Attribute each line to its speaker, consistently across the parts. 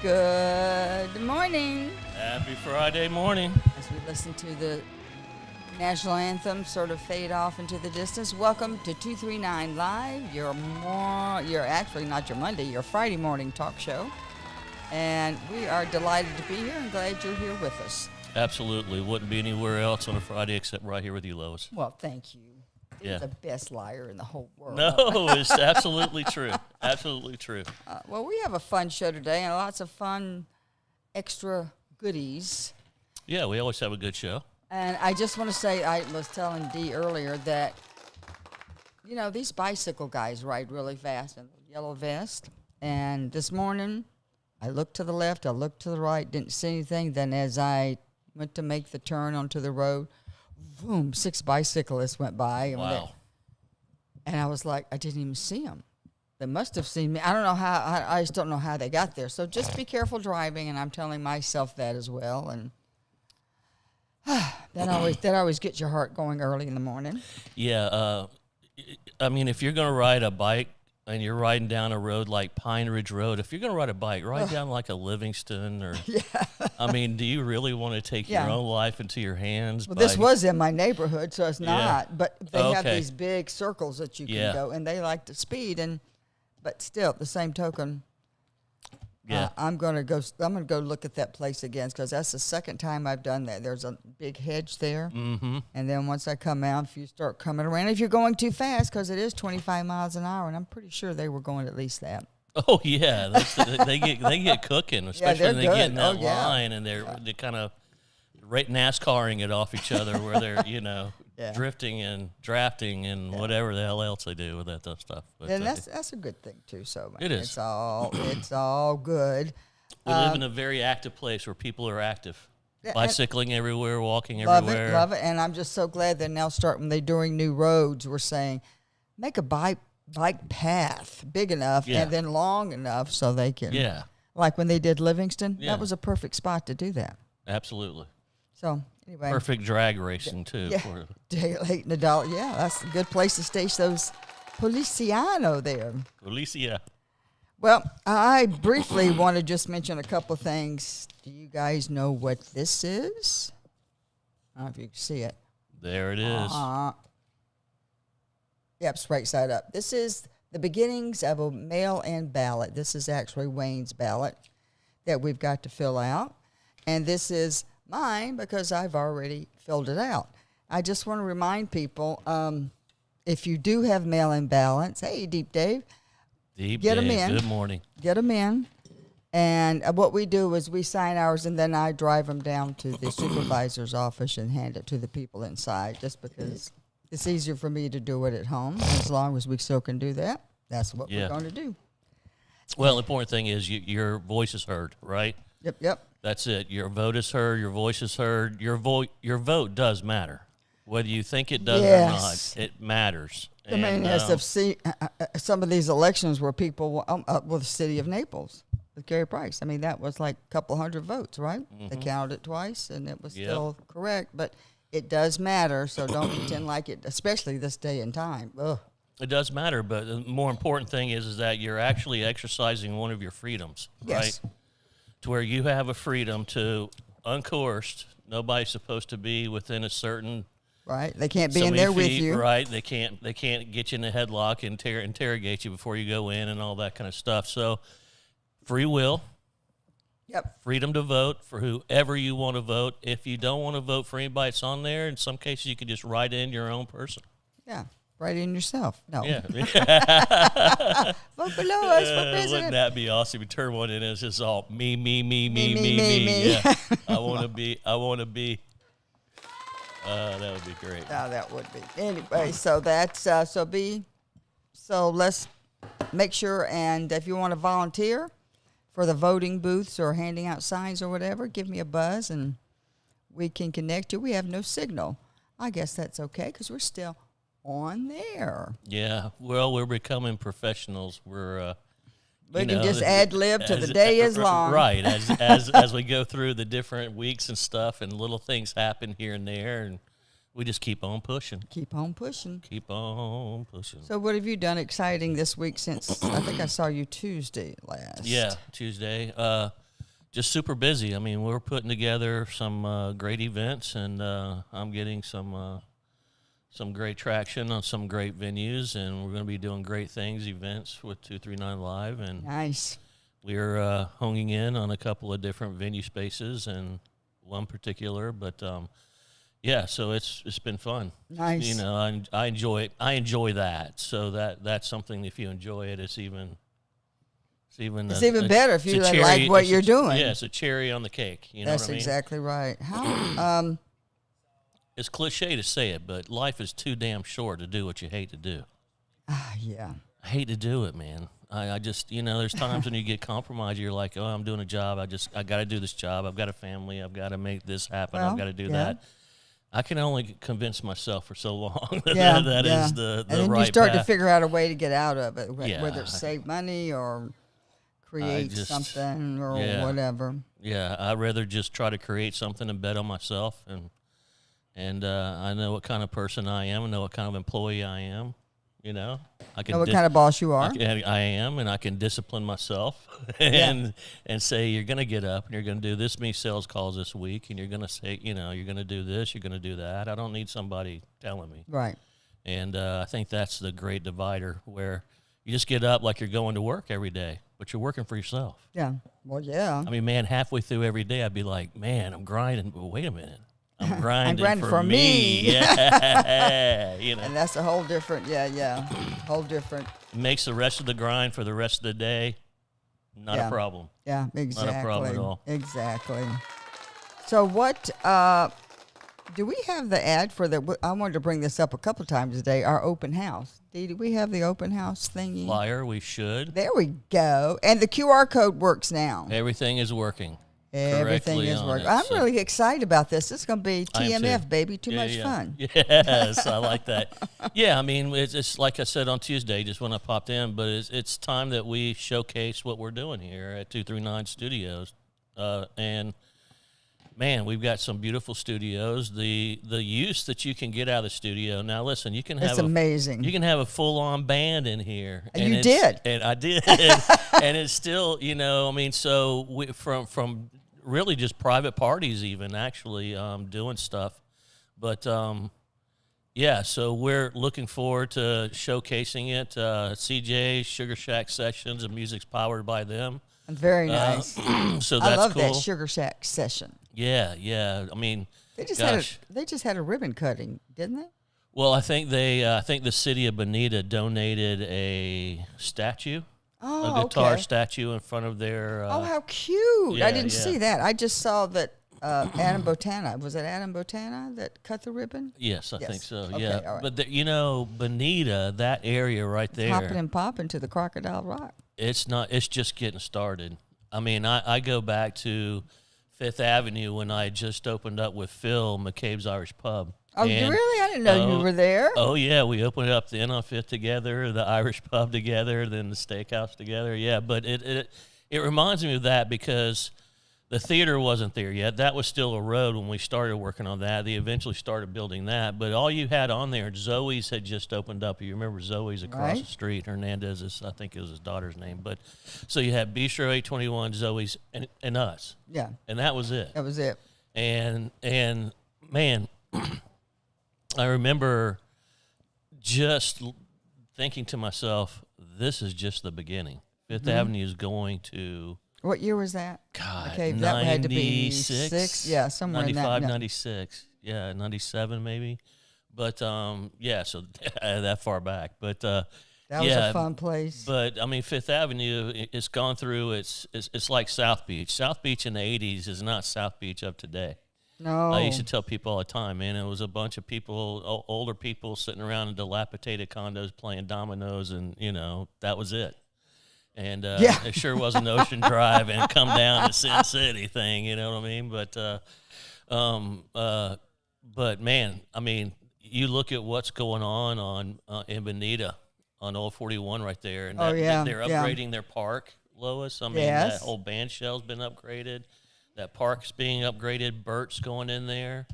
Speaker 1: Good morning.
Speaker 2: Happy Friday morning.
Speaker 1: As we listen to the national anthem sort of fade off into the distance, welcome to 239 Live, you're actually not your Monday, your Friday morning talk show. And we are delighted to be here and glad you're here with us.
Speaker 2: Absolutely. Wouldn't be anywhere else on a Friday except right here with you, Lois.
Speaker 1: Well, thank you. You're
Speaker 2: Yeah.
Speaker 1: the best liar in the whole world.
Speaker 2: No, it's absolutely true. Absolutely true.
Speaker 1: Well, we have a fun show today and lots of fun extra goodies.
Speaker 2: Yeah, we always have a good show.
Speaker 1: And I just want to say, I was telling Dee earlier that, you know, these bicycle guys ride really fast in the yellow vest. And this morning, I looked to the left, I looked to the right, didn't see anything. Then as I went to make the turn onto the road, boom, 6 bicyclists went by.
Speaker 2: Wow.
Speaker 1: And I was like, I didn't even see them. They must have seen me. I don't know how, I just don't know how they got there. So just be careful driving, and I'm telling myself that as well. And that always gets your heart going early in the morning.
Speaker 2: Yeah, I mean, if you're going to ride a bike and you're riding down a road like Pine Ridge Road, if you're going to ride a bike, ride down like a Livingston or, I mean, do you really want to take your own life into your hands?
Speaker 1: Well, this was in my neighborhood, so it's not. But they have
Speaker 2: Okay.
Speaker 1: these big circles that you can go, and they like to speed. But still, the same token, I'm gonna go look at that place again because that's the second time I've done that. There's a big hedge there, and then once I come out, if you start coming around, if you're going too fast, because it is 25 miles an hour, and I'm pretty sure they were going at least that.
Speaker 2: Oh yeah, they get cooking, especially when they get in that line and they're kind of NASCARing it off each other, where they're drifting and drafting and whatever the hell else they do with that stuff. But,
Speaker 1: and that's a good thing too. So
Speaker 2: it is.
Speaker 1: It's all good.
Speaker 2: We live in a very active place where people are active, bicycling everywhere, walking everywhere.
Speaker 1: Love it, and I'm just so glad they're now starting. When they're doing new roads, we're saying make a bike path big enough and then long enough so they can. Yeah. Like when they did Livingston, that was a perfect spot to do that.
Speaker 2: Absolutely.
Speaker 1: So anyway,
Speaker 2: perfect drag racing too.
Speaker 1: Yeah, $8 and $1. Yeah, that's a good place to stage those Policiano there.
Speaker 2: Olessia.
Speaker 1: Well, I briefly want to just mention a couple of things. Do you guys know what this is? I don't know if you can see it.
Speaker 2: There it is.
Speaker 1: Yep, it's right side up. This is the beginnings of a mail-in ballot. This is actually Wayne's ballot that we've got to fill out. And this is mine because I've already filled it out. I just want to remind people, if you do have mail-in ballots, hey, Deep Dave, get them in.
Speaker 2: Good morning.
Speaker 1: Get them in. And what we do is we sign ours, and then I drive them down to the supervisor's office and hand it to the people inside, just because it's easier for me to do it at home. As long as we still can do that, that's what we're going to do.
Speaker 2: Well, the important thing is your voice is heard, right?
Speaker 1: Yep.
Speaker 2: That's it. Your vote is heard. Your voice is heard. Your vote does matter. Whether you think it does or not, it matters.
Speaker 1: I mean, as I've seen some of these elections where people, with the city of Naples, with Gary Price, I mean, that was like a couple hundred votes, right? They counted it twice, and it was still correct. But it does matter, so don't pretend like it, especially this day and time. Ugh.
Speaker 2: It does matter, but the more important thing is that you're actually exercising one of your freedoms, right? To where you have a freedom to, uncoerced, nobody's supposed to be within a certain...
Speaker 1: Right, they can't be in there with you.
Speaker 2: Right, they can't get you in a headlock and interrogate you before you go in and all that kind of stuff. So, free will.
Speaker 1: Yep.
Speaker 2: Freedom to vote for whoever you want to vote. If you don't want to vote for anybody that's on there, in some cases you can just write in your own person.
Speaker 1: Yeah, write in yourself. No.
Speaker 2: Yeah.
Speaker 1: Vote below us for president.
Speaker 2: Wouldn't that be awesome? You turn one in and it's just all me. Yeah. I want to be. That would be great.
Speaker 1: Oh, that would be. Anyway, so that's so let's make sure, and if you want to volunteer for the voting booths or handing out signs or whatever, give me a buzz and we can connect you. We have no signal. I guess that's okay because we're still on there.
Speaker 2: Yeah. Well, we're becoming professionals.
Speaker 1: We can just ad lib till the day is long.
Speaker 2: Right. As we go through the different weeks and stuff, and little things happen here and there, and we just keep on pushing.
Speaker 1: Keep on pushing.
Speaker 2: Keep on pushing.
Speaker 1: So what have you done exciting this week since I think I saw you Tuesday last?
Speaker 2: Yeah, Tuesday. Just super busy. I mean, we're putting together some great events, and I'm getting some great traction on some great venues, and we're going to be doing great things, events with 239 Live, and
Speaker 1: nice.
Speaker 2: We're honing in on a couple of different venue spaces, and one particular, but yeah, so it's been fun.
Speaker 1: Nice.
Speaker 2: You know, I enjoy it. I enjoy that. So that's something. If you enjoy it, it's even
Speaker 1: better if you like what you're doing.
Speaker 2: Yeah, it's a cherry on the cake. You know
Speaker 1: That's
Speaker 2: what I mean?
Speaker 1: exactly right. How?
Speaker 2: It's cliche to say it, but life is too damn short to do what you hate to do.
Speaker 1: Yeah.
Speaker 2: I hate to do it, man. I just, there's times when you get compromised. You're like, oh, I'm doing a job. I got to do this job. I've got a family. I've got to make this happen. I've got to do that. I can only convince myself for so long that is the
Speaker 1: and then
Speaker 2: right
Speaker 1: you start
Speaker 2: path.
Speaker 1: to figure out a way to get out of it, whether it's save money or create something or whatever.
Speaker 2: Yeah, I'd rather just try to create something and bet on myself, and I know what kind of person I am. I know what kind of employee I am. I can
Speaker 1: know what kind of boss you are.
Speaker 2: I am, and I can discipline myself and say you're going to get up and you're going to do this many sales calls this week, and you're going to say, you're going to do this, you're going to do that. I don't need somebody telling me.
Speaker 1: Right.
Speaker 2: And I think that's the great divider, where you just get up like you're going to work every day, but you're working for yourself.
Speaker 1: Yeah. Well, yeah.
Speaker 2: I mean, man, halfway through every day, I'd be like, man, I'm grinding, but wait a minute. I'm grinding
Speaker 1: for me.
Speaker 2: Yeah.
Speaker 1: And that's a whole different, whole different.
Speaker 2: It makes the rest of the grind for the rest of the day not a problem.
Speaker 1: Yeah, exactly.
Speaker 2: Not a problem at all.
Speaker 1: Exactly. So what, do we have the ad for I wanted to bring this up a couple times today, our open house. Do we have the open house thingy?
Speaker 2: Flyer, we should.
Speaker 1: There we go. And the QR code works now.
Speaker 2: Everything is working.
Speaker 1: Everything is working. I'm really excited about this. It's going to be TMF, baby. Too much fun.
Speaker 2: Yes, I like that. Yeah, I mean, it's like I said on Tuesday, just when I popped in, but it's time that we showcase what we're doing here at 239 Studios. And, man, we've got some beautiful studios. The use that you can get out of the studio. Now, listen, you can have
Speaker 1: amazing.
Speaker 2: You can have a full-on band in here.
Speaker 1: And you did.
Speaker 2: And I did. And it's still, so from really just private parties even, actually, doing stuff. But, so we're looking forward to showcasing it. CJ, Sugar Shack Sessions, and music's powered by them.
Speaker 1: Very nice.
Speaker 2: So that's
Speaker 1: I love
Speaker 2: cool.
Speaker 1: that Sugar Shack session.
Speaker 2: Yeah. I mean,
Speaker 1: they just had a ribbon cutting, didn't they?
Speaker 2: Well, I think the city of Bonita donated a statue. A guitar statue in front of their...
Speaker 1: how cute.
Speaker 2: Yeah,
Speaker 1: I didn't see that. I just saw that Adam Botana. Was it Adam Botana that cut the ribbon?
Speaker 2: Yes, I think so,
Speaker 1: Okay,
Speaker 2: yeah.
Speaker 1: all right.
Speaker 2: But, Bonita, that area right there...
Speaker 1: Hopping and popping to the Crocodile Rock.
Speaker 2: It's just getting started. I mean, I go back to Fifth Avenue when I just opened up with Phil, McCabe's Irish Pub.
Speaker 1: Oh, really? I didn't know you were there.
Speaker 2: Oh, yeah. We opened up the Inn on Fifth together, the Irish Pub together, then the steakhouse together. Yeah, but it reminds me of that because the theater wasn't there yet. That was still a road when we started working on that. They eventually started building that. But all you had on there, Zoe's had just opened up. You remember Zoe's across the street. Hernandez, I think it was his daughter's name. But so you had Bistro 821, Zoe's, and us.
Speaker 1: Yeah.
Speaker 2: And that was it.
Speaker 1: That was it.
Speaker 2: And man... I remember just thinking to myself, this is just the beginning. Fifth Avenue is going to...
Speaker 1: What year was that?
Speaker 2: God,
Speaker 1: okay, that had to be 6? Yeah, somewhere
Speaker 2: 95,
Speaker 1: in that.
Speaker 2: 96. Yeah, 97 maybe. But, so that far back. But
Speaker 1: that was a fun place.
Speaker 2: But, I mean, Fifth Avenue, it's gone through, it's like South Beach. South Beach in the 80s is not South Beach of today.
Speaker 1: No.
Speaker 2: I used to tell people all the time, man, it was a bunch of people, older people sitting around in dilapidated condos playing dominoes, and, that was it. And it sure wasn't Ocean Drive and come down to Sin City thing, you know what I mean? But man, I mean, you look at what's going on in Bonita on Old 41 right there, and they're upgrading their park, Lois. I mean, that whole band shell's been upgraded. That park's being upgraded. Bert's going in there,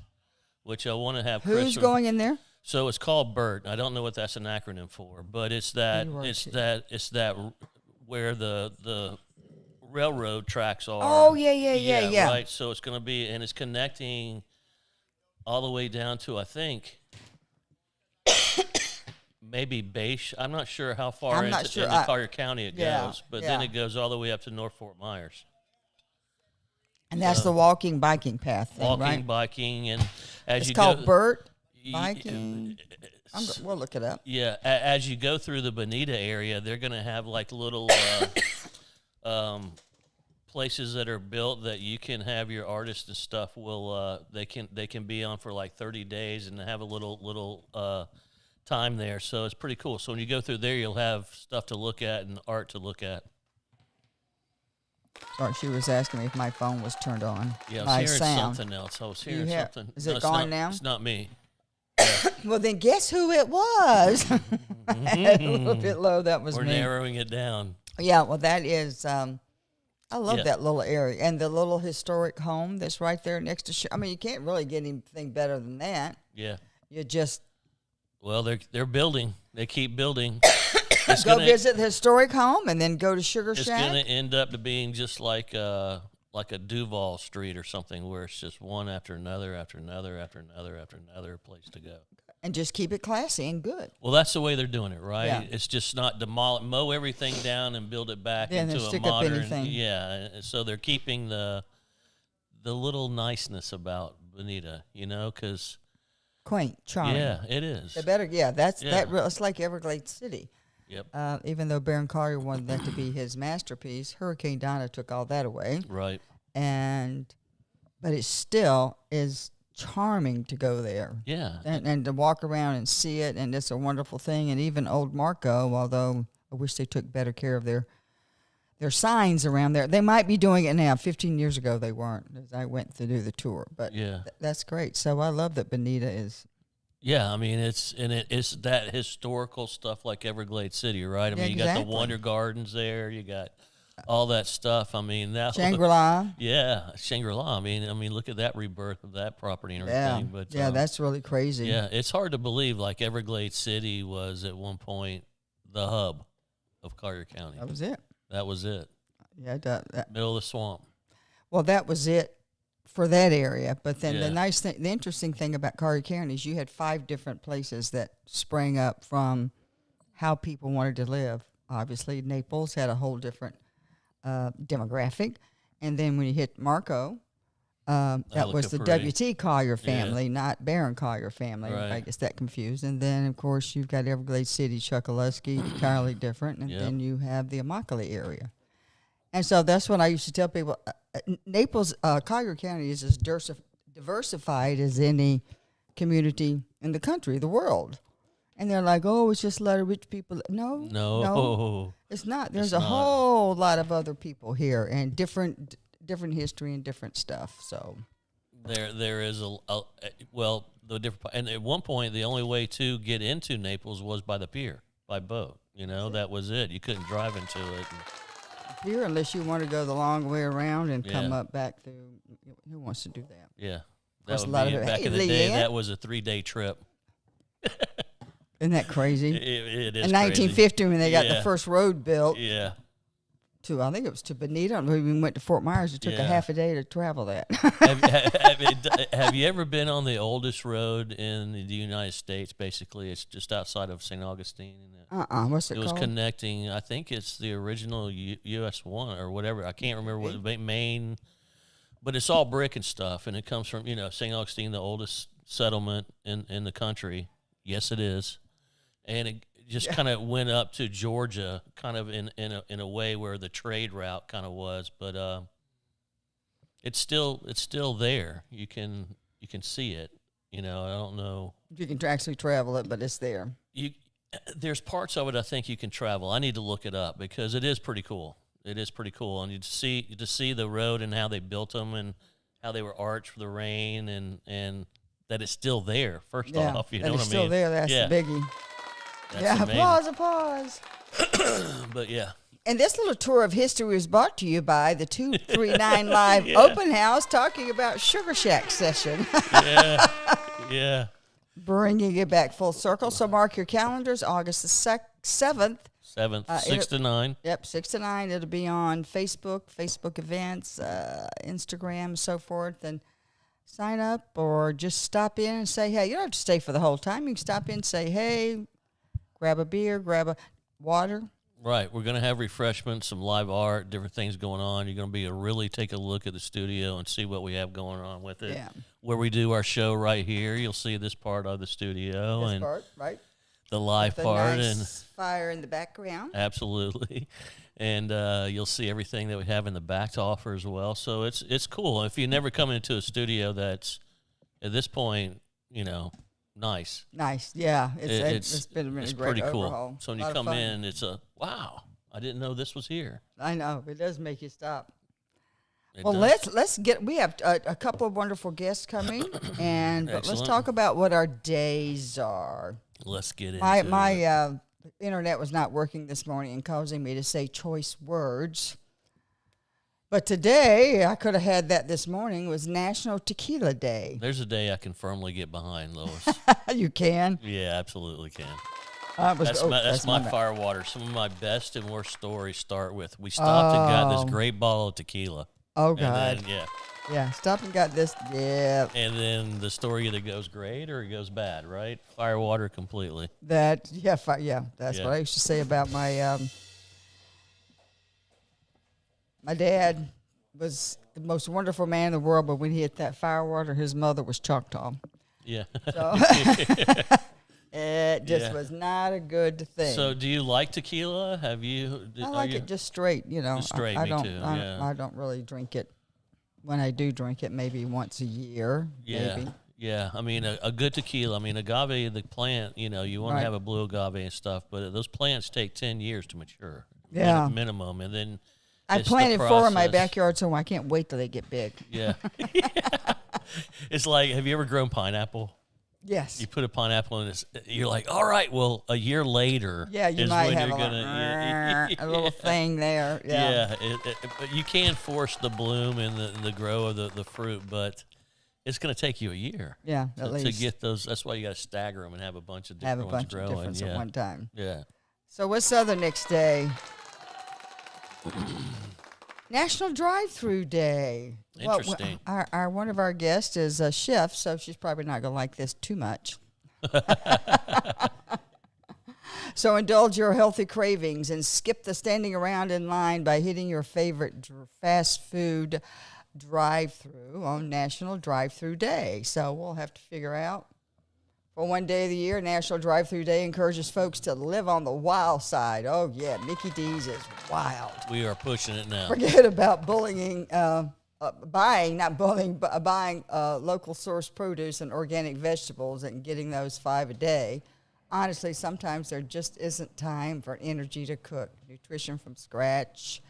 Speaker 2: which I want to have.
Speaker 1: Who's going in there?
Speaker 2: So it's called Bert. I don't know what that's an acronym for, but it's that where the railroad tracks are.
Speaker 1: Oh, yeah.
Speaker 2: Right. So it's going to be, and it's connecting all the way down to, I think, maybe Base. I'm not sure how far into Collier County it goes, but then it goes all the way up to North Fort Myers.
Speaker 1: And that's the walking, biking path thing, right?
Speaker 2: Biking, and
Speaker 1: it's called Burt Biking. We'll look it up.
Speaker 2: Yeah, as you go through the Bonita area, they're going to have like little places that are built that you can have your artists and stuff. They can be on for like 30 days and have a little time there. So it's pretty cool. So when you go through there, you'll have stuff to look at and art to look at.
Speaker 1: Sorry, she was asking me if my phone was turned on.
Speaker 2: Yeah, I was hearing something else. I was hearing something.
Speaker 1: Is it gone now?
Speaker 2: It's not me.
Speaker 1: Yeah. Well, then guess who it was? I had a little bit low. That was
Speaker 2: me. We're narrowing it down.
Speaker 1: Yeah, well, that is, I love that little area. And the little historic home that's right there next to, I mean, you can't really get anything better than that.
Speaker 2: Yeah.
Speaker 1: You just.
Speaker 2: Well, they're building. They keep building.
Speaker 1: Visit the historic home and then go to Sugar Shack.
Speaker 2: It's going to end up to being just like a Duval Street or something, where it's just one after another after another after another after another place to go.
Speaker 1: And just keep it classy and good.
Speaker 2: Well, that's the way they're doing it, right?
Speaker 1: Yeah.
Speaker 2: It's just not mow everything down and build it back into a modern. Yeah, so they're keeping the little niceness about Bonita, because
Speaker 1: quaint, charming.
Speaker 2: Yeah, it is.
Speaker 1: They better. Yeah, it's like Everglades City.
Speaker 2: Yep.
Speaker 1: Even though Baron Collier wanted that to be his masterpiece, Hurricane Donna took all that away.
Speaker 2: Right.
Speaker 1: But it still is charming to go there.
Speaker 2: Yeah.
Speaker 1: And to walk around and see it, and it's a wonderful thing. And even Old Marco, although I wish they took better care of their signs around there. They might be doing it now. 15 years ago they weren't, as I went to do the tour. But that's great. So I love that Bonita is.
Speaker 2: Yeah, I mean, it's that historical stuff like Everglades City, right? I mean, you got the Wonder Gardens there, you got all that stuff. I mean, that
Speaker 1: Shangri-La.
Speaker 2: Yeah, Shangri-La. I mean, look at that rebirth of that property and everything. But
Speaker 1: that's really crazy.
Speaker 2: Yeah, it's hard to believe. Like Everglades City was at one point the hub of Collier County.
Speaker 1: That was it.
Speaker 2: That was it.
Speaker 1: Yeah, that
Speaker 2: middle of the swamp.
Speaker 1: Well, that was it for that area. But then the interesting thing about Collier County is you had 5 different places that sprang up from how people wanted to live. Obviously, Naples had a whole different demographic. And then when you hit Marco, that was the W.T. Collier family, not Baron Collier family. Right. I guess that confused. And then, of course, you've got Everglades City, Chokoloskee, entirely different. And then you have the Immokalee area. And so that's what I used to tell people. Naples, Collier County is as diversified as any community in the country, the world. And they're like, oh, it's just a lot of rich people. No, it's not. There's a whole lot of other people here and different history and different stuff. So
Speaker 2: there is the different. And at one point, the only way to get into Naples was by the pier, by boat. That was it. You couldn't drive into it.
Speaker 1: Here, unless you want to go the long way around and come up back through. Who wants to do that?
Speaker 2: Yeah. That would be, back in the day, that was a 3-day trip.
Speaker 1: Isn't that crazy?
Speaker 2: It is
Speaker 1: in 1950
Speaker 2: crazy.
Speaker 1: When they got the first road built.
Speaker 2: Yeah.
Speaker 1: I think it was to Bonita. We went to Fort Myers. It took a half a day to travel that.
Speaker 2: Have you ever been on the oldest road in the United States? Basically, it's just outside of St. Augustine.
Speaker 1: What's it called?
Speaker 2: It was connecting. I think it's the original US 1 or whatever. I can't remember what Maine, but it's all brick and stuff, and it comes from St. Augustine, the oldest settlement in the country. Yes, it is, and it just kind of went up to Georgia, kind of in a way where the trade route kind of was, but it's still there. You can see it. I don't know.
Speaker 1: You can actually travel it, but it's there.
Speaker 2: There's parts of it I think you can travel. I need to look it up because it is pretty cool. It is pretty cool, and to see the road and how they built them and how they were arched for the rain and that it's still there. First off, you know what I mean? It's still there.
Speaker 1: That's the biggie.
Speaker 2: That's amazing.
Speaker 1: Applause.
Speaker 2: But yeah.
Speaker 1: And this little tour of history was brought to you by the 239 Live Open House, talking about Sugar Shack session.
Speaker 2: Yeah.
Speaker 1: Bringing it back full circle. So mark your calendars, August the 7th
Speaker 2: 7th, 6 to 9.
Speaker 1: Yep, 6 to 9. It'll be on Facebook events, Instagram, so forth. And sign up or just stop in and say, hey. You don't have to stay for the whole time. You can stop in and say, hey, grab a beer, grab a water.
Speaker 2: Right. We're going to have refreshments, some live art, different things going on. You're going to be able to really take a look at the studio and see what we have going on with it.
Speaker 1: Yeah.
Speaker 2: Where we do our show right here, you'll see this part of the studio.
Speaker 1: This part, right.
Speaker 2: The live part.
Speaker 1: Nice
Speaker 2: and
Speaker 1: fire in the background.
Speaker 2: Absolutely. And you'll see everything that we have in the back to offer as well. So it's cool. If you never come into a studio that's, at this point, nice.
Speaker 1: Nice, yeah. It's been a great
Speaker 2: pretty
Speaker 1: overhaul.
Speaker 2: Cool. So when you come in, it's wow, I didn't know this was here.
Speaker 1: I know. It does make you stop. Let's get, we have a couple of wonderful guests coming, but let's talk about what our days are.
Speaker 2: Let's get into
Speaker 1: it.
Speaker 2: My
Speaker 1: My internet was not working this morning and causing me to say choice words. But today, I could have had that this morning, was National Tequila Day.
Speaker 2: There's a day I can firmly get behind, Lois.
Speaker 1: You can?
Speaker 2: Yeah, absolutely can.
Speaker 1: That's
Speaker 2: my fire water. Some of my best and worst stories start with, we stopped and got this great bottle of tequila.
Speaker 1: Oh, God.
Speaker 2: And then,
Speaker 1: yeah, stopped and got this, yeah.
Speaker 2: And then the story either goes great or it goes bad, right? Fire water completely.
Speaker 1: That's what I used to say about my... My dad was the most wonderful man in the world, but when he hit that fire water, his mother was Choctaw.
Speaker 2: Yeah.
Speaker 1: So it just was not a good thing.
Speaker 2: So do you like tequila? Have you?
Speaker 1: I like it just straight,
Speaker 2: Just straight, me too.
Speaker 1: I don't really drink it. When I do drink it, maybe once a year.
Speaker 2: Yeah.
Speaker 1: Maybe.
Speaker 2: Yeah, I mean, a good tequila. I mean, agave, the plant, you want to have a blue agave and stuff, but those plants take 10 years to mature.
Speaker 1: Yeah.
Speaker 2: Minimum. And then
Speaker 1: I planted 4 in my backyard, so I can't wait till they get big.
Speaker 2: Yeah. It's like, have you ever grown pineapple?
Speaker 1: Yes.
Speaker 2: You put a pineapple in this, you're like, all right, well, a year later.
Speaker 1: Yeah, you might have a little thing there. Yeah.
Speaker 2: But you can force the bloom and the grow of the fruit, but it's going to take you a year.
Speaker 1: Yeah, at least.
Speaker 2: To get those. That's why you got to stagger them and have a bunch of different ones growing.
Speaker 1: Of different at one time.
Speaker 2: Yeah.
Speaker 1: So what's the other next day? National Drive-Through Day.
Speaker 2: Interesting.
Speaker 1: Well, one of our guests is a chef, so she's probably not going to like this too much. So indulge your healthy cravings and skip the standing around in line by hitting your favorite fast food drive-through on National Drive-Through Day. So we'll have to figure out. For one day of the year, National Drive-Through Day encourages folks to live on the wild side. Oh, yeah, Mickey D's is wild.
Speaker 2: We are pushing it now.
Speaker 1: Forget about bullying, buying local source produce and organic vegetables and getting those 5 a day. Honestly, sometimes there just isn't time for energy to cook. Nutrition from scratch.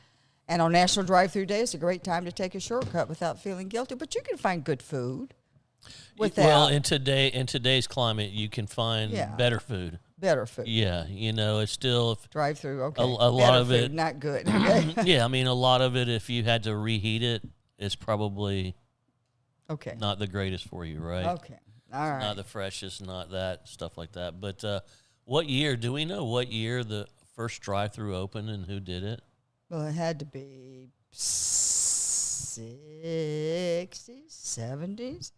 Speaker 1: And on National Drive-Through Day, it's a great time to take a shortcut without feeling guilty. But you can find good food.
Speaker 2: Well, in today's climate, you can find better food.
Speaker 1: Better food.
Speaker 2: Yeah, it's still
Speaker 1: drive-through. Okay,
Speaker 2: a lot of
Speaker 1: food,
Speaker 2: it
Speaker 1: not good.
Speaker 2: Yeah, I mean, a lot of it, if you had to reheat it, is probably not the greatest for you, right?
Speaker 1: Okay, all right.
Speaker 2: Not the freshest, not that stuff like that. But what year? Do we know what year the first drive-through opened and who did it?
Speaker 1: Well, it had to be 60s, 70s.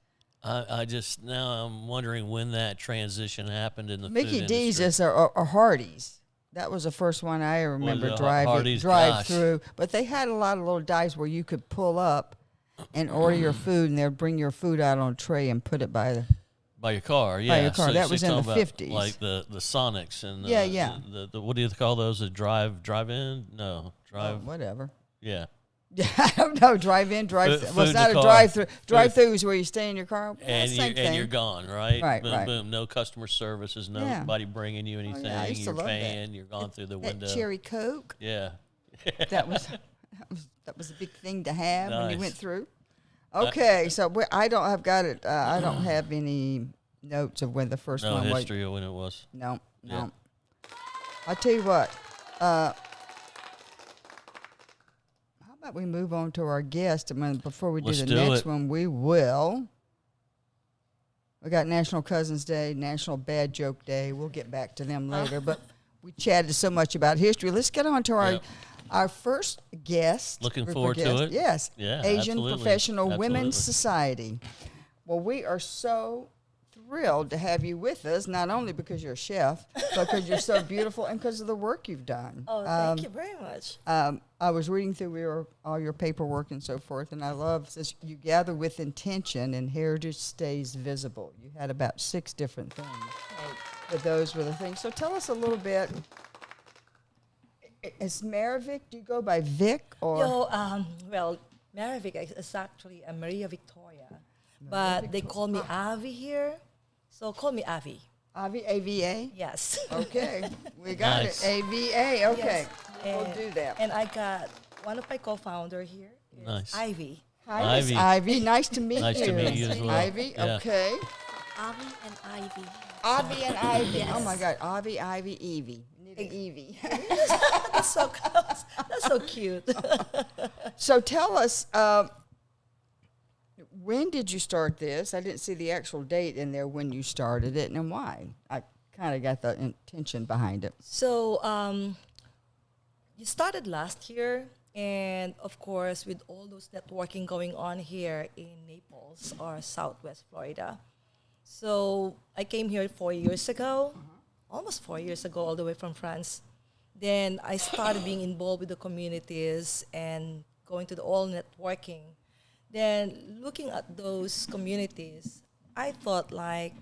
Speaker 2: Now I'm wondering when that transition happened in the
Speaker 1: Mickey
Speaker 2: food
Speaker 1: D's
Speaker 2: industry.
Speaker 1: are Hardee's. That was the first one I remember drive through. But they had a lot of little dives where you could pull up and order your food, and they'd bring your food out on a tray and put it by your car.
Speaker 2: Yeah,
Speaker 1: by your car. That was in the 50s.
Speaker 2: Like the Sonics and
Speaker 1: the
Speaker 2: what do you call those? The drive-in? No,
Speaker 1: whatever.
Speaker 2: Yeah.
Speaker 1: I don't know. Drive-in, drive-through. Well, it's not a drive-through. Drive-through is where you stay in your car.
Speaker 2: And you're gone, right?
Speaker 1: Right,
Speaker 2: boom,
Speaker 1: right.
Speaker 2: Boom. No customer services. Nobody bringing you anything. You're paying. You're gone through the window.
Speaker 1: Cherry Coke.
Speaker 2: Yeah.
Speaker 1: that was a big thing to have when you went through. Okay, so I don't have any notes of when the first one was.
Speaker 2: No history of when it was.
Speaker 1: No.
Speaker 2: Yeah.
Speaker 1: I'll tell you what. How about we move on to our guest? And before we do the next one, we will. We got National Cousins Day, National Bad Joke Day. We'll get back to them later. But we chatted so much about history. Let's get on to our first guest.
Speaker 2: Looking forward to it.
Speaker 1: Yes.
Speaker 2: Yeah,
Speaker 1: Asian
Speaker 2: absolutely.
Speaker 1: Professional Women's Society. Well, we are so thrilled to have you with us, not only because you're a chef, but because you're so beautiful and because of the work you've done.
Speaker 3: Oh, thank you very much.
Speaker 1: I was reading through all your paperwork and so forth, and I love this. You gather with intention and heritage stays visible. You had about 6 different things. But those were the things. So tell us a little bit. Is Marivic, do you go by Vic or?
Speaker 3: Well, Marivic is actually a Maria Victoria, but they call me Avi here, so call me Avi.
Speaker 1: Avi, AVA?
Speaker 3: Yes.
Speaker 1: Okay, we got
Speaker 2: Nice.
Speaker 1: it. AVA, okay.
Speaker 3: Yes.
Speaker 1: We'll do that.
Speaker 3: And I got one of my co-founder here is
Speaker 2: Nice.
Speaker 3: Ivy.
Speaker 1: Hi, Miss
Speaker 2: Ivy.
Speaker 1: Ivy. Nice to meet you.
Speaker 2: Nice to meet you as well.
Speaker 1: Ivy,
Speaker 2: Yeah.
Speaker 1: okay.
Speaker 4: Avi and Ivy.
Speaker 1: Avi and Ivy.
Speaker 4: Yes.
Speaker 1: Oh my God, Avi, Ivy, Evie. You need an Evie.
Speaker 3: That's so close. That's so cute.
Speaker 1: So tell us, when did you start this? I didn't see the actual date in there when you started it and why. I kind of got the intention behind it.
Speaker 3: So you started last year, and of course, with all those networking going on here in Naples or Southwest Florida. So I came here 4 years ago, almost 4 years ago, all the way from France. Then I started being involved with the communities and going to the all networking. Then looking at those communities, I thought like,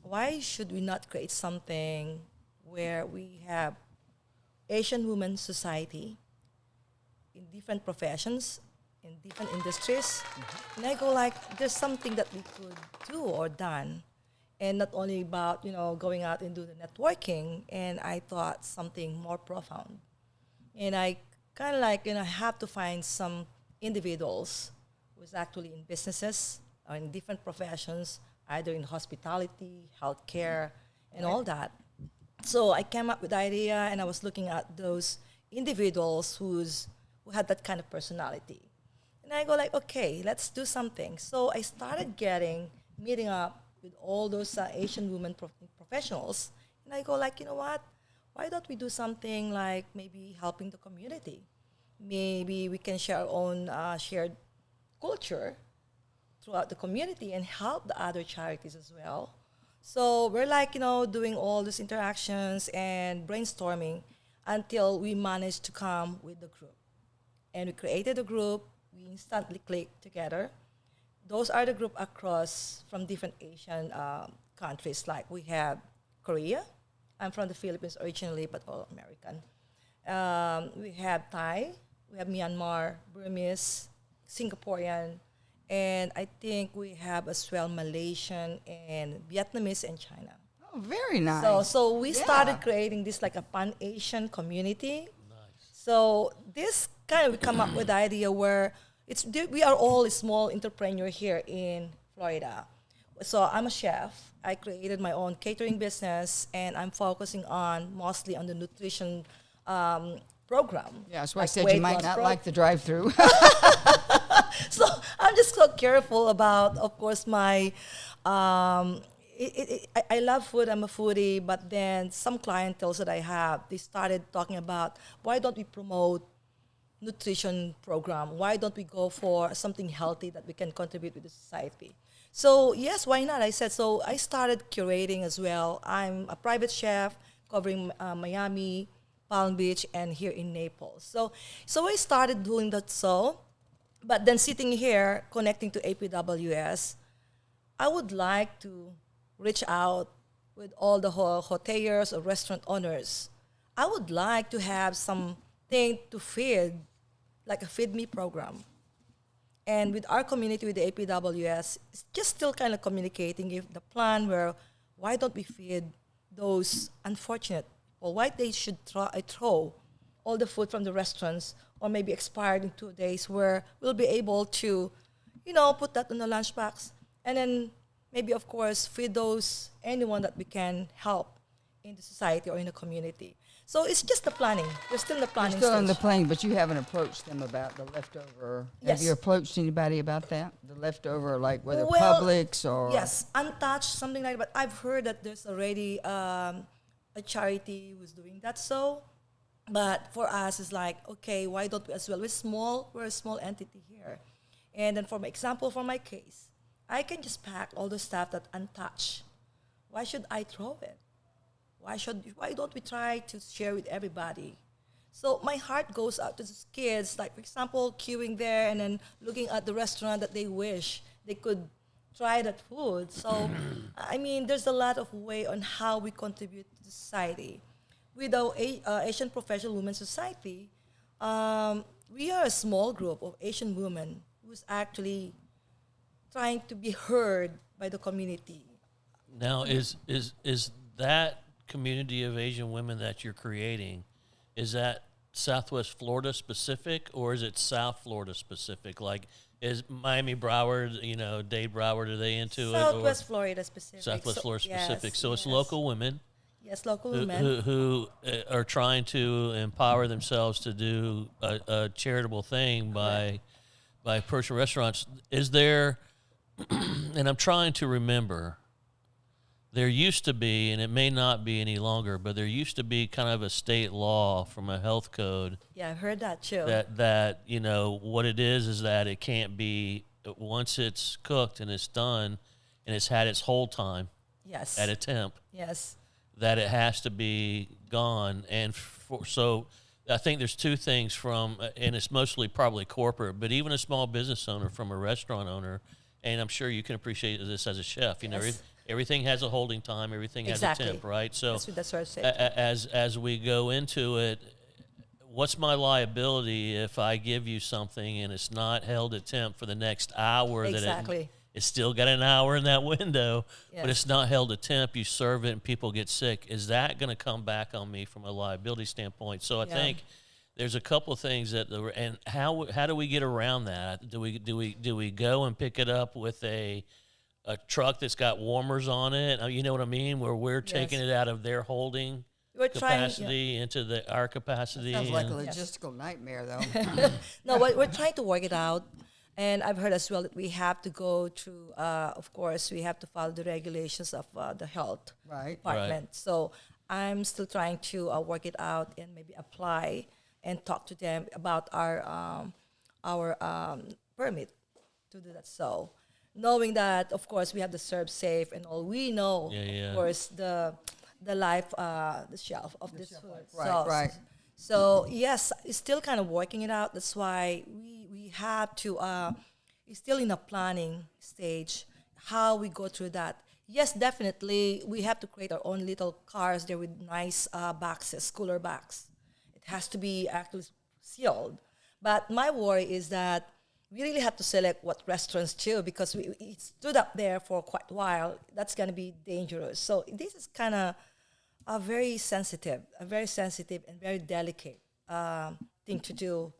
Speaker 3: why should we not create something where we have Asian Women's Society in different professions, in different industries? And I go like, there's something that we could do or done. And not only about, going out and do the networking. And I thought something more profound. And I kind of like, have to find some individuals who's actually in businesses or in different professions, either in hospitality, healthcare, and all that. So I came up with the idea, and I was looking at those individuals who had that kind of personality. And I go like, okay, let's do something. So I started meeting up with all those Asian women professionals. And I go like, you know what? Why don't we do something like maybe helping the community? Maybe we can share our own shared culture throughout the community and help the other charities as well. So we're like, doing all these interactions and brainstorming until we managed to come with the group. And we created a group. We instantly clicked together. Those are the group across from different Asian countries. Like we have Korea. I'm from the Philippines originally, but all American. We have Thai. We have Myanmar, Burmese, Singaporean, and I think we have as well Malaysian and Vietnamese and China.
Speaker 1: Oh, very nice.
Speaker 3: So we started creating this like a pan-Asian community.
Speaker 2: Nice.
Speaker 3: So this kind of come up with the idea where we are all a small entrepreneur here in Florida. So I'm a chef. I created my own catering business, and I'm focusing mostly on the nutrition program.
Speaker 1: Yeah, that's why I said you might not like the drive-through.
Speaker 3: So I'm just so careful about, of course, my. I love food. I'm a foodie, but then some clientele that I have, they started talking about why don't we promote nutrition program? Why don't we go for something healthy that we can contribute with the society? So yes, why not? I said so. I started curating as well. I'm a private chef covering Miami, Palm Beach, and here in Naples. So I started doing that. But then sitting here connecting to APWS, I would like to reach out with all the hoteliers or restaurant owners. I would like to have something to feed, like a Feed Me program. And with our community, with the APWS, it's just still kind of communicating if the plan where why don't we feed those unfortunate people? Why they should throw all the food from the restaurants or maybe expired in 2 days where we'll be able to, put that in the lunchbox and then maybe, of course, feed anyone that we can help in the society or in the community. So it's just the planning. We're still in the planning
Speaker 1: Still in the
Speaker 3: stage.
Speaker 1: planning, but you haven't approached them about the leftover. Have
Speaker 3: Yes.
Speaker 1: you approached anybody about that? The leftover, like whether
Speaker 3: Well,
Speaker 1: Publix or...
Speaker 3: Yes, untouched, something like that. But I've heard that there's already a charity who's doing that. So, but for us, it's like, okay, why don't we as well? We're a small entity here. And then for my example, for my case, I can just pack all the stuff that untouched. Why should I throw it? Why don't we try to share with everybody? So my heart goes out to these kids, like for example, queuing there and then looking at the restaurant that they wish they could try that food. So, I mean, there's a lot of way on how we contribute to society. With our Asian Professional Women's Society, we are a small group of Asian women who's actually trying to be heard by the community.
Speaker 2: Now, is that community of Asian women that you're creating, is that Southwest Florida specific, or is it South Florida specific? Like, is Miami Broward, Dade Broward, are they into
Speaker 3: Southwest Florida specific.
Speaker 2: Southwest Florida specific.
Speaker 3: Yes,
Speaker 2: so it's local women.
Speaker 3: Yes, local women.
Speaker 2: Who are trying to empower themselves to do a charitable thing by purchasing restaurants. Is there, and I'm trying to remember, there used to be, and it may not be any longer, but there used to be kind of a state law from a health code.
Speaker 3: Yeah, I've heard that too.
Speaker 2: That what it is that it can't be, once it's cooked and it's done and it's had its whole time.
Speaker 3: Yes.
Speaker 2: At a temp.
Speaker 3: Yes.
Speaker 2: That it has to be gone. And so I think there's two things and it's mostly probably corporate, but even a small business owner from a restaurant owner, and I'm sure you can appreciate this as a chef,
Speaker 3: yes.
Speaker 2: Everything has a holding time. Everything has a temp, right? So
Speaker 3: that's what I said.
Speaker 2: As we go into it, what's my liability if I give you something and it's not held at temp for the next hour?
Speaker 3: Exactly.
Speaker 2: It's still got an hour in that window,
Speaker 3: yes.
Speaker 2: but it's not held at temp. You serve it and people get sick. Is that going to come back on me from a liability standpoint? So I think there's a couple of things and how do we get around that? Do we go and pick it up with a truck that's got warmers on it? You know what I mean? Where we're taking it out of their holding capacity into our capacity.
Speaker 1: That sounds like a logistical nightmare, though.
Speaker 3: No, we're trying to work it out. And I've heard as well that we have to go through, of course, we have to follow the regulations of the health department.
Speaker 2: Right.
Speaker 3: So I'm still trying to work it out and maybe apply and talk to them about our permit to do that. So knowing that, of course, we have the serve safe and all, we know, of course, the life, the shelf of this food.
Speaker 1: Right.
Speaker 3: So yes, it's still kind of working it out. That's why we have to. It's still in a planning stage. How we go through that? Yes, definitely. We have to create our own little cars there with nice boxes, cooler box. It has to be actually sealed. But my worry is that we really have to select what restaurants too, because it stood up there for quite a while. That's going to be dangerous. So this is kind of a very sensitive and very delicate thing to do,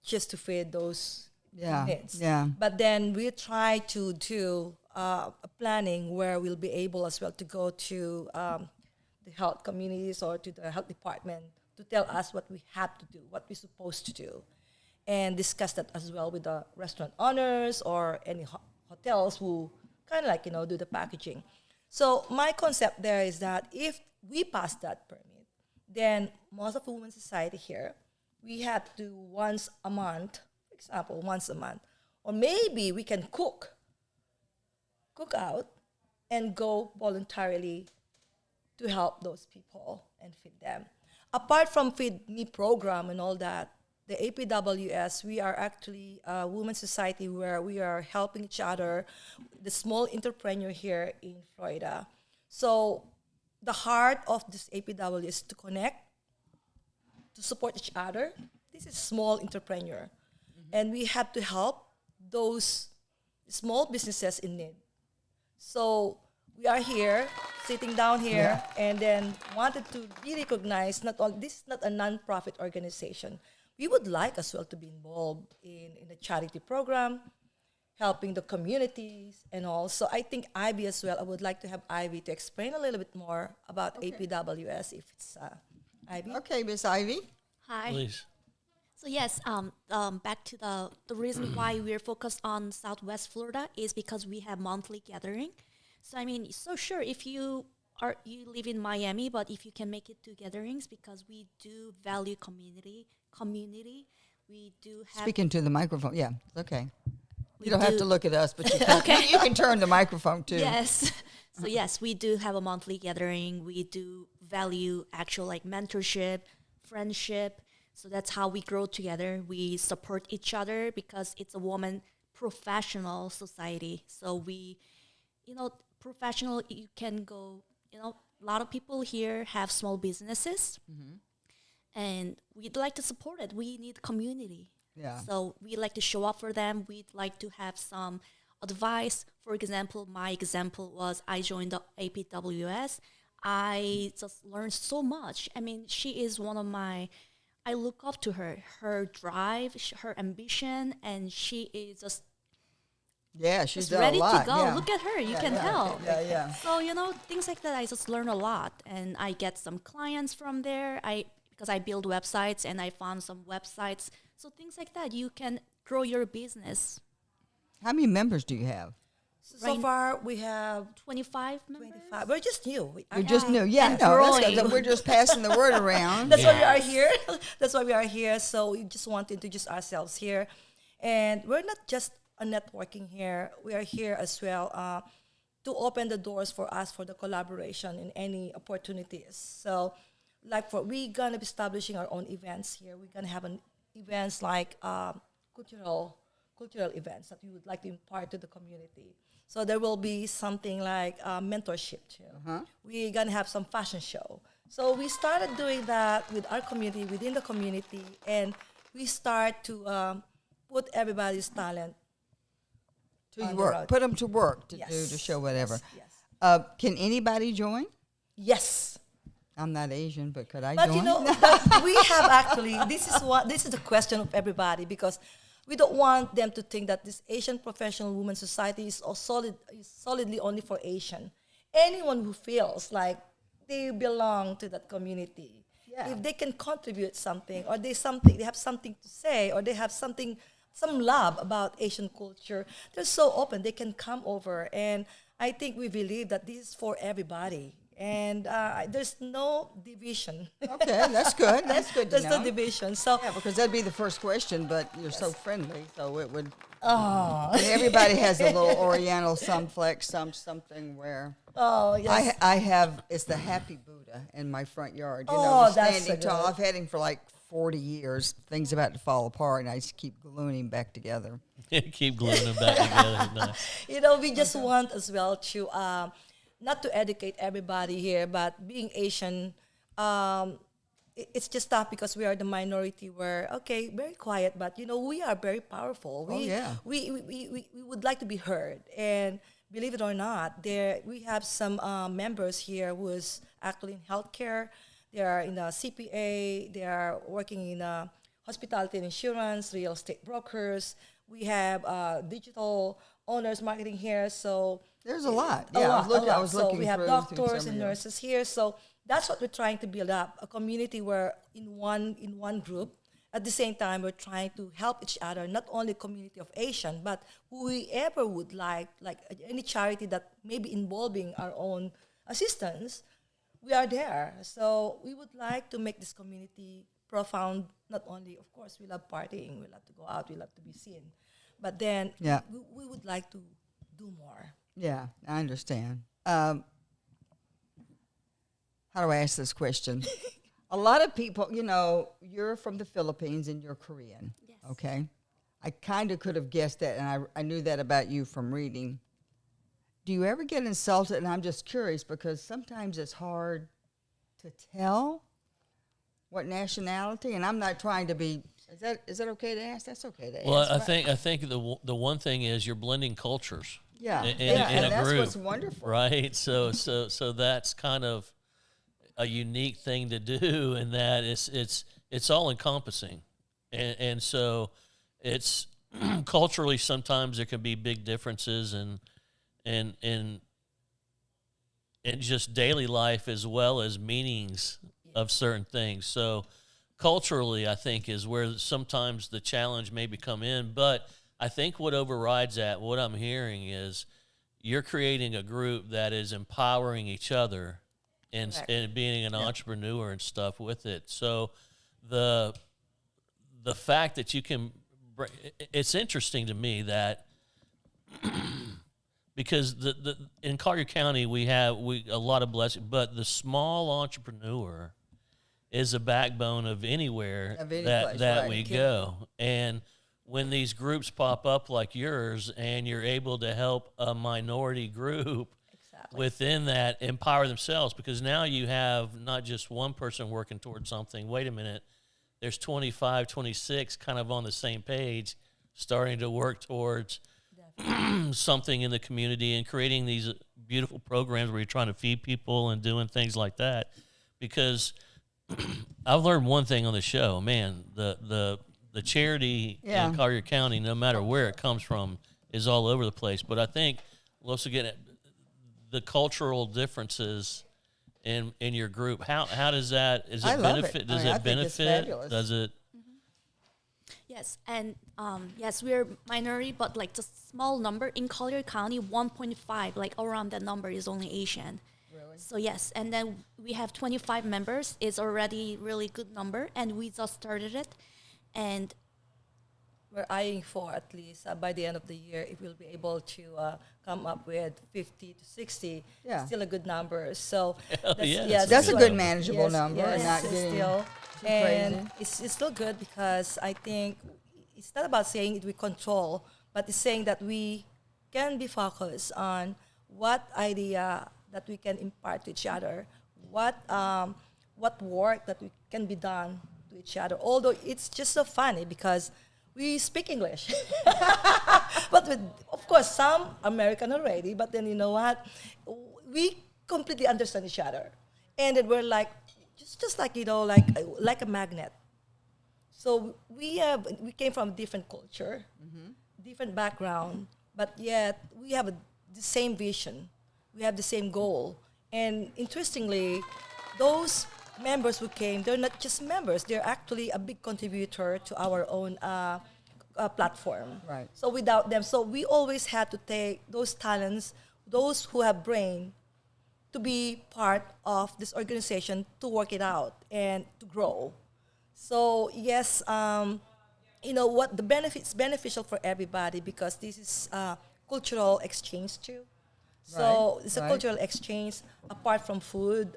Speaker 3: just to feed those needs.
Speaker 1: Yeah.
Speaker 3: But then we try to do a planning where we'll be able as well to go to the health communities or to the health department to tell us what we have to do, what we're supposed to do, and discuss that as well with the restaurant owners or any hotels who kind of like, do the packaging. So my concept there is that if we pass that permit, then most of the Women's Society here, we have to once a month, for example, or maybe we can cook out and go voluntarily to help those people and feed them. Apart from Feed Me program and all that, the APWS, we are actually a women's society where we are helping each other, the small entrepreneur here in Florida. So the heart of this APW is to connect, to support each other. This is small entrepreneur. And we have to help those small businesses in need. So we are here, sitting down here, and then wanted to be recognized. This is not a non-profit organization. We would like as well to be involved in a charity program, helping the communities and all. So I think Ivy as well, I would like to have Ivy to explain a little bit more about APWS, if it's Ivy.
Speaker 1: Okay, Miss Ivy.
Speaker 4: Hi.
Speaker 2: Please.
Speaker 4: So yes, back to the reason why we're focused on Southwest Florida is because we have monthly gathering. So I mean, so sure, if you you live in Miami, but if you can make it to gatherings, because we do value community. We do have.
Speaker 1: Speaking to the microphone, yeah, okay. You don't have to look at us, but you can, okay. You can turn the microphone too.
Speaker 4: Yes. So yes, we do have a monthly gathering. We do value actual like mentorship, friendship. So that's how we grow together. We support each other because it's a woman professional society. So we, professional, you can go, a lot of people here have small businesses. Mm-hmm. And we'd like to support it. We need community. Yeah. So we like to show up for them. We'd like to have some advice. For example, my example was I joined the APWS. I just learned so much. I mean, she is one of I look up to her drive, her ambition, and she is just
Speaker 1: she's
Speaker 4: ready
Speaker 1: a lot.
Speaker 4: to go.
Speaker 1: Yeah.
Speaker 4: Look at her. You can tell.
Speaker 1: Yeah.
Speaker 4: So, things like that, I just learn a lot. And I get some clients from there. Because I build websites and I found some websites. So things like that, you can grow your business.
Speaker 1: How many members do you have?
Speaker 3: So far, we have
Speaker 4: 25 members.
Speaker 3: 25. We're just new.
Speaker 1: We're just new. Yeah, no, we're just passing the word around.
Speaker 3: That's why we are here. That's why we are here. So we just want to introduce ourselves here. And we're not just a networking here. We are here as well to open the doors for us for the collaboration in any opportunities. So we're going to be establishing our own events here. We're going to have events like cultural events that we would like to impart to the community. So there will be something like mentorship too. Uh-huh. We're going to have some fashion show. So we started doing that with our community, within the community, and we start to put everybody's talent
Speaker 1: to work. Put them to work to show whatever. Yes. Can anybody join?
Speaker 3: Yes.
Speaker 1: I'm not Asian, but could I
Speaker 3: join? But we have actually, this is the question of everybody, because we don't want them to think that this Asian Professional Women's Society is solidly only for Asian. Anyone who feels like they belong to that community, if they can contribute something, or they have something to say, or they have some love about Asian culture, they're so open, they can come over. And I think we believe that this is for everybody. And there's no division.
Speaker 1: Okay, that's good. That's good to know.
Speaker 3: There's no division. So
Speaker 1: because that'd be the first question, but you're so friendly, so it would. Oh, everybody has a little Oriental, some flex, something where. Oh yes. I have. It's the Happy Buddha in my front yard. Standing tall. I've had him for like 40 years. Things about to fall apart, and I just keep gluing him back together.
Speaker 2: Keep gluing him back together. Nice.
Speaker 3: We just want as well to. Not to educate everybody here, but being Asian, it's just tough because we are the minority. We're very quiet, but we are very powerful. We would like to be heard, and believe it or not, we have some members here who is actually in healthcare. They are in the CPA. They are working in hospitality and insurance, real estate brokers. We have digital owners marketing here, so.
Speaker 1: There's a lot. Yeah, I was looking.
Speaker 3: So we have doctors and nurses here. So that's what we're trying to build up, a community where in one group, at the same time, we're trying to help each other, not only community of Asian, but whoever would like any charity that may be involving our own assistance, we are there. So we would like to make this community profound. Not only, of course, we love partying, we love to go out, we love to be seen, but then we would like to do more.
Speaker 1: Yeah, I understand. How do I ask this question? A lot of people, you're from the Philippines and you're Korean. Yes. Okay. I kind of could have guessed that, and I knew that about you from reading. Do you ever get insulted? And I'm just curious because sometimes it's hard to tell what nationality, and I'm not trying to be. Is that okay to ask? That's okay to ask.
Speaker 2: Well, I think the one thing is you're blending cultures.
Speaker 1: Yeah,
Speaker 2: in a
Speaker 1: that's
Speaker 2: group,
Speaker 1: what's wonderful,
Speaker 2: right? So that's kind of a unique thing to do, in that it's all encompassing, and so it's culturally sometimes there can be big differences in just daily life as well as meanings of certain things. So culturally, I think, is where sometimes the challenge maybe come in, but I think what overrides that, what I'm hearing is you're creating a group that is empowering each other and being an entrepreneur and stuff with it. So the fact that you can, it's interesting to me that because the in Collier County we have a lot of blessings, but the small entrepreneur is a backbone of anywhere that we go. And when these groups pop up like yours, and you're able to help a minority group within that empower themselves, because now you have not just one person working towards something. Wait a minute, there's 25, 26 kind of on the same page, starting to work towards something in the community and creating these beautiful programs where you're trying to feed people and doing things like that. Because I've learned one thing on the show, man, the charity in Collier County, no matter where it comes from, is all over the place. But I think we'll also get the cultural differences in your group. How does that, is it benefit? Does it benefit? Does it?
Speaker 4: Yes, and yes, we're minority, but like just small number in Collier County, 1.5, like around that number is only Asian. Really? So yes, and then we have 25 members. It's already really good number, and we just started it, and
Speaker 3: we're eyeing for at least by the end of the year, if we'll be able to come up with 50 to 60. Still a good number. So
Speaker 1: that's a good manageable number, and not getting
Speaker 3: still. And it's still good, because I think it's not about saying it we control, but it's saying that we can be focused on what idea that we can impart to each other, what work that we can be done to each other. Although it's just so funny because we speak English, but with, of course, some American already. But then you know what, we completely understand each other, and then we're like. Just like, you know, like a magnet. So we came from a different culture, different background, but yet we have the same vision. We have the same goal. And interestingly, those members who came, they're not just members. They're actually a big contributor to our own platform.
Speaker 1: Right.
Speaker 3: So without them, so we always had to take those talents, those who have brain, to be part of this organization, to work it out and to grow. So yes, you know what, the benefits beneficial for everybody, because this is cultural exchange too. So it's a cultural exchange. Apart from food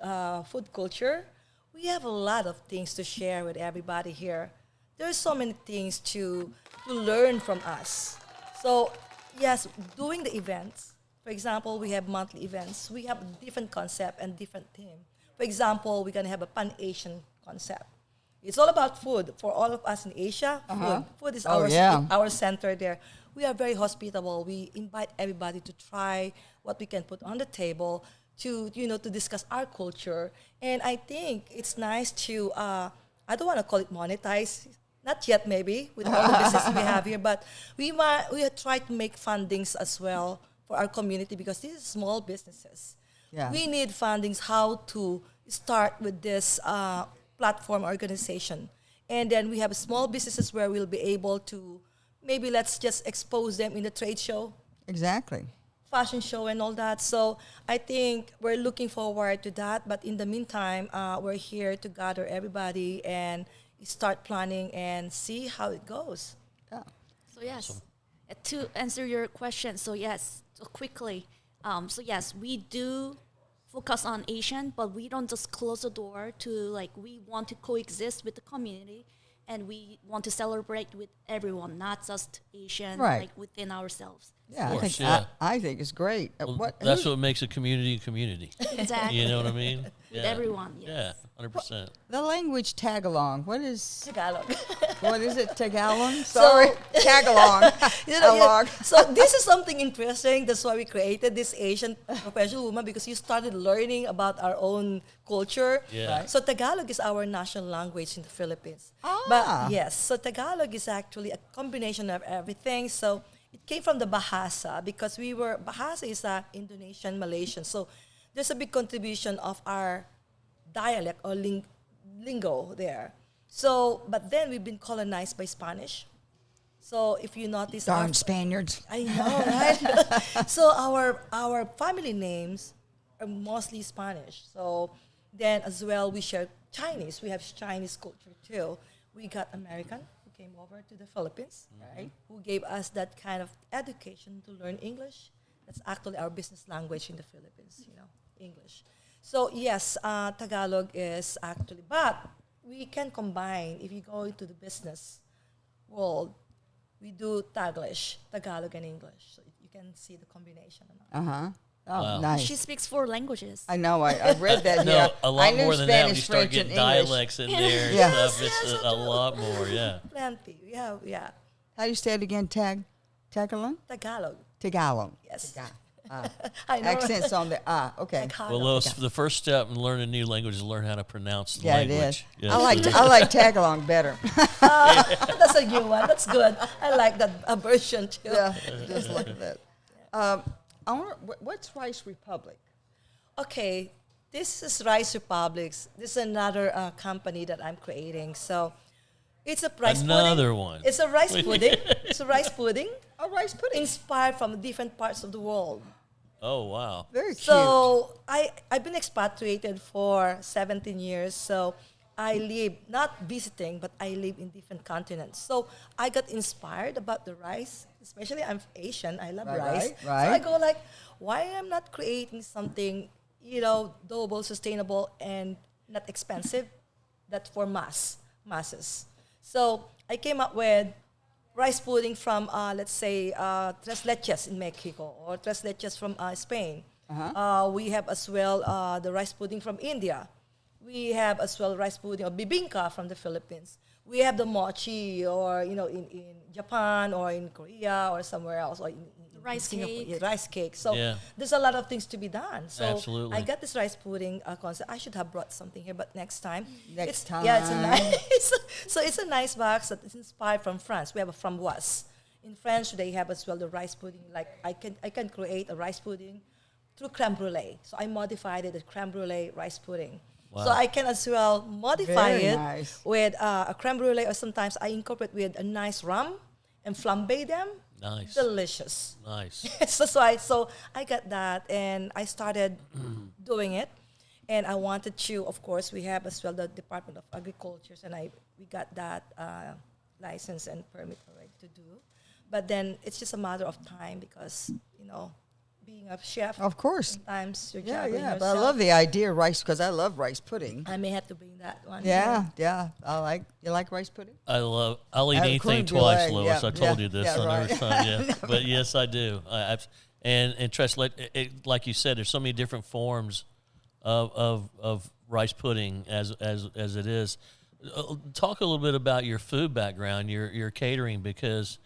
Speaker 3: culture, we have a lot of things to share with everybody here. There's so many things to learn from us. So yes, doing the events. For example, we have monthly events. We have a different concept and different theme. For example, we're going to have a Pan-Asian concept. It's all about food. For all of us in Asia, food is our center there. We are very hospitable. We invite everybody to try what we can put on the table to discuss our culture. And I think it's nice to, I don't want to call it monetize, not yet maybe, with all the business we have here, but we try to make fundings as well for our community, because these are small businesses. Yeah. We need fundings how to start with this platform organization. And then we have small businesses where we'll be able to, maybe let's just expose them in the trade show.
Speaker 1: Exactly.
Speaker 3: Fashion show and all that. So I think we're looking forward to that. But in the meantime, we're here to gather everybody and start planning and see how it goes.
Speaker 4: Yeah. So yes, to answer your question, so yes, so quickly, so yes, we do focus on Asian, but we don't just close the door to, like, we want to coexist with the community, and we want to celebrate with everyone, not just Asian, like within ourselves.
Speaker 1: Yeah,
Speaker 2: course,
Speaker 1: I think it's great.
Speaker 2: Well, that's what makes a community a community.
Speaker 4: Exactly.
Speaker 2: You know what I mean?
Speaker 4: With everyone, yes.
Speaker 2: Yeah, 100%.
Speaker 1: The language tag-along, what is...
Speaker 3: Tagalog.
Speaker 1: What is it, Tagalog? Sorry, tag-along.
Speaker 3: So this is something interesting. That's why we created this Asian professional woman, because you started learning about our own culture.
Speaker 2: Yeah.
Speaker 3: Right? So Tagalog is our national language in the Philippines. But yes, so Tagalog is actually a combination of everything. So it came from the Bahasa, because Bahasa is Indonesian, Malaysian. So there's a big contribution of our dialect or lingo there. So, but then we've been colonized by Spanish. So if you notice...
Speaker 1: Darn Spaniards.
Speaker 3: I know, right? So our family names are mostly Spanish. So Then as well, we share Chinese. We have Chinese culture too. We got American who came over to the Philippines, right? Who gave us that kind of education to learn English. That's actually our business language in the Philippines, English. So yes, Tagalog is actually, but we can combine. If you go into the business world, we do Taglish, Tagalog and English. So you can see the combination.
Speaker 1: Uh-huh. Oh,
Speaker 2: Wow.
Speaker 1: nice.
Speaker 4: She speaks 4 languages.
Speaker 1: I know. I read that
Speaker 2: No,
Speaker 1: here.
Speaker 2: a lot
Speaker 1: I knew
Speaker 2: more than that when you
Speaker 1: Spanish,
Speaker 2: start
Speaker 1: French,
Speaker 2: getting
Speaker 1: and English.
Speaker 2: dialects in there and
Speaker 1: Yeah.
Speaker 2: stuff.
Speaker 3: Yes,
Speaker 2: It's
Speaker 3: yes,
Speaker 2: a lot more, yeah.
Speaker 3: Plenty. Yeah.
Speaker 1: How do you say it again? Tagalog?
Speaker 3: Tagalog.
Speaker 1: Tagalog.
Speaker 3: Yes.
Speaker 1: I know. Accents on the okay.
Speaker 2: Well, Lois, the first step in learning a new language is learn how to pronounce the
Speaker 1: Yeah,
Speaker 2: language.
Speaker 1: it is. I like Tagalog better.
Speaker 3: That's a new one. That's good. I like that version too.
Speaker 1: Yeah, just like that. What's Rice Republic?
Speaker 3: Okay, this is Rice Republics. This is another company that I'm creating. So it's a rice pudding.
Speaker 2: Another one.
Speaker 3: It's a rice pudding. It's a rice pudding
Speaker 1: Oh, rice pudding.
Speaker 3: inspired from different parts of the world.
Speaker 2: Oh, wow.
Speaker 1: Very cute.
Speaker 3: So I've been expatriated for 17 years. So I live, not visiting, but I live in different continents. So I got inspired about the rice, especially I'm Asian. I love rice.
Speaker 1: Right.
Speaker 3: So I go like, why I'm not creating something, doable, sustainable, and not expensive, that's for masses. So I came up with rice pudding from, let's say, tres leches in Mexico or tres leches from Spain. We have as well the rice pudding from India. We have as well rice pudding or bibingka from the Philippines. We have the mochi or, in Japan or in Korea or somewhere else or in
Speaker 4: Rice
Speaker 3: Singapore.
Speaker 4: cake.
Speaker 3: Yeah, rice cake. So
Speaker 2: Yeah.
Speaker 3: there's a lot of things to be done. So
Speaker 2: Absolutely.
Speaker 3: I got this rice pudding concept. I should have brought something here, but next time.
Speaker 1: Next time.
Speaker 3: Yeah, it's a nice. So it's a nice box that is inspired from France. We have a framboise. In French, they have as well the rice pudding. Like I can create a rice pudding through creme brulee. So I modified it as creme brulee rice pudding.
Speaker 2: Wow.
Speaker 3: So I can as well modify
Speaker 1: Very
Speaker 3: it
Speaker 1: nice.
Speaker 3: with a creme brulee, or sometimes I incorporate with a nice rum and flambe them.
Speaker 2: Nice.
Speaker 3: Delicious.
Speaker 2: Nice.
Speaker 3: So I got that, and I started doing it, and I wanted to. Of course, we have as well the Department of Agriculture, and we got that license and permit already to do. But then it's just a matter of time because being a chef,
Speaker 1: Of course.
Speaker 3: sometimes you're
Speaker 1: Yeah,
Speaker 3: juggling
Speaker 1: yeah.
Speaker 3: yourself.
Speaker 1: But I love the idea of rice because I love rice pudding.
Speaker 3: I may have to bring that one.
Speaker 1: Yeah, yeah. You like rice pudding?
Speaker 2: I'll eat
Speaker 1: Creme
Speaker 2: anything
Speaker 1: brulee,
Speaker 2: twice, Lois.
Speaker 1: yeah,
Speaker 2: I told
Speaker 1: yeah,
Speaker 2: you this
Speaker 1: yeah,
Speaker 2: on
Speaker 1: right.
Speaker 2: every time, yeah. But yes, I do. And trust, like you said, there's so many different forms of rice pudding as it is. Talk a little bit about your food background, your catering, because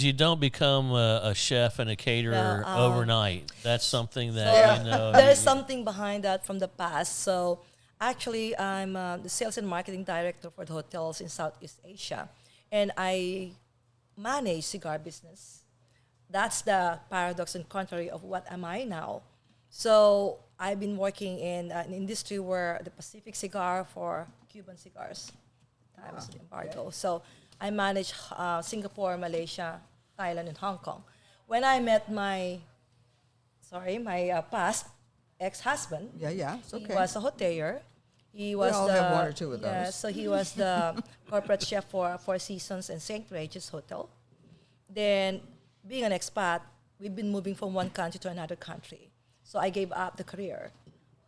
Speaker 2: you don't become a chef and a caterer overnight. That's something that
Speaker 3: There's something behind that from the past. So actually, I'm the sales and marketing director for the hotels in Southeast Asia, and I manage cigar business. That's the paradox and contrary of what am I now. So I've been working in an industry where the Pacific cigar for Cuban cigars. That was the embargo. So I manage Singapore, Malaysia, Thailand, and Hong Kong. When I met my past ex-husband,
Speaker 1: Yeah, it's okay.
Speaker 3: he was a hotelier. He was
Speaker 1: all have one or two of
Speaker 3: Yeah,
Speaker 1: those.
Speaker 3: so he was the corporate chef for Four Seasons and St. Regis Hotel. Then, being an expat, we've been moving from one country to another country. So I gave up the career.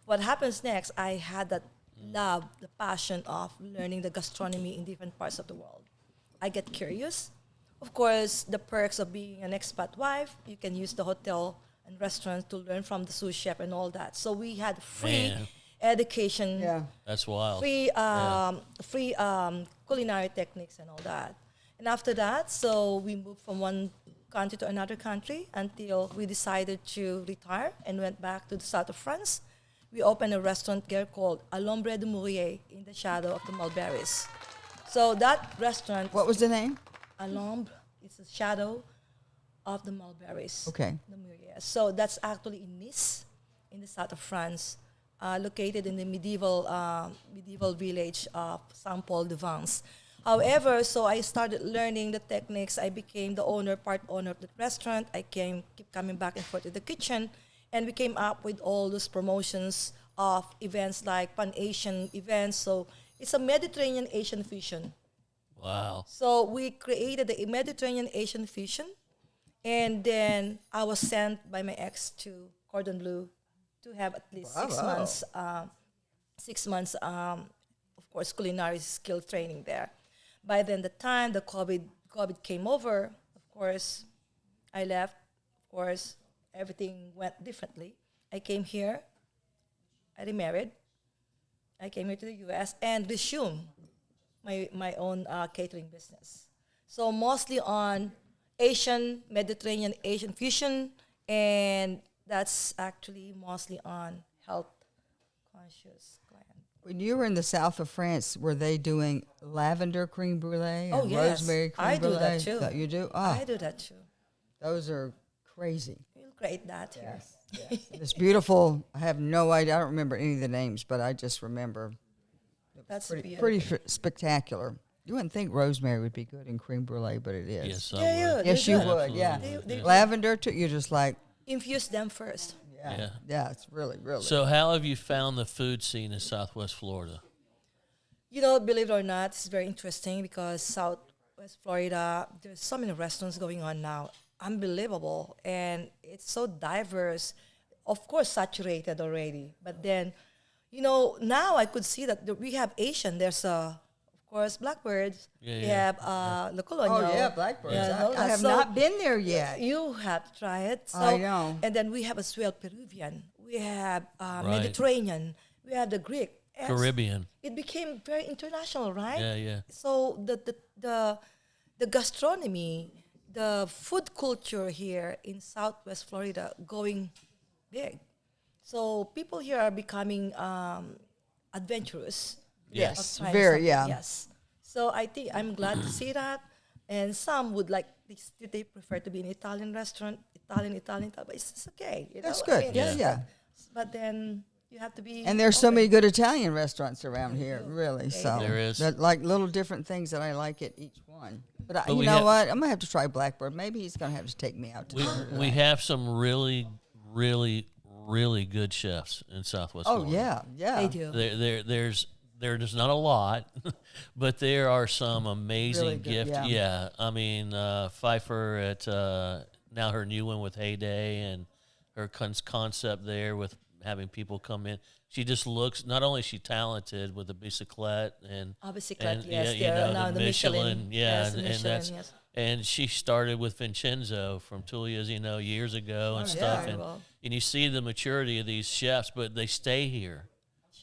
Speaker 3: What happens next, I had that love, the passion of learning the gastronomy in different parts of the world. I get curious. Of course, the perks of being an expat wife, you can use the hotel and restaurants to learn from the sous chef and all that. So we had free
Speaker 2: Man.
Speaker 3: education,
Speaker 1: Yeah.
Speaker 2: That's wild.
Speaker 3: free culinary techniques and all that. And after that, so we moved from one country to another country until we decided to retire and went back to the south of France. We opened a restaurant there called A l'Ombre de Mourir, in the shadow of the mulberries. So that restaurant,
Speaker 1: What was the name?
Speaker 3: A l'Ombre, it's a shadow of the mulberries.
Speaker 1: Okay.
Speaker 3: The Mourir. So that's actually in Nice, in the south of France, located in the medieval village of Saint-Paul-de-Vence. However, so I started learning the techniques. I became the part owner of the restaurant. I keep coming back and forth to the kitchen, and we came up with all those promotions of events like Pan-Asian events. So it's a Mediterranean Asian fusion.
Speaker 2: Wow.
Speaker 3: So we created the Mediterranean Asian fusion, and then I was sent by my ex to Cordon Bleu to have at least 6 months, 6 months, of course, culinary skill training there. By then, the time the COVID came over, of course, I left. Of course, everything went differently. I came here. I remarried. I came here to the U.S. and resumed my own catering business. So mostly on Asian, Mediterranean, Asian fusion, and that's actually mostly on health conscious client.
Speaker 1: When you were in the south of France, were they doing lavender creme brulee and
Speaker 3: Yes.
Speaker 1: rosemary creme
Speaker 3: I
Speaker 1: brulee?
Speaker 3: do that too.
Speaker 1: You do? Oh,
Speaker 3: I do that too.
Speaker 1: those are crazy.
Speaker 3: We'll create that here.
Speaker 1: Yes. It's beautiful. I have no idea. I don't remember any of the names, but I just remember
Speaker 3: That's
Speaker 1: pretty spectacular. You wouldn't think rosemary would be good in creme brulee, but it is.
Speaker 2: Yes, I
Speaker 3: Yeah,
Speaker 2: would.
Speaker 1: Yes, you
Speaker 3: good.
Speaker 1: would. Yeah.
Speaker 3: They-
Speaker 1: Lavender too. You're just like,
Speaker 3: Infuse them first.
Speaker 1: yeah. It's really.
Speaker 2: So how have you found the food scene in Southwest Florida?
Speaker 3: You know, believe it or not, it's very interesting because Southwest Florida, there's so many restaurants going on now. Unbelievable. And it's so diverse. Of course, saturated already. But then, you know, now I could see that we have Asian. There's, of course, blackbirds.
Speaker 2: Yeah,
Speaker 3: We
Speaker 2: yeah.
Speaker 3: have Le Colonial.
Speaker 1: Oh yeah, blackbirds.
Speaker 3: Yeah,
Speaker 1: I have
Speaker 3: so-
Speaker 1: not been there yet.
Speaker 3: You have to try it. So,
Speaker 1: I know.
Speaker 3: And then we have as well Peruvian. We have
Speaker 2: Right.
Speaker 3: Mediterranean. We have the Greek. And
Speaker 2: Caribbean.
Speaker 3: it became very international, right?
Speaker 2: Yeah.
Speaker 3: So the gastronomy, the food culture here in Southwest Florida going big. So people here are becoming adventurous.
Speaker 2: Yes.
Speaker 3: of trying
Speaker 1: Very,
Speaker 3: something.
Speaker 1: yeah.
Speaker 3: Yes. So I think I'm glad to see that. And some would like they prefer to be in Italian restaurant, Italian, but it's okay. You
Speaker 1: That's
Speaker 3: know? I
Speaker 1: good.
Speaker 3: mean,
Speaker 1: Yeah.
Speaker 3: But then you have to be.
Speaker 1: And there's so
Speaker 3: open.
Speaker 1: many good Italian restaurants around here, really. So
Speaker 2: There is.
Speaker 1: they're like little different things that I like at each one. But
Speaker 2: But
Speaker 1: you
Speaker 2: we
Speaker 1: know
Speaker 2: have-
Speaker 1: what? I'm gonna have to try Blackbird. Maybe he's gonna have to take me out to dinner.
Speaker 2: We have some really, really, really good chefs in Southwest
Speaker 1: Oh
Speaker 2: Florida.
Speaker 1: yeah.
Speaker 3: They do.
Speaker 2: There's not a lot, but there are some amazing
Speaker 1: Really good,
Speaker 2: gift.
Speaker 1: yeah.
Speaker 2: Yeah, I mean Pfeiffer at now her new one with Heyday and her concept there with having people come in. She just looks. Not only is she talented with the bicyclette and
Speaker 3: Bicyclette,
Speaker 2: and,
Speaker 3: yes,
Speaker 2: yeah,
Speaker 3: they're now
Speaker 2: the
Speaker 3: the
Speaker 2: Michelin,
Speaker 3: Michelin.
Speaker 2: yeah,
Speaker 3: Yes, the
Speaker 2: and
Speaker 3: Michelin,
Speaker 2: that's
Speaker 3: yes.
Speaker 2: and she started with Vincenzo from Tulia's, years ago and
Speaker 1: Oh,
Speaker 2: stuff,
Speaker 1: yeah.
Speaker 2: and
Speaker 3: Well.
Speaker 2: you see the maturity of these chefs, but they stay here.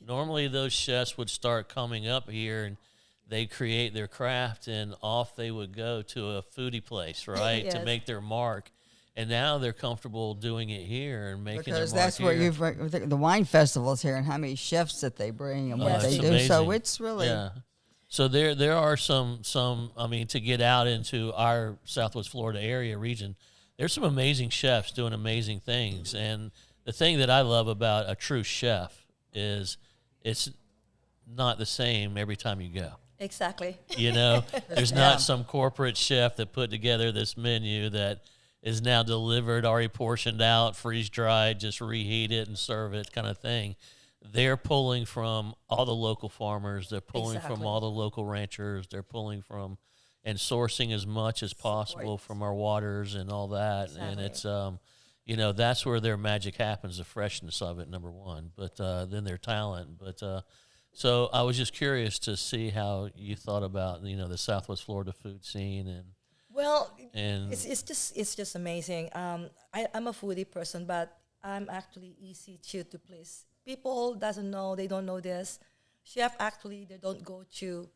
Speaker 2: Normally, those chefs would start coming up here and they create their craft, and off they would go to a foodie place, right, to
Speaker 3: Yes.
Speaker 2: make their mark. And now they're comfortable doing it here and making
Speaker 1: Because
Speaker 2: their mark
Speaker 1: that's where
Speaker 2: here.
Speaker 1: the wine festivals here and how many chefs that they bring and what
Speaker 3: Yes.
Speaker 1: they
Speaker 3: It's
Speaker 1: do. So
Speaker 2: amazing.
Speaker 1: it's really
Speaker 2: Yeah. So there are some I mean, to get out into our Southwest Florida area region, there's some amazing chefs doing amazing things. And the thing that I love about a true chef is it's not the same every time you go.
Speaker 3: Exactly.
Speaker 2: There's
Speaker 1: Yeah.
Speaker 2: not some corporate chef that put together this menu that is now delivered, already portioned out, freeze dried, just reheat it and serve it kind of thing. They're pulling from all the local farmers. They're pulling from
Speaker 3: Exactly.
Speaker 2: all the local ranchers. They're pulling from and sourcing as much as possible from our waters and all that. And
Speaker 3: Exactly.
Speaker 2: it's, that's where their magic happens, the freshness of it, number one. But then their talent. But so I was just curious to see how you thought about, the Southwest Florida food scene
Speaker 3: Well,
Speaker 2: and
Speaker 3: it's just amazing. I'm a foodie person, but I'm actually easy to please. People they don't know this. Chef actually they don't go to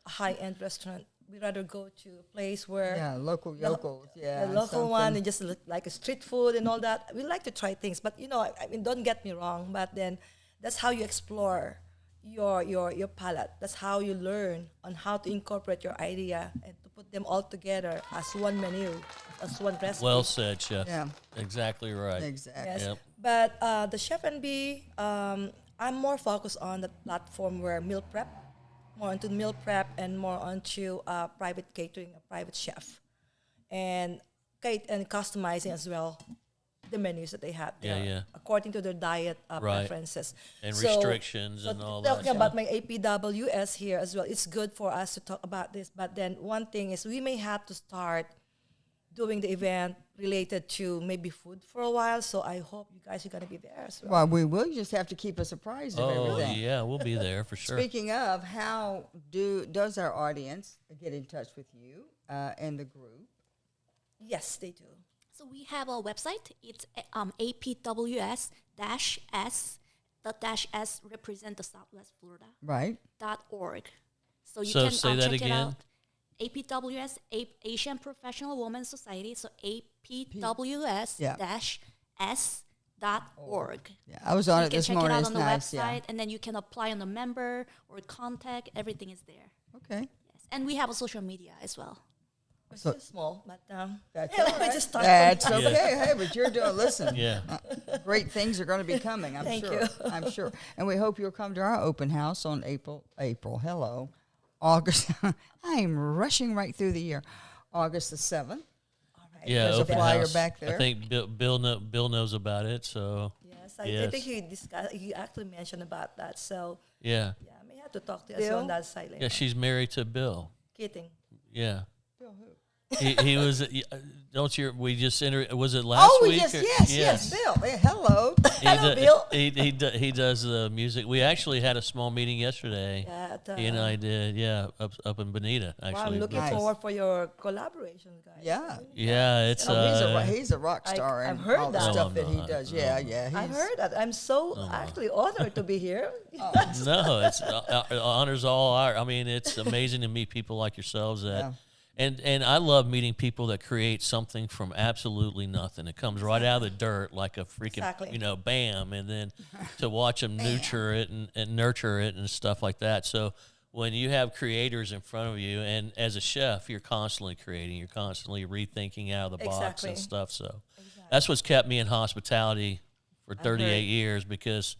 Speaker 3: a high end restaurant. We rather go to a place where
Speaker 1: local yokels. Yeah,
Speaker 3: the local
Speaker 1: something.
Speaker 3: one and just like a street food and all that. We like to try things, but I mean, don't get me wrong. But then that's how you explore your palate. That's how you learn on how to incorporate your idea and to put them all together as one menu, as one recipe.
Speaker 2: well said, Chef.
Speaker 1: Yeah.
Speaker 2: Exactly right.
Speaker 1: Exactly.
Speaker 3: Yes.
Speaker 2: Yep.
Speaker 3: But the Chef and B, I'm more focused on the platform where meal prep, more into meal prep and more onto private catering, a private chef, and customizing as well. the menus that they have there,
Speaker 2: Yeah.
Speaker 3: according to their diet preferences.
Speaker 2: And restrictions and all that.
Speaker 3: Talking about my APWS here as well, it's good for us to talk about this. But then one thing is we may have to start doing the event related to maybe food for a while. So I hope you guys are going to be there as well.
Speaker 1: Well, we will. You just have to keep us apprised of everything.
Speaker 2: Oh, yeah, we'll be there for sure.
Speaker 1: Speaking of, how does our audience get in touch with you and the group?
Speaker 3: Yes, they do.
Speaker 4: So we have a website. It's APWS-S. The -S represent the Southwest Florida.
Speaker 1: Right.
Speaker 4: .org. So you
Speaker 2: So
Speaker 4: can
Speaker 2: say that
Speaker 4: check
Speaker 2: again.
Speaker 4: it out. APWS, Asian Professional Women's Society. So APWS-S.org.
Speaker 1: Yeah, I was on it
Speaker 4: You can
Speaker 1: this
Speaker 4: check
Speaker 1: morning.
Speaker 4: it out
Speaker 1: It's
Speaker 4: on the
Speaker 1: nice.
Speaker 4: website, and then you can apply on the member or contact. Everything is there.
Speaker 1: Okay.
Speaker 4: Yes, and we have a social media as well.
Speaker 3: It's still small, but
Speaker 1: That's
Speaker 3: yeah,
Speaker 1: all
Speaker 3: let me
Speaker 1: right.
Speaker 3: just start.
Speaker 1: That's okay. Hey, but you're doing. Listen.
Speaker 2: Yeah.
Speaker 1: Great things are going to be coming. I'm
Speaker 3: Thank
Speaker 1: sure.
Speaker 3: you.
Speaker 1: I'm sure. And we hope you'll come to our open house on April. August. I'm rushing right through the year. August the 7th.
Speaker 3: All right.
Speaker 2: Yeah,
Speaker 1: There's a
Speaker 2: open
Speaker 1: flyer
Speaker 2: house.
Speaker 1: back there.
Speaker 2: I think Bill knows about it. So
Speaker 3: Yes, I
Speaker 2: Yes.
Speaker 3: think he actually mentioned about that. So
Speaker 2: yeah,
Speaker 3: I may have to talk to us on that side later.
Speaker 2: yeah. She's married to Bill.
Speaker 3: Keating.
Speaker 2: Yeah,
Speaker 1: Bill who?
Speaker 2: he was. Don't you? We just entered. Was it last
Speaker 1: Oh,
Speaker 2: week?
Speaker 1: yes,
Speaker 2: or-
Speaker 1: yes, Bill. Hey, hello.
Speaker 3: Hello, Bill.
Speaker 2: He does the music. We actually had a small meeting yesterday.
Speaker 3: Yeah,
Speaker 2: He and I did. Yeah, up in Bonita
Speaker 3: Wow,
Speaker 2: actually.
Speaker 3: I'm looking
Speaker 1: Nice.
Speaker 3: forward for your collaboration, guys.
Speaker 1: Yeah.
Speaker 2: Yeah, it's
Speaker 1: He's a rock star
Speaker 3: I've
Speaker 1: and
Speaker 3: heard
Speaker 1: all the
Speaker 3: that.
Speaker 1: stuff
Speaker 2: No,
Speaker 1: that
Speaker 2: I'm
Speaker 1: he
Speaker 2: not.
Speaker 1: does.
Speaker 2: No.
Speaker 1: Yeah.
Speaker 3: I've heard that. I'm so actually honored to be here.
Speaker 2: no, it's honors all our. I mean, it's amazing to meet people like yourselves that.
Speaker 1: Yeah.
Speaker 2: And I love meeting people that create something from absolutely nothing. It comes right out of the dirt like a freaking,
Speaker 3: Exactly.
Speaker 2: bam. And then to watch them nurture it and nurture it and stuff like that. So when you have creators in front of you, and as a chef, you're constantly creating, you're constantly rethinking out of the box
Speaker 3: Exactly.
Speaker 2: and stuff. So that's what's kept me in hospitality for 38 years, because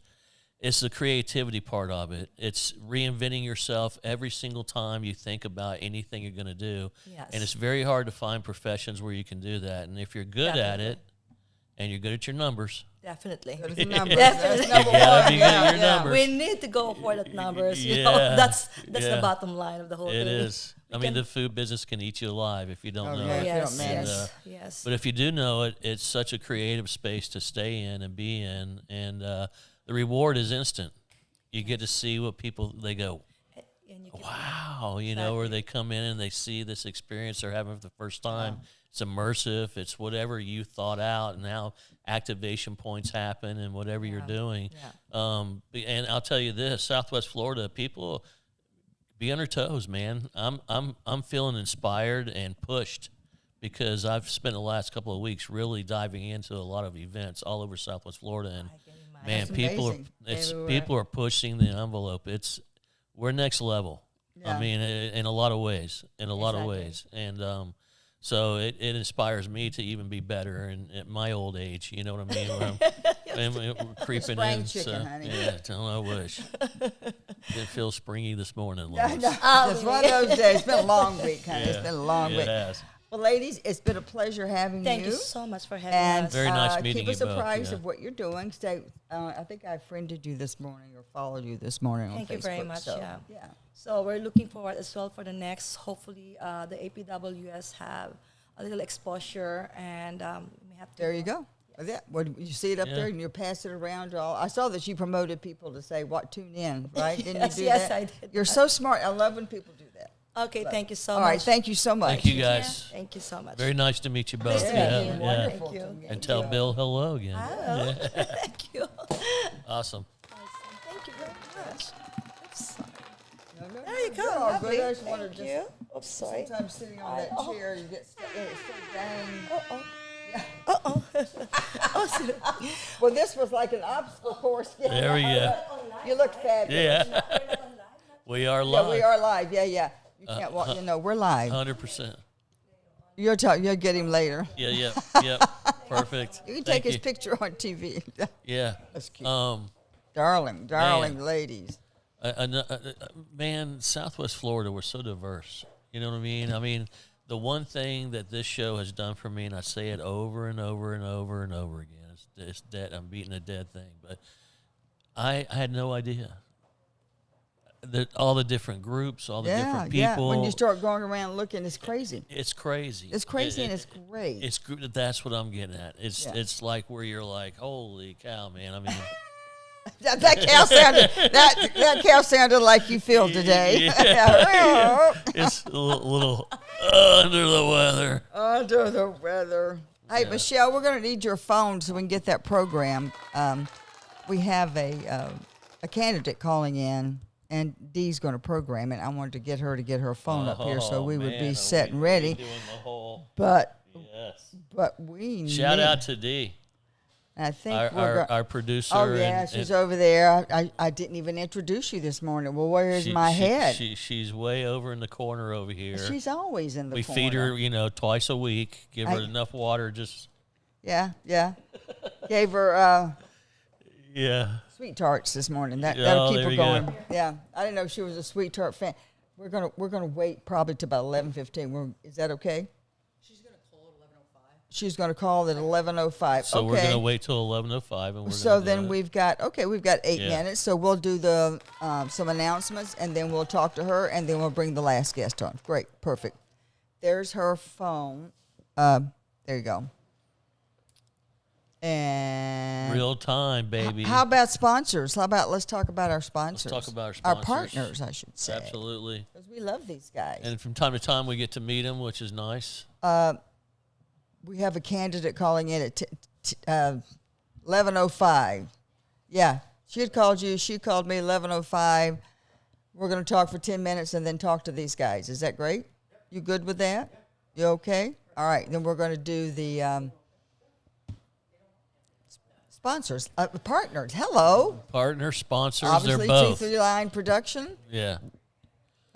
Speaker 2: it's the creativity part of it. It's reinventing yourself every single time you think about anything you're going to do.
Speaker 3: Yes.
Speaker 2: And it's very hard to find professions where you can do that. And if you're good at it and you're good at your numbers,
Speaker 3: Definitely.
Speaker 1: That's the number.
Speaker 3: Definitely.
Speaker 1: That's number
Speaker 2: You gotta
Speaker 1: one.
Speaker 2: be good at your numbers.
Speaker 3: We need to go for that numbers. You know,
Speaker 2: Yeah.
Speaker 3: that's
Speaker 2: Yeah.
Speaker 3: the bottom line of the whole
Speaker 2: it
Speaker 3: thing.
Speaker 2: is. I mean, the food business can eat you alive if you don't know
Speaker 1: yeah.
Speaker 2: it.
Speaker 1: If you
Speaker 3: Yes,
Speaker 1: don't manage.
Speaker 3: yes, yes.
Speaker 2: But if you do know it, it's such a creative space to stay in and be in. And the reward is instant. You get to see what people, they go,
Speaker 3: And you can,
Speaker 2: wow, or they come in and they see this experience they're having for the first time. It's immersive. It's whatever you thought out, and now activation points happen and whatever you're doing. And I'll tell you this, Southwest Florida, people be on their toes, man. I'm feeling inspired and pushed, because I've spent the last couple of weeks really diving into a lot of events all over Southwest Florida, and man,
Speaker 1: That's
Speaker 2: people
Speaker 1: amazing. Everywhere.
Speaker 2: people are pushing the envelope. We're next level.
Speaker 1: Yeah.
Speaker 2: I mean, in a lot of ways,
Speaker 3: Exactly.
Speaker 2: and so it inspires me to even be better. And at my old age, you know what I mean? Where I'm creeping
Speaker 1: Spring
Speaker 2: in.
Speaker 1: chicken,
Speaker 2: So,
Speaker 1: honey.
Speaker 2: yeah, I wish. Didn't feel springy this morning,
Speaker 1: Yeah,
Speaker 2: Lois.
Speaker 1: no, just one of those days. It's been a long week, honey. It's
Speaker 2: Yeah.
Speaker 1: been a long
Speaker 2: It
Speaker 1: week.
Speaker 2: has.
Speaker 1: Well, ladies, it's been a pleasure having
Speaker 3: thank you so much for having
Speaker 1: And
Speaker 3: us.
Speaker 2: Very nice meeting
Speaker 1: keep us
Speaker 2: you both,
Speaker 1: apprised
Speaker 2: yeah.
Speaker 1: of what you're doing. Stay. I think I friended you this morning or followed you this morning on
Speaker 3: Thank
Speaker 1: Facebook.
Speaker 3: you very much,
Speaker 1: So,
Speaker 3: yeah. So we're looking forward as well for the next. Hopefully, the APWS have a little exposure, and we may have to.
Speaker 1: There you go. Well, yeah. Well, you see it up
Speaker 2: Yeah.
Speaker 1: there, and you pass it around to all. I saw that you promoted people to say, "What tune in?" Right? Didn't
Speaker 3: Yes,
Speaker 1: you do
Speaker 3: yes,
Speaker 1: that?
Speaker 3: I did.
Speaker 1: You're so smart. I love when people do that.
Speaker 3: Okay, thank you so
Speaker 1: All
Speaker 3: much.
Speaker 1: right. Thank you so much.
Speaker 2: Thank you guys.
Speaker 3: Thank you so much.
Speaker 2: Very nice to meet you both.
Speaker 3: Nice to
Speaker 1: Yeah,
Speaker 3: meet you.
Speaker 1: wonderful.
Speaker 3: Thank you.
Speaker 1: to meet
Speaker 2: And tell Bill hello again.
Speaker 3: Hello.
Speaker 2: Yeah.
Speaker 3: Thank you.
Speaker 2: Awesome.
Speaker 3: Thank you very much. Oops, sorry.
Speaker 1: No, no,
Speaker 3: There you
Speaker 1: no,
Speaker 3: go.
Speaker 1: you're all good.
Speaker 3: Lovely.
Speaker 1: I just wanted
Speaker 3: Thank
Speaker 1: to
Speaker 3: you. Oops, sorry.
Speaker 1: Sometimes sitting on that chair, you get stuck. It's so dang.
Speaker 3: Uh-oh.
Speaker 1: Yeah.
Speaker 3: Uh-oh. Oh, sorry.
Speaker 1: Well, this was like an obstacle course.
Speaker 2: There we go.
Speaker 1: You look fabulous.
Speaker 2: Yeah. We are
Speaker 1: Yeah,
Speaker 2: live.
Speaker 1: we are live. Yeah. You can't walk. We're live.
Speaker 2: 100%.
Speaker 1: You'll get him later.
Speaker 2: Yeah. Perfect.
Speaker 1: You can
Speaker 2: Thank
Speaker 1: take his
Speaker 2: you.
Speaker 1: picture on TV.
Speaker 2: Yeah.
Speaker 1: That's cute.
Speaker 2: Um,
Speaker 1: darling ladies.
Speaker 2: man, Southwest Florida, we're so diverse. You know what I mean? the one thing that this show has done for me, and I say it over and over and over and over again, it's dead. I'm beating a dead thing, but I had no idea that all the different groups, all the different people.
Speaker 1: Yeah. When you start going around looking, it's crazy.
Speaker 2: It's crazy.
Speaker 1: It's crazy, and it's great.
Speaker 2: That's what I'm getting at. It's like where you're like, holy cow, man. I mean. that cow sounded like you feel today.
Speaker 1: Yeah.
Speaker 2: It's a little under the weather.
Speaker 1: Under the weather. Hey, Michelle, we're going to need your phone so we can get that program. We have a candidate calling in, and Dee's going to program it. I wanted to get her phone up here so we would be set and ready.
Speaker 2: Doing the whole,
Speaker 1: but we
Speaker 2: shout out to Dee.
Speaker 1: I think
Speaker 2: our producer.
Speaker 1: Oh yeah, she's over there. I didn't even introduce you this morning. Well, where's my head?
Speaker 2: She's way over in the corner over here.
Speaker 1: She's always in the corner.
Speaker 2: We feed her, twice a week. Give her enough water. Just
Speaker 1: yeah. Gave her sweet tarts this morning. That'll keep her going. Yeah, I didn't know she was a sweet tart fan. We're gonna wait probably to about 11:15. Is that okay? She's going to call at 11:05.
Speaker 2: So we're going to wait till 11:05, and we're
Speaker 1: so then we've got 8 minutes. So we'll do the some announcements, and then we'll talk to her, and then we'll bring the last guest on. Great, perfect. There's her phone. There you go. And
Speaker 2: real time, baby.
Speaker 1: How about sponsors? Let's talk about our sponsors.
Speaker 2: Let's talk about our sponsors.
Speaker 1: Our partners, I should say.
Speaker 2: Absolutely.
Speaker 1: Because we love these guys.
Speaker 2: And from time to time, we get to meet them, which is nice.
Speaker 1: We have a candidate calling in at 11:05. Yeah, she had called you. She called me 11:05. We're going to talk for 10 minutes and then talk to these guys. Is that great? You good with that? You okay? All right. Then we're going to do the sponsors, partners. Hello.
Speaker 2: Partner sponsors.
Speaker 1: Obviously,
Speaker 2: they're both.
Speaker 1: T3 Line Production.
Speaker 2: Yeah.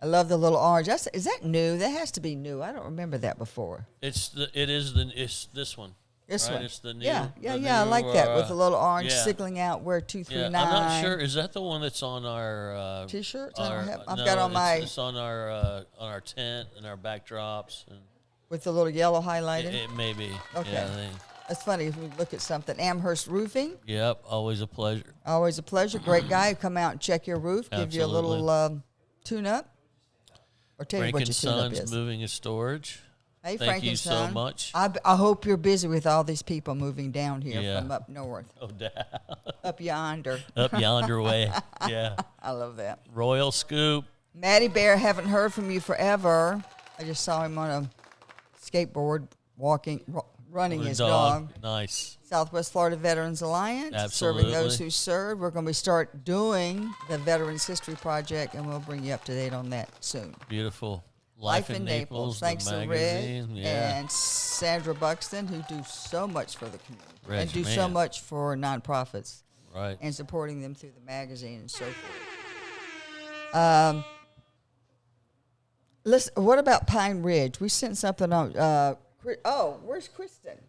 Speaker 1: I love the little orange. Is that new? That has to be new. I don't remember that before.
Speaker 2: It's this one.
Speaker 1: This
Speaker 2: right?
Speaker 1: one.
Speaker 2: It's the new.
Speaker 1: Yeah.
Speaker 2: New,
Speaker 1: I like that with the little orange signaling out where 239.
Speaker 2: I'm not sure. Is that the one that's on our
Speaker 1: T-shirts?
Speaker 2: I've
Speaker 1: got on my.
Speaker 2: It's on our tent and our backdrops and
Speaker 1: with the little yellow highlighting.
Speaker 2: It may be.
Speaker 1: Okay.
Speaker 2: Yeah,
Speaker 1: That's funny if we look at something. Amherst Roofing.
Speaker 2: Yep. Always a pleasure.
Speaker 1: Always a pleasure. Great guy. Come out and check your roof.
Speaker 2: Absolutely.
Speaker 1: Give you a little tune-up. Or tell you what your tune-up is.
Speaker 2: Moving and storage.
Speaker 1: Hey,
Speaker 2: Thank you so much.
Speaker 1: I hope you're busy with all these people moving down here from up north.
Speaker 2: Oh, down.
Speaker 1: Up yonder.
Speaker 2: Up yonder way. Yeah.
Speaker 1: I love that.
Speaker 2: Royal Scoop.
Speaker 1: Matty Bear, haven't heard from you forever. I just saw him on a skateboard running his dog.
Speaker 2: Nice.
Speaker 1: Southwest Florida Veterans Alliance.
Speaker 2: Absolutely.
Speaker 1: Serving those who serve. We're going to start doing the Veterans History Project, and we'll bring you up to date on that soon.
Speaker 2: Beautiful.
Speaker 1: Life in Naples. Thanks to Red
Speaker 2: yeah.
Speaker 1: and Sandra Buxton, who do so much for the community and do
Speaker 2: man.
Speaker 1: so much for nonprofits.
Speaker 2: Right.
Speaker 1: And supporting them through the magazine and so forth. Listen, what about Pine Ridge? We sent something on. Where's Kristen?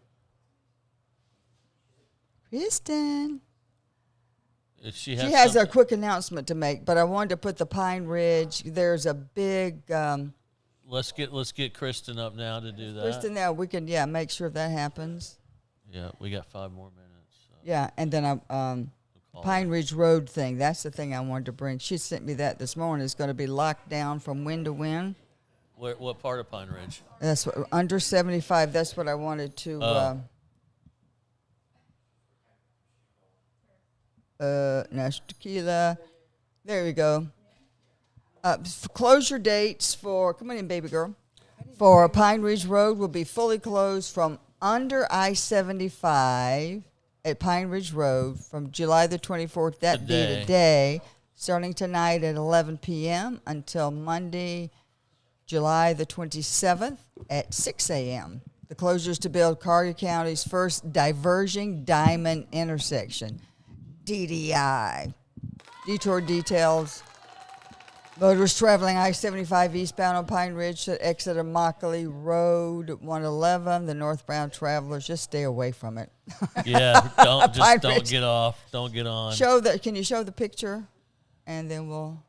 Speaker 1: Kristen.
Speaker 2: She
Speaker 1: has a quick announcement to make, but I wanted to put the Pine Ridge. There's a big.
Speaker 2: Let's get Kristen up now to do that.
Speaker 1: Kristen, now we can make sure that happens.
Speaker 2: Yeah, we got 5 more minutes. So.
Speaker 1: Yeah, and then Pine Ridge Road thing. That's the thing I wanted to bring. She sent me that this morning. It's going to be locked down from wind to wind.
Speaker 2: What part of Pine Ridge?
Speaker 1: That's what, under 75. That's what I wanted to. Nash Tequila. There we go. Closure dates for, come on in, baby girl, for Pine Ridge Road will be fully closed from under I-75 at Pine Ridge Road from July the 24th, that be today, starting tonight at 11 p.m. until Monday, July the 27th at 6 a.m. The closures to build Collier County's first diverging diamond intersection, DDI. Detour details. Motorists traveling I-75 eastbound on Pine Ridge should exit Immokalee Road 111. The northbound travelers, just stay away from it.
Speaker 2: Yeah, don't get off. Don't get on.
Speaker 1: Can you show the picture? And then we'll.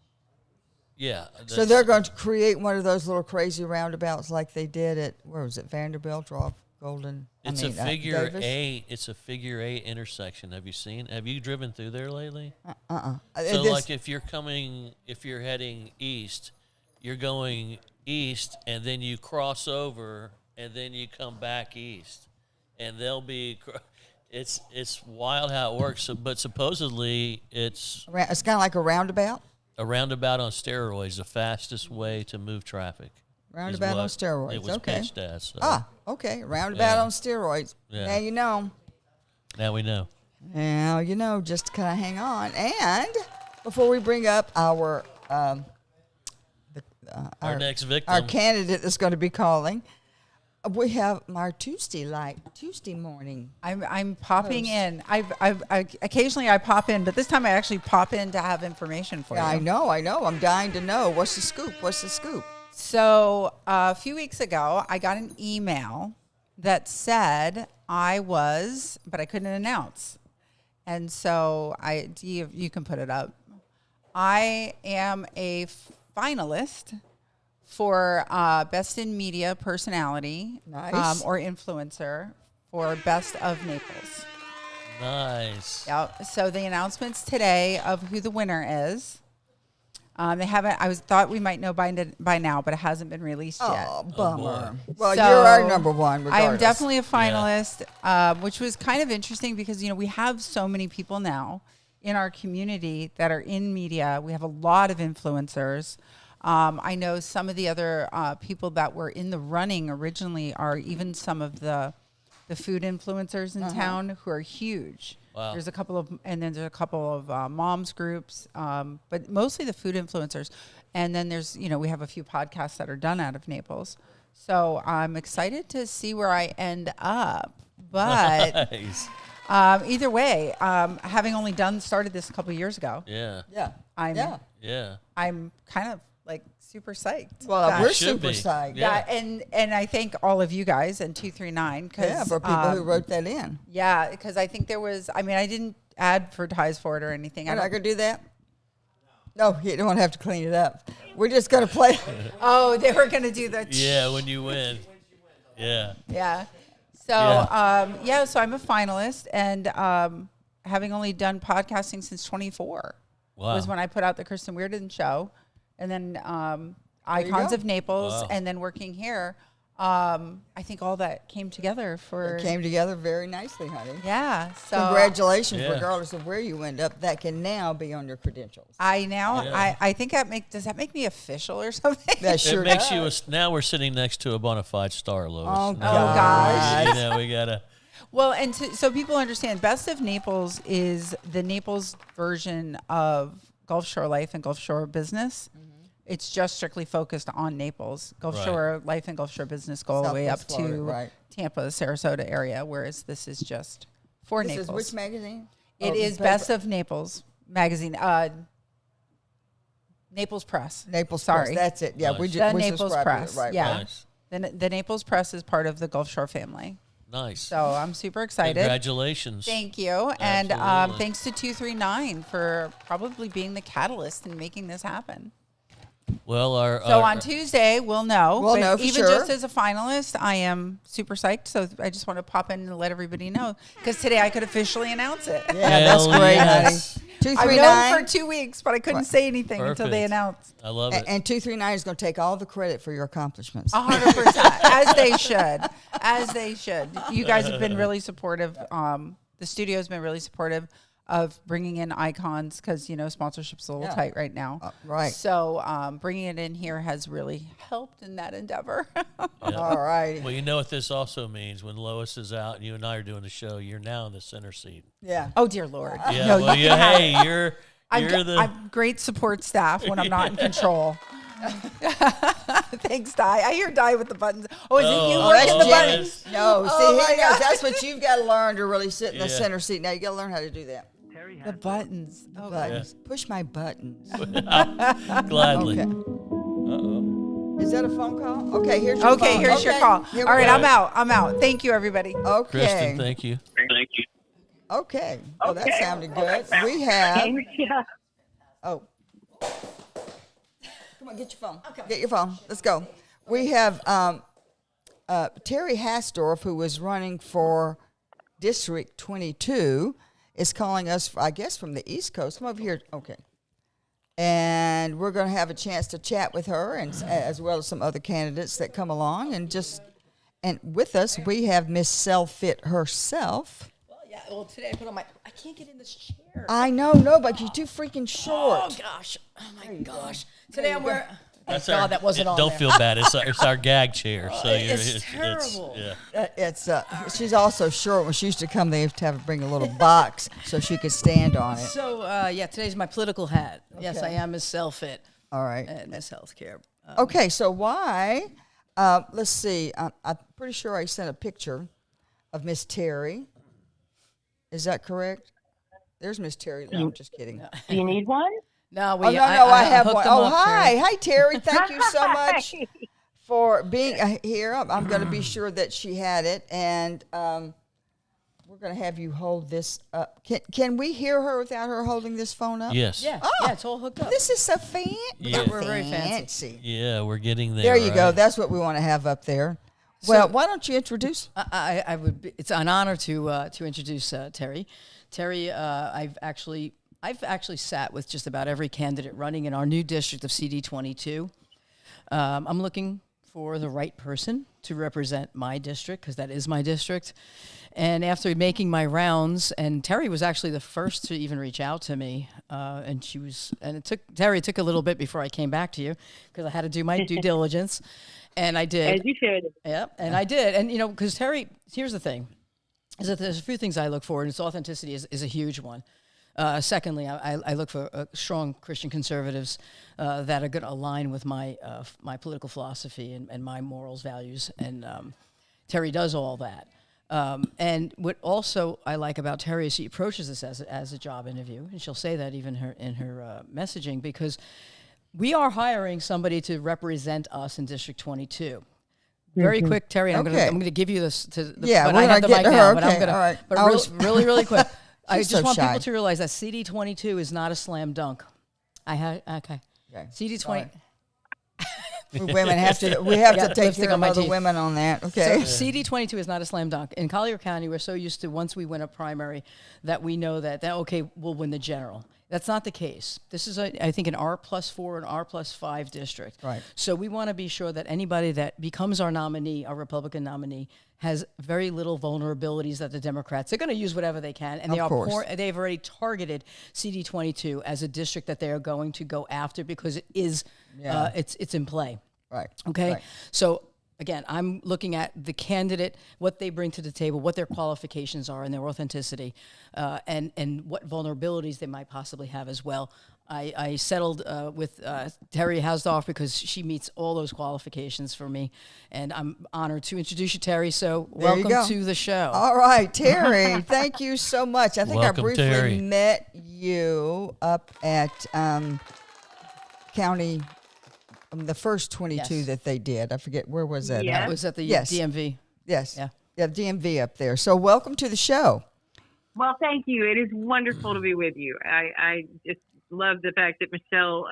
Speaker 2: Yeah.
Speaker 1: So they're going to create one of those little crazy roundabouts like they did at, where was it, Vanderbilt or off Golden?
Speaker 2: It's a figure eight. It's a figure 8 intersection. Have you driven through there lately? So like if you're heading east, you're going east and then you cross over and then you come back east. And it's wild how it works. So, but supposedly it's
Speaker 1: kind of like a roundabout?
Speaker 2: A roundabout on steroids, the fastest way to move traffic.
Speaker 1: Roundabout on steroids.
Speaker 2: It was pitched as. So.
Speaker 1: Okay. Roundabout on steroids. Yeah. Now you know.
Speaker 2: Now we know.
Speaker 1: Now you know. Just kind of hang on. And before we bring up our
Speaker 2: next victim,
Speaker 1: our candidate that's going to be calling, we have our Tuesday morning.
Speaker 5: I'm popping in. I occasionally I pop in, but this time I actually pop in to have information for you.
Speaker 1: I know. I'm dying to know. What's the scoop?
Speaker 5: So a few weeks ago, I got an email that said but I couldn't announce, and so you can put it up. I am a finalist for Best in Media Personality or Influencer for Best of Naples.
Speaker 2: Nice.
Speaker 5: Yep. So the announcement's today of who the winner is. They haven't. Thought we might know by now, but it hasn't been released yet.
Speaker 1: Oh, bummer. Well,
Speaker 5: so
Speaker 1: you're our number one. Regardless.
Speaker 5: I am definitely a finalist, which was kind of interesting because we have so many people now in our community that are in media. We have a lot of influencers. I know some of the other people that were in the running originally are even some of the food influencers in town who are huge.
Speaker 2: Wow.
Speaker 5: There's a couple of moms groups, but mostly the food influencers. And then there's, we have a few podcasts that are done out of Naples. So I'm excited to see where I end up. But
Speaker 2: nice.
Speaker 5: Either way, having only started this a couple of years ago.
Speaker 2: Yeah.
Speaker 5: I'm kind of super psyched.
Speaker 1: Well, we're super psyched.
Speaker 5: Yeah, and I thank all of you guys and 239
Speaker 1: for people who wrote that in.
Speaker 5: Yeah, because I think there was. I didn't advertise for it or anything.
Speaker 1: We're not gonna do that. No, you don't have to clean it up. We're just gonna play.
Speaker 5: Oh, they were gonna do that.
Speaker 2: Yeah, when you win. Yeah.
Speaker 5: Yeah. So so I'm a finalist, and having only done podcasting since 24 was when I put out the Kristen Weirden show. And then Icons of Naples, and then working here. I think all that came together
Speaker 1: It came together very nicely, honey.
Speaker 5: Yeah. So
Speaker 1: congratulations, regardless of where you end up. That can now be on your credentials.
Speaker 5: I think does that make me official or something?
Speaker 1: That sure
Speaker 2: it makes
Speaker 1: does.
Speaker 2: you. Now we're sitting next to a bona fide star, Lois.
Speaker 1: Oh gosh.
Speaker 2: We gotta.
Speaker 5: Well, and so people understand, Best of Naples is the Naples version of Gulf Shore Life and Gulf Shore Business. It's just strictly focused on Naples. Gulf Shore Life and Gulf Shore Business go all the way up to Tampa, Sarasota area, whereas this is just for Naples.
Speaker 1: This is which magazine?
Speaker 5: It is Best of Naples magazine. Naples Press.
Speaker 1: Sorry. That's it. Yeah,
Speaker 2: nice.
Speaker 5: The Naples Press.
Speaker 1: Right.
Speaker 5: Yeah.
Speaker 2: Nice.
Speaker 5: The Naples Press is part of the Gulf Shore family.
Speaker 2: Nice.
Speaker 5: So I'm super excited.
Speaker 2: Congratulations.
Speaker 5: Thank you. And thanks to 239 for probably being the catalyst in making this happen.
Speaker 2: Well,
Speaker 5: on Tuesday, we'll know.
Speaker 1: We'll know for
Speaker 5: even
Speaker 1: sure.
Speaker 5: just as a finalist, I am super psyched. So I just want to pop in and let everybody know, because today I could officially announce it.
Speaker 1: Yeah, that's great, honey. 239.
Speaker 5: I've known for 2 weeks, but I couldn't say anything until they announced.
Speaker 2: I love it.
Speaker 1: And 239 is going to take all the credit for your accomplishments.
Speaker 5: 100%, as they should. As they should. You guys have been really supportive. The studio's been really supportive of bringing in icons, because sponsorship's a little tight right now.
Speaker 1: Right.
Speaker 5: So bringing it in here has really helped in that endeavor.
Speaker 1: All right.
Speaker 2: Well, you know what this also means. When Lois is out and you and I are doing the show, you're now in the center seat.
Speaker 1: Yeah.
Speaker 5: Oh dear Lord.
Speaker 2: Yeah.
Speaker 5: No,
Speaker 2: well, hey, you're
Speaker 5: I'm great support staff when I'm not in control. Thanks, Di. I hear Di with the buttons. Oh, is it you working the buttons?
Speaker 1: No, see, that's what you've got to learn to really sit in the center seat. Now you got to learn how to do that.
Speaker 5: The buttons.
Speaker 1: Oh, buttons. Yeah. Push my buttons.
Speaker 2: Gladly.
Speaker 1: Okay. Uh-oh. Is that a phone call? Okay, here's your
Speaker 5: phone. Here's your call. All right, I'm out. Thank you, everybody.
Speaker 1: Okay.
Speaker 2: Kristen, thank you.
Speaker 1: Okay. Oh, that sounded good. We have.
Speaker 6: Yeah.
Speaker 1: Oh. get your phone. Okay. Get your phone. Let's go. We have Terry Hasdorf, who was running for District 22, is calling us, I guess, from the East Coast. Come over here. Okay. And we're going to have a chance to chat with her, and as well as some other candidates that come along. And with us, we have Miss Self-Fit herself.
Speaker 6: Well, today I put on I can't get in this chair.
Speaker 1: I know, but you're too freaking short.
Speaker 6: Oh, gosh. Oh, my gosh. Today I'm wearing...
Speaker 2: That's
Speaker 6: God, that wasn't on
Speaker 2: Don't
Speaker 6: there.
Speaker 2: feel bad. It's our gag chair. So
Speaker 6: it's terrible.
Speaker 1: She's also short. When she used to come, they used to have her bring a little box so she could stand on it.
Speaker 6: So, today's my political hat. Okay. Yes, I am Miss Self-Fit.
Speaker 1: All right.
Speaker 6: And Miss Healthcare.
Speaker 1: Okay, so why? Let's see. I'm pretty sure I sent a picture of Miss Terry. Is that correct? There's Miss Terry. No, I'm just kidding.
Speaker 7: Do you need one?
Speaker 6: No,
Speaker 1: I have one. Oh, hi. Hi, Terry. Thank you so much for being here. I'm going to be sure that she had it, and we're going to have you hold this up. Can we hear her without her holding this phone up?
Speaker 2: Yes.
Speaker 6: Yeah, it's all hooked up.
Speaker 1: This is so fancy.
Speaker 2: Yeah.
Speaker 6: We're very fancy.
Speaker 2: Yeah, we're getting there.
Speaker 1: There you go. That's what we want to have up there. Well, why don't you introduce?
Speaker 6: I would. It's an honor to introduce Terry. Terry, I've actually sat with just about every candidate running in our new district of CD22. I'm looking for the right person to represent my district, because that is my district. And after making my rounds, and Terry was actually the first to even reach out to me, it took a little bit before I came back to you, because I had to do my due diligence, and I did.
Speaker 7: As you should.
Speaker 6: Yep, and I did. And, because Terry, here's the thing, is that there's a few things I look for, and its authenticity is a huge one. Secondly, I look for strong Christian conservatives that are going to align with my political philosophy and my morals, values, and Terry does all that. And what also I like about Terry is she approaches this as a job interview, and she'll say that even in her messaging, because we are hiring somebody to represent us in District 22. Very quick, Terry. I'm going to give you this. But I have the mic now. But I'm going to. Right. But really quick. I just want people to realize that CD22 is not a slam dunk. Okay. CD20.
Speaker 1: Women have to. We have to take care of other women on that. Okay.
Speaker 6: So CD22 is not a slam dunk. In Collier County, we're so used to once we win a primary that we know that we'll win the general. That's not the case. This is, I think, an R+4 and R+5 district.
Speaker 1: Right.
Speaker 6: So we want to be sure that anybody that becomes our nominee, our Republican nominee, has very little vulnerabilities that the Democrats are going to use whatever they can, and they've already targeted CD22 as a district that they are going to go after because it is it's in play.
Speaker 1: Right.
Speaker 6: Okay.
Speaker 1: Right.
Speaker 6: So again, I'm looking at the candidate, what they bring to the table, what their qualifications are, and their authenticity, and what vulnerabilities they might possibly have as well. I settled with Terry Hasdorf because she meets all those qualifications for me, and I'm honored to introduce you, Terry. So welcome to the show.
Speaker 1: All right, Terry, thank you so much. I think
Speaker 2: welcome,
Speaker 1: I briefly
Speaker 2: Terry.
Speaker 1: met you up at county. The first 22 that they did. I forget, where was that?
Speaker 6: It was at the DMV.
Speaker 1: Yes. Yeah, DMV up there. So welcome to the show.
Speaker 7: Well, thank you. It is wonderful to be with you. I just love the fact that Michelle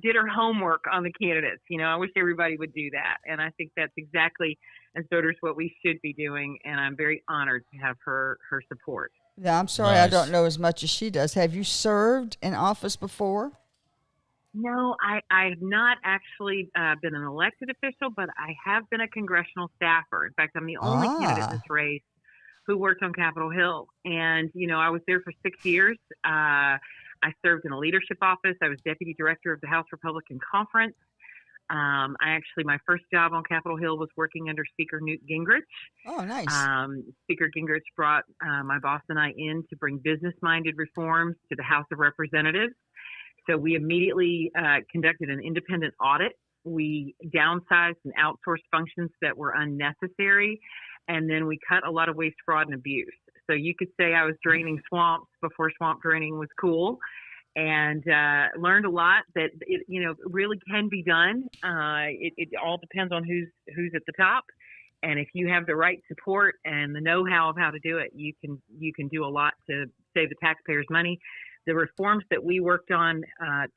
Speaker 7: did her homework on the candidates. I wish everybody would do that. And I think that's exactly, as voters, what we should be doing. And I'm very honored to have her support.
Speaker 1: Yeah, I'm sorry I don't know as much as she does. Have you served in office before?
Speaker 7: No, I have not actually been an elected official, but I have been a congressional staffer. In fact, I'm the only candidate in this race who worked on Capitol Hill. And, I was there for 6 years. I served in a leadership office. I was deputy director of the House Republican Conference. My first job on Capitol Hill was working under Speaker Newt Gingrich.
Speaker 1: Oh, nice.
Speaker 7: Speaker Gingrich brought my boss and I in to bring business-minded reforms to the House of Representatives. So we immediately conducted an independent audit. We downsized and outsourced functions that were unnecessary. And then we cut a lot of waste, fraud, and abuse. So you could say I was draining swamps before swamp draining was cool, and learned a lot that it really can be done. It all depends on who's at the top. And if you have the right support and the know-how of how to do it, you can do a lot to save the taxpayers money. The reforms that we worked on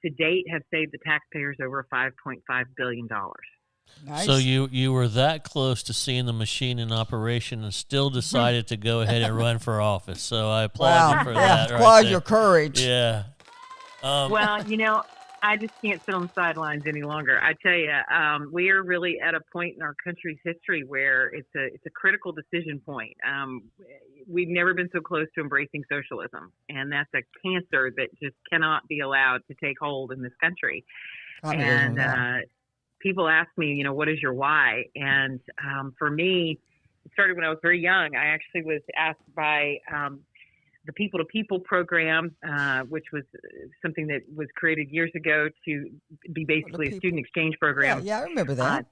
Speaker 7: to date have saved the taxpayers over $5.5 billion.
Speaker 1: Nice.
Speaker 2: So you were that close to seeing the machine in operation and still decided to go ahead and run for office. So I applaud you for that.
Speaker 1: Applaud your courage.
Speaker 2: Yeah.
Speaker 7: Well, I just can't sit on the sidelines any longer. I tell you, we are really at a point in our country's history where it's a critical decision point. We've never been so close to embracing socialism, and that's a cancer that just cannot be allowed to take hold in this country. People ask me, what is your why? And for me, it started when I was very young. I actually was asked by the People to People program, which was something that was created years ago to be basically a student exchange program.
Speaker 1: Yeah, I remember that.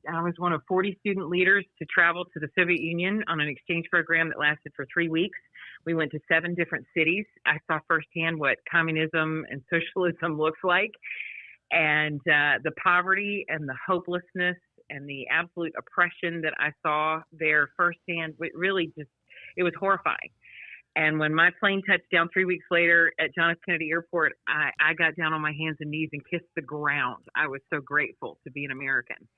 Speaker 7: I was one of 40 student leaders to travel to the Soviet Union on an exchange program that lasted for 3 weeks. We went to 7 different cities. I saw firsthand what communism and socialism looks like. And the poverty and the hopelessness and the absolute oppression that I saw there firsthand, it was horrifying. And when my plane touched down 3 weeks later at John F. Kennedy Airport, I got down on my hands and knees and kissed the ground. I was so grateful to be an American.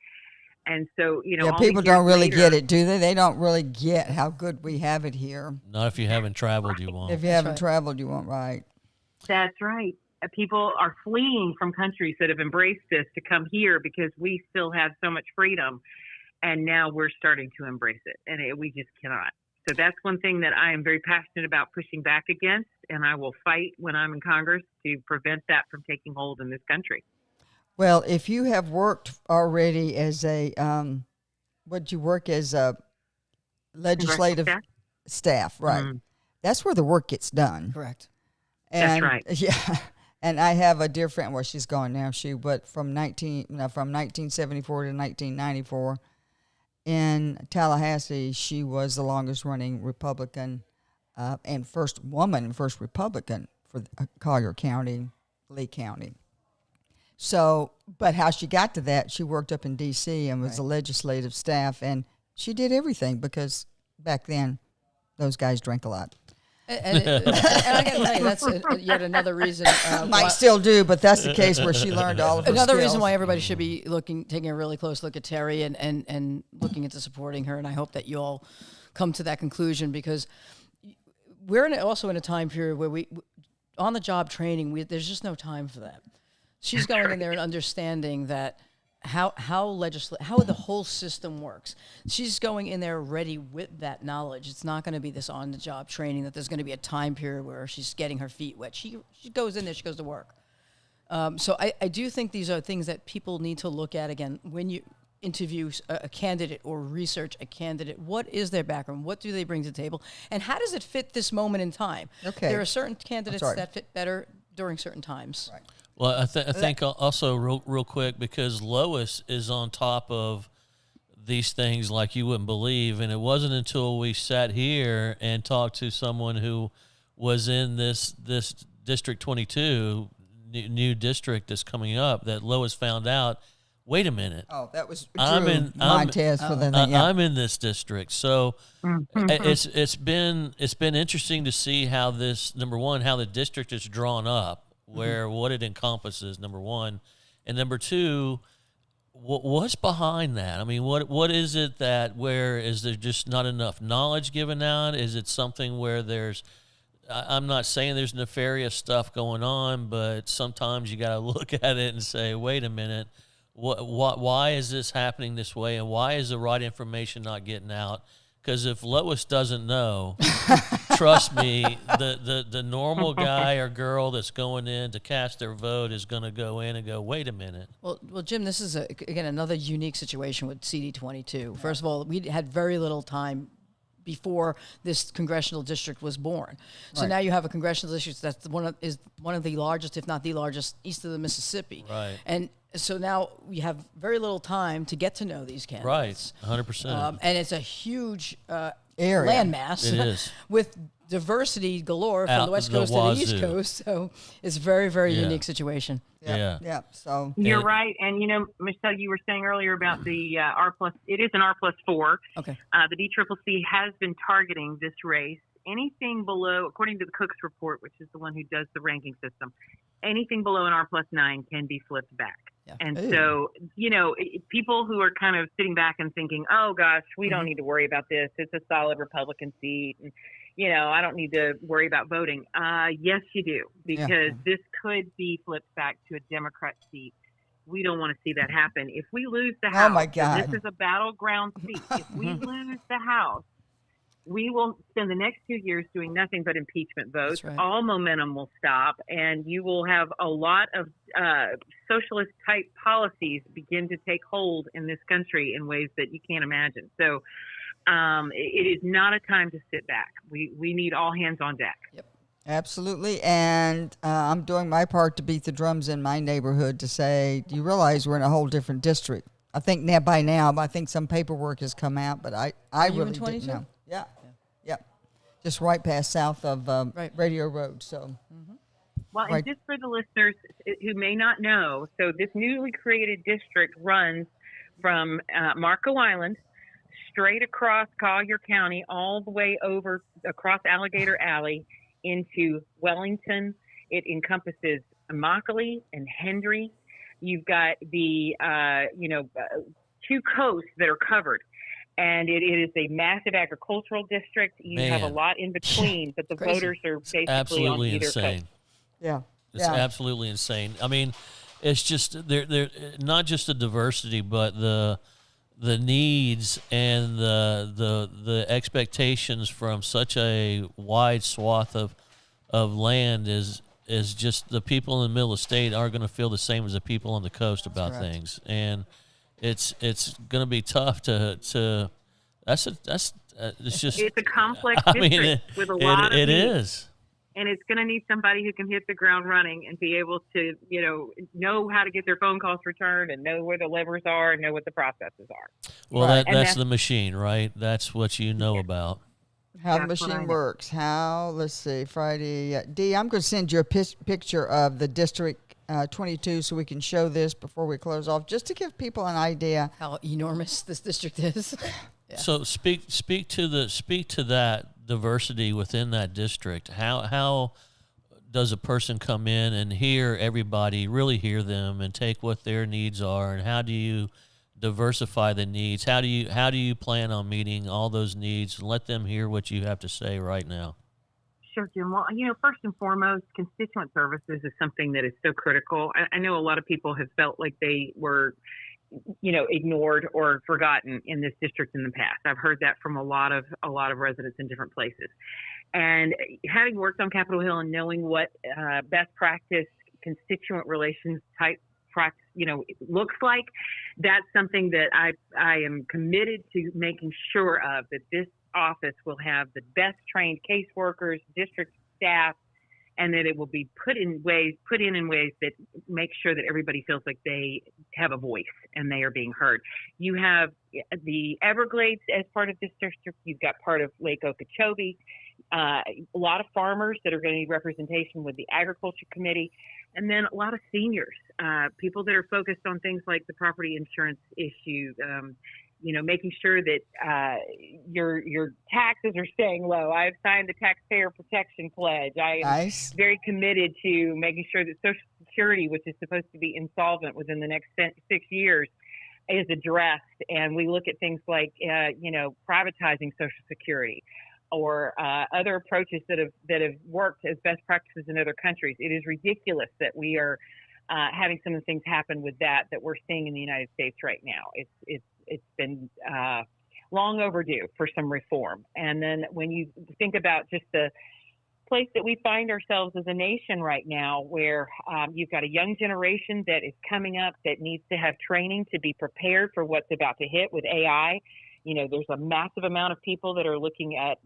Speaker 7: And so,
Speaker 1: people don't really get it, do they? They don't really get how good we have it here.
Speaker 2: Not if you haven't traveled, you won't.
Speaker 1: If you haven't traveled, you won't, right?
Speaker 7: That's right. People are fleeing from countries that have embraced this to come here because we still have so much freedom. And now we're starting to embrace it. And we just cannot. So that's one thing that I am very passionate about pushing back against. And I will fight when I'm in Congress to prevent that from taking hold in this country.
Speaker 1: Well, if you have worked already as a, would you work as a legislative staff, right? Mm-hmm. That's where the work gets done.
Speaker 6: Correct.
Speaker 1: And,
Speaker 7: that's right.
Speaker 1: Yeah. And I have a different, well, she's gone now, but from 1974 to 1994 in Tallahassee, she was the longest running Republican and first Republican for Collier County, Lee County. So, but how she got to that, she worked up in D.C. and was a legislative staff, and she did everything because back then those guys drank a lot.
Speaker 6: And I got to tell you, that's yet another reason.
Speaker 1: Might still do, but that's the case where she learned all of her
Speaker 6: Another
Speaker 1: skills.
Speaker 6: reason why everybody should be taking a really close look at Terry and looking into supporting her. And I hope that you all come to that conclusion, because we're also in a time period where on the job training, there's just no time for that. She's going in there and understanding that how the whole system works. She's going in there ready with that knowledge. It's not going to be this on-the-job training that there's going to be a time period where she's getting her feet wet. She goes in there, she goes to work. So I do think these are things that people need to look at again when you interview a candidate or research a candidate. What is their background? What do they bring to the table? And how does it fit this moment in time? Okay. There are certain candidates that fit better during certain times. Right.
Speaker 2: Well, I think also real quick, because Lois is on top of these things like you wouldn't believe, and it wasn't until we sat here and talked to someone who was in this District 22 new district that's coming up that Lois found out. Wait a minute!
Speaker 1: Oh, that was Montez for the thing. Yeah.
Speaker 2: I'm in this district, so it's been interesting to see how this, number one, how the district is drawn up. Where what it encompasses, number one, and number two, what's behind that? I mean, what is it where is there just not enough knowledge given out? Is it something where I'm not saying there's nefarious stuff going on, but sometimes you got to look at it and say, wait a minute, why is this happening this way, and why is the right information not getting out? Because if Lois doesn't know, trust me, the normal guy or girl that's going in to cast their vote is going to go in and go, wait a minute.
Speaker 6: Well, Jim, this is, again, another unique situation with CD22. First of all, we had very little time before this congressional district was born. So now you have a congressional district that's one of the largest, if not the largest, east of the Mississippi.
Speaker 2: Right.
Speaker 6: And so now we have very little time to get to know these candidates.
Speaker 2: Right, 100%.
Speaker 6: And it's a huge
Speaker 1: area,
Speaker 6: landmass.
Speaker 2: It is.
Speaker 6: With diversity galore from the West Coast to the East Coast. So it's a very, very unique situation.
Speaker 1: Yeah. So
Speaker 7: you're right. And, Michelle, you were saying earlier about the R+, it is an R+4.
Speaker 6: Okay.
Speaker 7: The DCCC has been targeting this race anything below, according to the Cook's report, which is the one who does the ranking system, anything below an R+9 can be flipped back.
Speaker 6: Yeah.
Speaker 7: And so, people who are kind of sitting back and thinking, oh gosh, we don't need to worry about this. It's a solid Republican seat. And, I don't need to worry about voting. Yes, you do, because this could be flipped back to a Democrat seat. We don't want to see that happen. If we lose the House,
Speaker 1: oh my God.
Speaker 7: this is a battleground seat. If we lose the House, we will spend the next 2 years doing nothing but impeachment votes.
Speaker 6: Right.
Speaker 7: All momentum will stop, and you will have a lot of socialist-type policies begin to take hold in this country in ways that you can't imagine. So it is not a time to sit back. We need all hands on deck.
Speaker 6: Yep.
Speaker 1: Absolutely. And I'm doing my part to beat the drums in my neighborhood to say, do you realize we're in a whole different district? I think by now, I think some paperwork has come out, but I really didn't know. Yeah. Just right past south of Radio Road. So,
Speaker 7: well, and just for the listeners who may not know, so this newly created district runs from Marco Island straight across Collier County, all the way over across Alligator Alley into Wellington. It encompasses Immokalee and Hendry. You've got the two coasts that are covered. And it is a massive agricultural district. You have a lot in between, but the voters are basically
Speaker 2: absolutely
Speaker 7: on either
Speaker 2: insane.
Speaker 7: coast.
Speaker 1: Yeah.
Speaker 2: It's absolutely insane. I mean, it's just they're not just the diversity, but the needs and the expectations from such a wide swath of land is just the people in the middle of the state are going to feel the same as the people on the coast about things, and it's going to be tough to it's just
Speaker 7: it's a complex district with a lot of
Speaker 2: it
Speaker 7: needs.
Speaker 2: is.
Speaker 7: And it's going to need somebody who can hit the ground running and be able to, know how to get their phone calls returned and know where the levers are and know what the processes are.
Speaker 2: Well, that's the machine, right? That's what you know about.
Speaker 1: How the machine works. Let's see, Friday. Dee, I'm going to send you a picture of the District 22 so we can show this before we close off, just to give people an idea
Speaker 6: how enormous this district is.
Speaker 2: So speak to that diversity within that district. How does a person come in and hear everybody, really hear them, and take what their needs are, and how do you diversify the needs? How do you plan on meeting all those needs and let them hear what you have to say right now?
Speaker 7: Sure, Jim. Well, first and foremost, constituent services is something that is so critical. I know a lot of people have felt like they were, ignored or forgotten in this district in the past. I've heard that from a lot of residents in different places. And having worked on Capitol Hill and knowing what best practice constituent relations type practice, looks like, that's something that I am committed to making sure of, that this office will have the best trained caseworkers, district staff, and that it will be put in ways that make sure that everybody feels like they have a voice and they are being heard. You have the Everglades as part of this district. You've got part of Lake Okeechobee, a lot of farmers that are going to need representation with the Agriculture Committee, and then a lot of seniors, people that are focused on things like the property insurance issue, making sure that your taxes are staying low. I've signed the Taxpayer Protection Pledge. I am very committed to making sure that Social Security, which is supposed to be insolvent within the next 6 years, is addressed. And we look at things like, privatizing Social Security or other approaches that have worked as best practices in other countries. It is ridiculous that we are having some of the things happen with that we're seeing in the United States right now. It's been long overdue for some reform. And then when you think about just the place that we find ourselves as a nation right now, where you've got a young generation that is coming up that needs to have training to be prepared for what's about to hit with AI. There's a massive amount of people that are looking at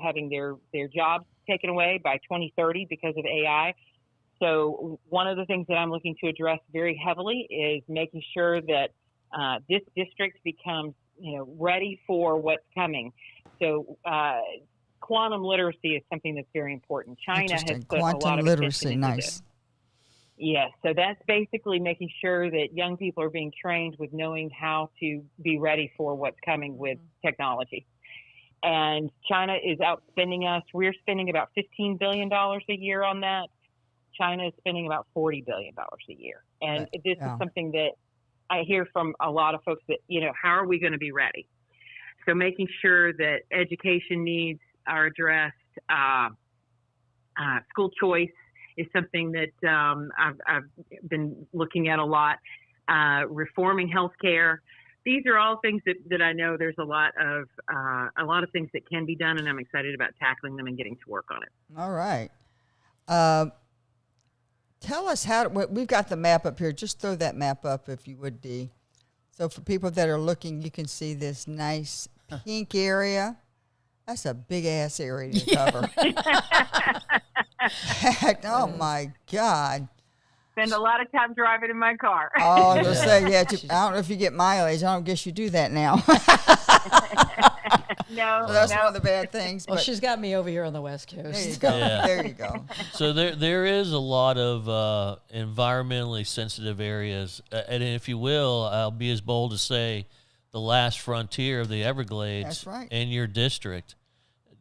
Speaker 7: having their jobs taken away by 2030 because of AI. So one of the things that I'm looking to address very heavily is making sure that this district becomes, ready for what's coming. So quantum literacy is something that's very important. China has put a lot of attention into this. Yes, so that's basically making sure that young people are being trained with knowing how to be ready for what's coming with technology. and China is outspending us. We're spending about $15 billion a year on that. China is spending about $40 billion a year. And this is something that I hear from a lot of folks that, how are we going to be ready? So making sure that education needs are addressed, school choice is something that I've been looking at a lot, reforming healthcare. These are all things that I know there's a lot of things that can be done, and I'm excited about tackling them and getting to work on it.
Speaker 1: All right. Tell us we've got the map up here. Just throw that map up if you would, Dee. So for people that are looking, you can see this nice pink area. That's a big-ass area to cover. Oh, my God.
Speaker 7: Spend a lot of time driving in my car.
Speaker 1: Oh, I was going to say, I don't know if you get mileage. I don't guess you do that now.
Speaker 7: No,
Speaker 1: so that's one of the bad things.
Speaker 6: Well, she's got me over here on the West Coast.
Speaker 1: There you go. Yeah. There you go.
Speaker 2: So there is a lot of environmentally sensitive areas, and if you will, I'll be as bold to say, the last frontier of the Everglades.
Speaker 1: That's right.
Speaker 2: In your district.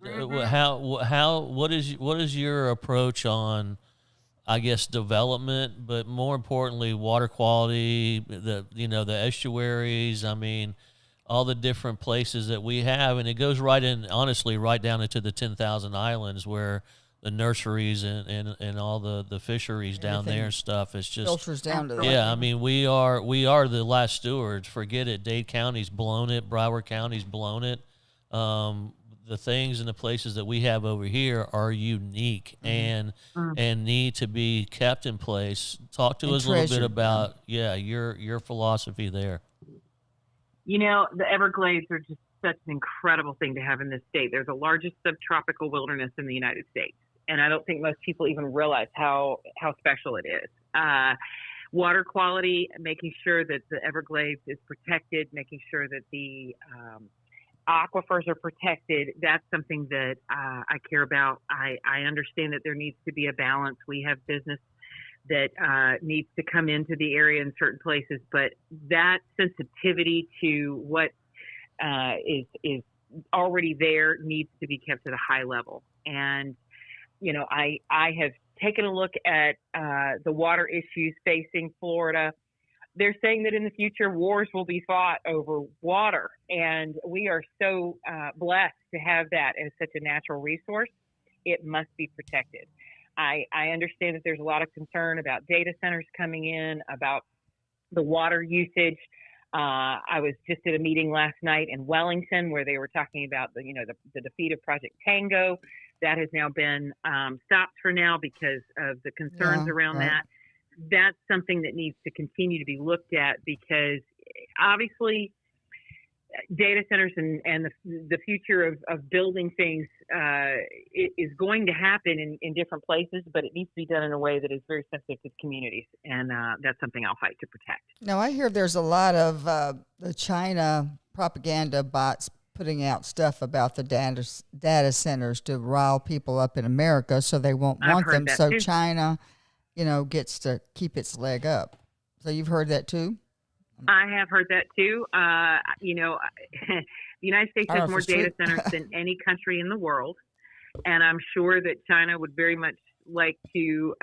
Speaker 7: Mm-hmm.
Speaker 2: What is your approach on, I guess, development, but more importantly, water quality, the estuaries, all the different places that we have, and it goes right down into the 10,000 islands where the nurseries and all the fisheries down there and stuff. It's just
Speaker 1: filters down to that.
Speaker 2: Yeah, we are the last stewards. Forget it. Dade County's blown it. Broward County's blown it. The things and the places that we have over here are unique and need to be kept in place. Talk to us a little bit about your philosophy there.
Speaker 7: The Everglades are just such an incredible thing to have in this state. They're the largest subtropical wilderness in the United States, and I don't think most people even realize how special it is. Water quality, making sure that the Everglades is protected, making sure that the aquifers are protected. That's something that I care about. I understand that there needs to be a balance. We have business that needs to come into the area in certain places, but that sensitivity to what is already there needs to be kept at a high level. And, I have taken a look at the water issues facing Florida. They're saying that in the future, wars will be fought over water. And we are so blessed to have that as such a natural resource. It must be protected. I understand that there's a lot of concern about data centers coming in, about the water usage. I was just at a meeting last night in Wellington where they were talking about the defeat of Project Tango. That has now been stopped for now because of the concerns around that. That's something that needs to continue to be looked at because obviously data centers and the future of building things is going to happen in different places, but it needs to be done in a way that is very sensitive to communities, and that's something I'll fight to protect.
Speaker 1: Now, I hear there's a lot of the China propaganda bots putting out stuff about the data centers to rile people up in America so they won't want them, so too. China, gets to keep its leg up. So you've heard that too?
Speaker 7: I have heard that too. The United States has more data centers than any country in the world, and I'm sure that China would very much like to,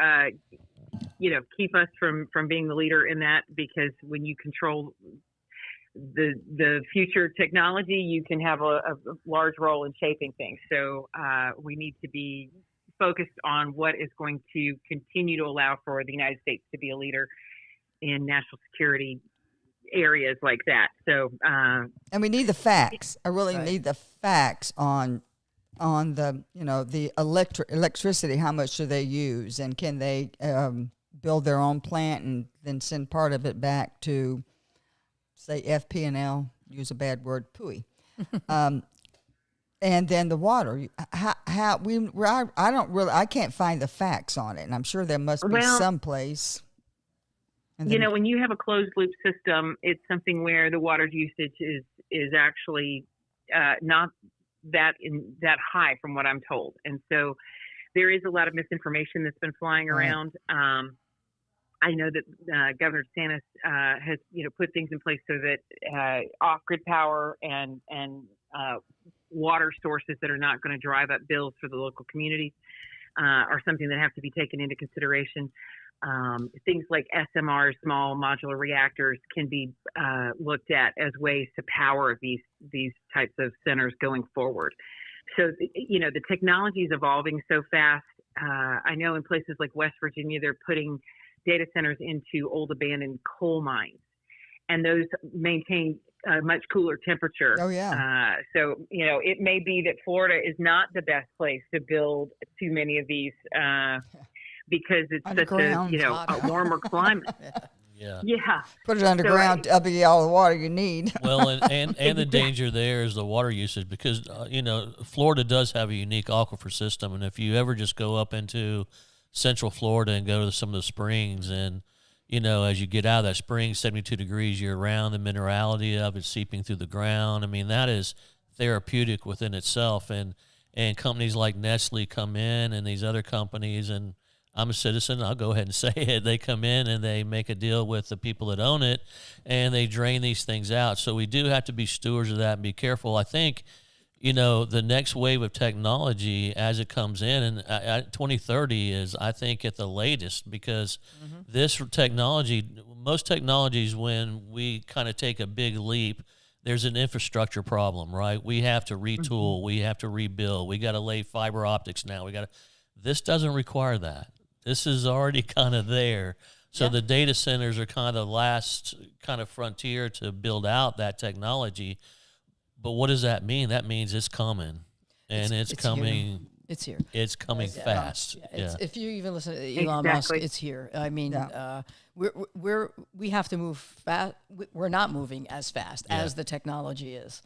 Speaker 7: keep us from being the leader in that, because when you control the future technology, you can have a large role in shaping things. So we need to be focused on what is going to continue to allow for the United States to be a leader in national security areas like that. So,
Speaker 1: and we need the facts. I really need the facts on the the electricity. How much do they use, and can they build their own plant and then send part of it back to, say, FP&L? Use a bad word, PUI. And then the water. I can't find the facts on it, and I'm sure there must be someplace.
Speaker 7: When you have a closed loop system, it's something where the water usage is actually not that high from what I'm told. And so there is a lot of misinformation that's been flying around. I know that Governor DeSantis has put things in place so that off-grid power and water sources that are not going to drive up bills for the local communities are something that have to be taken into consideration. Things like SMRs, small modular reactors, can be looked at as ways to power these types of centers going forward. So, the technology is evolving so fast. I know in places like West Virginia, they're putting data centers into old abandoned coal mines, and those maintain a much cooler temperature.
Speaker 1: Oh, yeah.
Speaker 7: So, it may be that Florida is not the best place to build too many of these because it's such a warmer climate.
Speaker 2: Yeah.
Speaker 7: Yeah.
Speaker 1: Put it underground, that'll be all the water you need.
Speaker 2: Well, and the danger there is the water usage because, Florida does have a unique aquifer system. And if you ever just go up into Central Florida and go to some of the springs and, as you get out of that spring, 72 degrees year round, the minerality of it seeping through the ground. I mean, that is therapeutic within itself. And companies like Nestle come in and these other companies, and I'm a citizen, I'll go ahead and say it. They come in and they make a deal with the people that own it, and they drain these things out. So we do have to be stewards of that and be careful. I think, the next wave of technology as it comes in, and 2030 is, I think, at the latest, because this technology, most technologies, when we kind of take a big leap, there's an infrastructure problem, right? We have to retool, we have to rebuild, we got to lay fiber optics now. This doesn't require that. This is already kind of there. So the data centers are kind of the last kind of frontier to build out that technology. But what does that mean? That means it's coming, and it's coming.
Speaker 6: Here. It's here.
Speaker 2: It's coming fast.
Speaker 6: Yeah. If you even listen to Elon Musk, it's here. I mean, we have to move fast. We're not moving as fast as the technology is.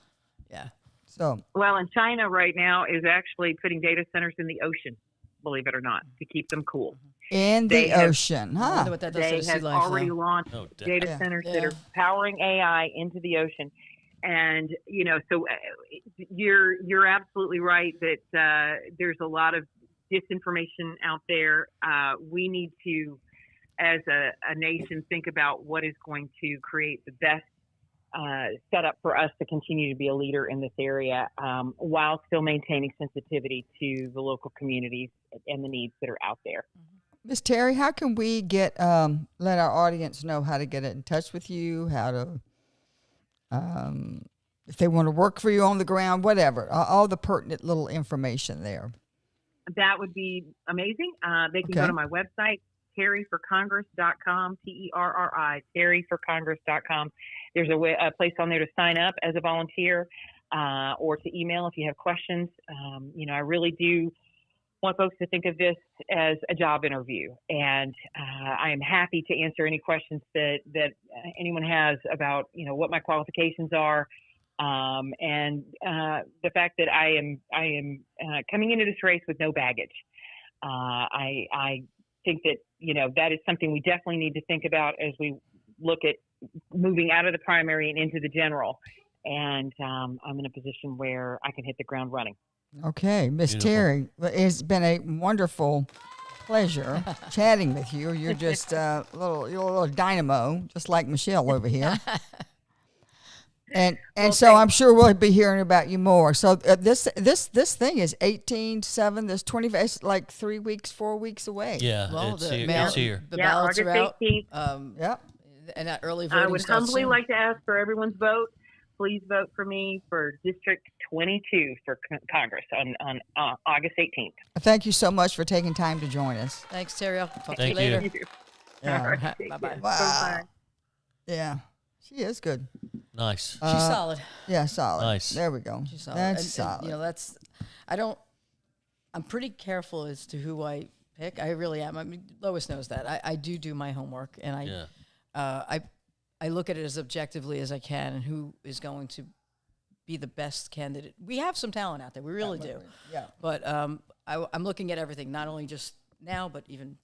Speaker 6: Yeah.
Speaker 1: So
Speaker 7: and China right now is actually putting data centers in the ocean, believe it or not, to keep them cool.
Speaker 1: In the ocean,
Speaker 6: I wonder what that does to
Speaker 7: They
Speaker 6: the sea
Speaker 7: have
Speaker 6: life,
Speaker 7: already
Speaker 6: though.
Speaker 7: launched data centers that are powering AI into the ocean. And, so you're absolutely right that there's a lot of disinformation out there. We need to, as a nation, think about what is going to create the best setup for us to continue to be a leader in this area while still maintaining sensitivity to the local communities and the needs that are out there.
Speaker 1: Ms. Terry, how can we let our audience know how to get in touch with you, how to, if they want to work for you on the ground, whatever, all the pertinent little information there?
Speaker 7: That would be amazing. They can go to my website, terryforcongress.com, TERRI, terryforcongress.com. There's a place on there to sign up as a volunteer or to email if you have questions. I really do want folks to think of this as a job interview, and I am happy to answer any questions that anyone has about what my qualifications are, and the fact that I am coming into this race with no baggage. I think that that is something we definitely need to think about as we look at moving out of the primary and into the general, and I'm in a position where I can hit the ground running.
Speaker 1: Okay, Miss Terry, it's been a wonderful pleasure chatting with you. You're just you're a little dynamo, just like Michelle over here. And so I'm sure we'll be hearing about you more. So this thing is 18/7. This 20. It's like 4 weeks away.
Speaker 2: Yeah,
Speaker 6: Well,
Speaker 2: it's
Speaker 6: the
Speaker 2: here.
Speaker 6: The ballots
Speaker 7: August
Speaker 6: are out.
Speaker 7: 18th.
Speaker 6: And that early voting
Speaker 7: I would
Speaker 6: starts
Speaker 7: humbly
Speaker 6: soon.
Speaker 7: like to ask for everyone's vote. Please vote for me for District 22 for Congress on August 18th.
Speaker 1: Thank you so much for taking time to join us.
Speaker 6: Thanks, Terry. I'll talk to
Speaker 2: Thank
Speaker 6: you
Speaker 2: you.
Speaker 6: later.
Speaker 1: Yeah.
Speaker 7: All right, take
Speaker 6: Bye-bye.
Speaker 7: care.
Speaker 1: Wow.
Speaker 7: Bye-bye.
Speaker 1: Yeah, she is good.
Speaker 2: Nice.
Speaker 6: She's solid.
Speaker 1: Yeah, solid.
Speaker 2: Nice.
Speaker 1: There we go.
Speaker 6: She's solid.
Speaker 1: That's
Speaker 6: And,
Speaker 1: solid.
Speaker 6: I'm pretty careful as to who I pick. I really am. I mean, Lois knows that. I do my homework, and I look at it as objectively as I can, and who is going to be the best candidate. We have some talent out there. We really do.
Speaker 1: Yeah.
Speaker 6: But I'm looking at everything, not only just now, but even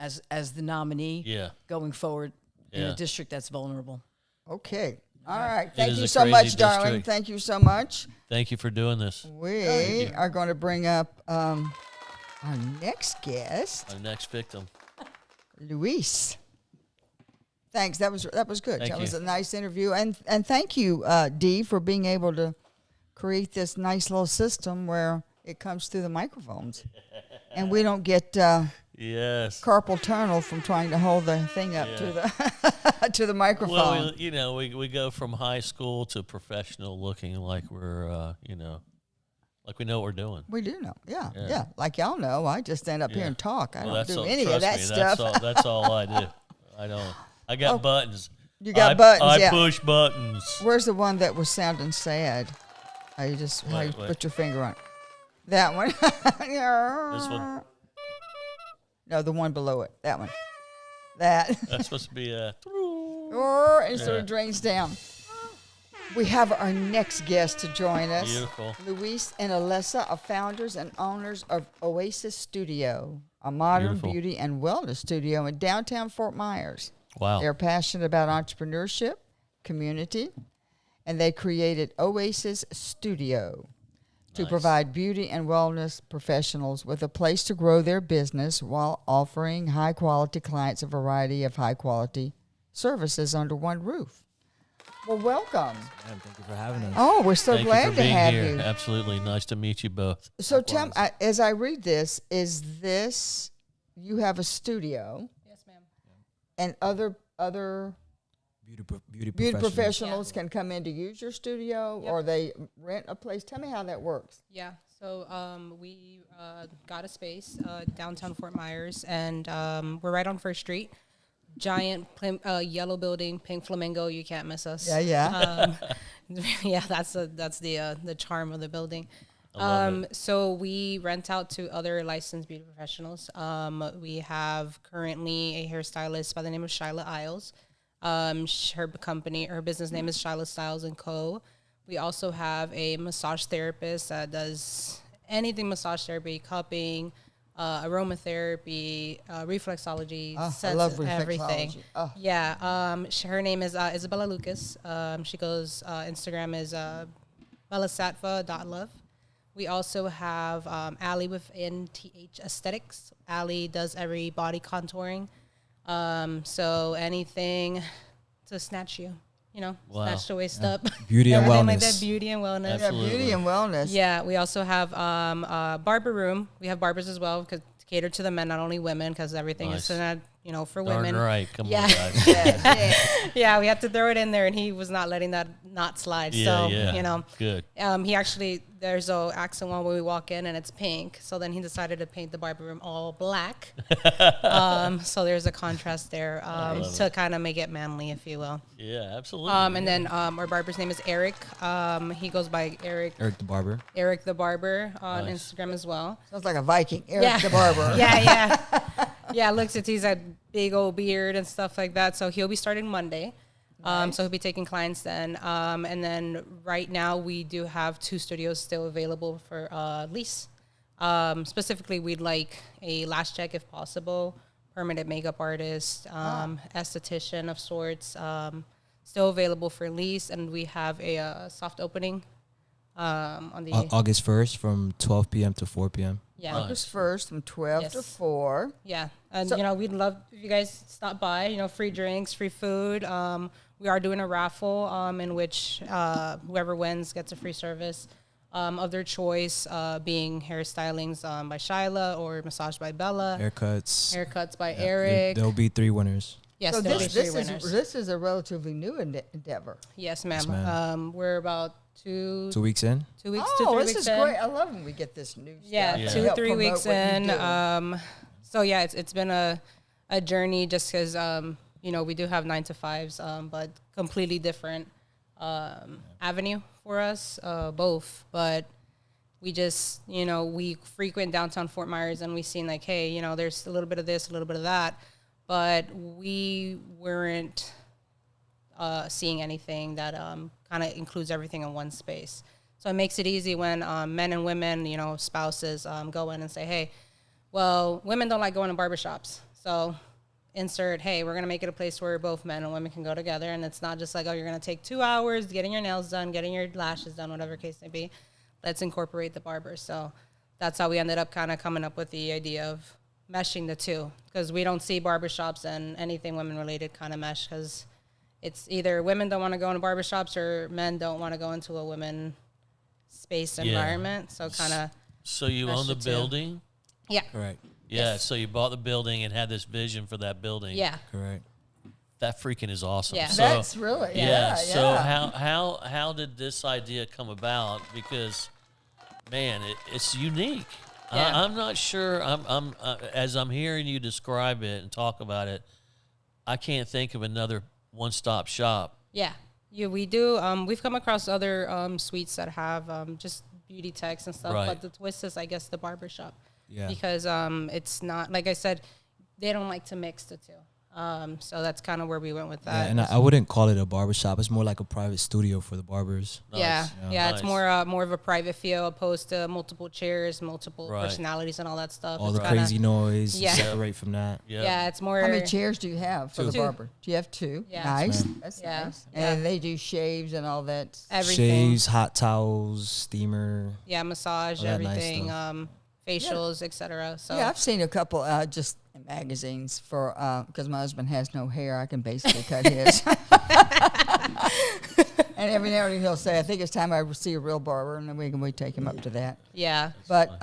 Speaker 6: as the nominee going forward in a district that's vulnerable.
Speaker 1: Okay. All right.
Speaker 2: It
Speaker 1: Thank
Speaker 2: is
Speaker 1: you
Speaker 2: a
Speaker 1: so
Speaker 2: crazy
Speaker 1: much, darling.
Speaker 2: district.
Speaker 1: Thank you so much.
Speaker 2: Thank you for doing this.
Speaker 1: We are going to bring up our next guest,
Speaker 2: Our next victim.
Speaker 1: Luis. Thanks. That was good.
Speaker 2: Thank
Speaker 1: That was
Speaker 2: you.
Speaker 1: a nice interview, and thank you, Dee, for being able to create this nice little system where it comes through the microphones, and we don't get carpal tunnel from trying to hold the thing up to the to the microphone.
Speaker 2: Well, we go from high school to professional, looking like we're like we know what we're doing.
Speaker 1: We do know, yeah. Like y'all know, I just stand up here and talk. I don't do any
Speaker 2: of
Speaker 1: that stuff.
Speaker 2: That's all I do. I don't. I got buttons.
Speaker 1: You got buttons.
Speaker 2: I push buttons.
Speaker 1: Where's the one that was sounding sad? You put your finger on it. That one.
Speaker 2: This one.
Speaker 1: No, the one below it. That one. That's
Speaker 2: supposed to be a.
Speaker 1: And sort of drains down. We have our next guest to join us.
Speaker 2: Beautiful.
Speaker 1: Luis and Olessia are founders and owners of Oasis Studio, a modern beauty and wellness studio in downtown Fort Myers.
Speaker 2: Wow.
Speaker 1: They're passionate about entrepreneurship, community, and they created Oasis Studio to provide beauty and wellness professionals with a place to grow their business while offering high-quality clients a variety of high-quality services under one roof. Well, welcome.
Speaker 8: Thank you for having us.
Speaker 1: Oh, we're so glad to have
Speaker 2: here.
Speaker 1: you.
Speaker 2: Absolutely. Nice to meet you both.
Speaker 1: So tell me, as I read this, you have a studio?
Speaker 6: Yes, ma'am.
Speaker 1: And other beauty professionals can come in to use your studio, or they rent a place. Tell me how that works.
Speaker 9: Yeah, so we got a space downtown Fort Myers, and we're right on First Street. Giant yellow building, pink flamingo. You can't miss us.
Speaker 1: Yeah.
Speaker 9: That's the charm of the building.
Speaker 2: So
Speaker 9: we rent out to other licensed beauty professionals. We have currently a hairstylist by the name of Shyla Isles. Her business name is Shyla Styles & Co. We also have a massage therapist that does anything massage therapy, cupping, aromatherapy, reflexology,
Speaker 1: I love
Speaker 9: everything.
Speaker 1: Oh.
Speaker 9: Yeah. Her name is Isabella Lucas. She goes, Instagram is bellasatva.love. We also have Allie with NTH Aesthetics. Allie does every body contouring. So anything to snatch you, snatch the waist up.
Speaker 8: Beauty and wellness.
Speaker 9: Like that, beauty and wellness.
Speaker 2: Absolutely.
Speaker 1: Yeah, beauty and wellness.
Speaker 9: Yeah, we also have barber room. We have barbers as well because to cater to the men, not only women, because everything is for women.
Speaker 2: Darn right. Come on, guys.
Speaker 9: Yeah, we had to throw it in there, and he was not letting that not slide.
Speaker 2: Yeah. Good.
Speaker 9: He actually, there's a accent wall where we walk in, and it's pink. So then he decided to paint the barber room all black. So there's a contrast there to kind of make it manly, if you will.
Speaker 2: Yeah, absolutely.
Speaker 9: And then our barber's name is Eric. He goes by Eric
Speaker 8: the Barber.
Speaker 9: Eric the Barber on Instagram as well.
Speaker 1: Sounds like a Viking. Eric the Barber.
Speaker 9: Yeah, looks at he's a big old beard and stuff like that. So he'll be starting Monday. So he'll be taking clients then. And then right now we do have 2 studios still available for lease. Specifically, we'd like a lash check if possible, permanent makeup artist, esthetician of sorts, still available for lease. And we have a soft opening on the
Speaker 8: August 1st from 12 p.m. to 4 p.m.
Speaker 9: Yeah.
Speaker 1: August 1st from 12 to 4.
Speaker 9: Yeah. And, we'd love if you guys stop by, free drinks, free food. We are doing a raffle in which whoever wins gets a free service of their choice, being hairstylings by Shyla or massage by Bella.
Speaker 8: Haircuts
Speaker 9: by Eric.
Speaker 8: There'll be 3 winners.
Speaker 9: Yes,
Speaker 1: so
Speaker 9: there'll be 3 winners.
Speaker 1: This is a relatively new endeavor.
Speaker 9: Yes, ma'am.
Speaker 8: Yes, ma'am.
Speaker 9: We're about 2
Speaker 8: weeks in.
Speaker 9: 2 weeks,
Speaker 1: Oh,
Speaker 9: 2, 3
Speaker 1: this
Speaker 9: weeks
Speaker 1: is
Speaker 9: in.
Speaker 1: great. I love when we get this new stuff.
Speaker 9: Yeah,
Speaker 1: to
Speaker 9: 2,
Speaker 1: help
Speaker 9: 3
Speaker 1: promote
Speaker 9: weeks
Speaker 1: what you
Speaker 9: in.
Speaker 1: do.
Speaker 9: So yeah, it's been a journey just because we do have 9 to 5s, but completely different avenue for us both. But we just we frequent downtown Fort Myers, and we've seen like, hey, there's a little bit of this, a little bit of that, but we weren't seeing anything that kind of includes everything in one space. So it makes it easy when men and women, spouses, go in and say, hey, well, women don't like going to barbershops. So insert, hey, we're going to make it a place where both men and women can go together. And it's not just like, oh, you're going to take 2 hours getting your nails done, getting your lashes done, whatever case may be. Let's incorporate the barber. So that's how we ended up kind of coming up with the idea of meshing the two, because we don't see barbershops and anything women-related kind of mesh, because it's either women don't want to go into barbershops or men don't want to go into a women space environment. So kind of.
Speaker 2: So you own the building?
Speaker 9: Yeah.
Speaker 8: Correct.
Speaker 2: Yeah.
Speaker 9: Yes.
Speaker 2: So you bought the building and had this vision for that building.
Speaker 9: Yeah.
Speaker 8: Correct.
Speaker 2: That freaking is awesome.
Speaker 9: Yeah.
Speaker 2: So,
Speaker 1: That's really
Speaker 2: So how did this idea come about? Because, man, it's unique.
Speaker 9: Yeah.
Speaker 2: I'm not sure. I'm as I'm hearing you describe it and talk about it, I can't think of another one-stop shop.
Speaker 9: Yeah. Yeah, we do. We've come across other suites that have just beauty techs and stuff,
Speaker 2: Right.
Speaker 9: but the twist is, I guess, the barbershop.
Speaker 8: Yeah.
Speaker 9: Because it's not, like I said, they don't like to mix the two. So that's kind of where we went with
Speaker 8: Yeah,
Speaker 9: that.
Speaker 8: and I wouldn't call it a barbershop. It's more like a private studio for the barbers.
Speaker 9: Yeah,
Speaker 2: Nice.
Speaker 9: yeah,
Speaker 2: Nice.
Speaker 9: it's more of a private feel opposed to multiple chairs, multiple
Speaker 2: Right.
Speaker 9: personalities, and all that stuff.
Speaker 8: All
Speaker 9: It's
Speaker 8: the
Speaker 9: kinda-
Speaker 8: crazy noise,
Speaker 9: Yeah.
Speaker 8: separate from that.
Speaker 9: Yeah, it's more.
Speaker 1: How many chairs do you have for the
Speaker 9: Two.
Speaker 1: barber? Do you have 2?
Speaker 9: Yeah.
Speaker 1: Nice.
Speaker 8: Yes,
Speaker 1: That's
Speaker 9: Yeah.
Speaker 1: nice.
Speaker 9: Yeah.
Speaker 1: And they do shaves and all that.
Speaker 9: Everything.
Speaker 8: Shaves, hot towels, steamer.
Speaker 9: Yeah, massage,
Speaker 8: all that nice
Speaker 9: everything,
Speaker 8: stuff.
Speaker 9: facials, etc. So
Speaker 1: Yeah, I've seen a couple just in magazines for because my husband has no hair. I can basically cut his. And every now and then he'll say, "I think it's time I see a real barber," and then we take him up to that.
Speaker 9: yeah,
Speaker 1: But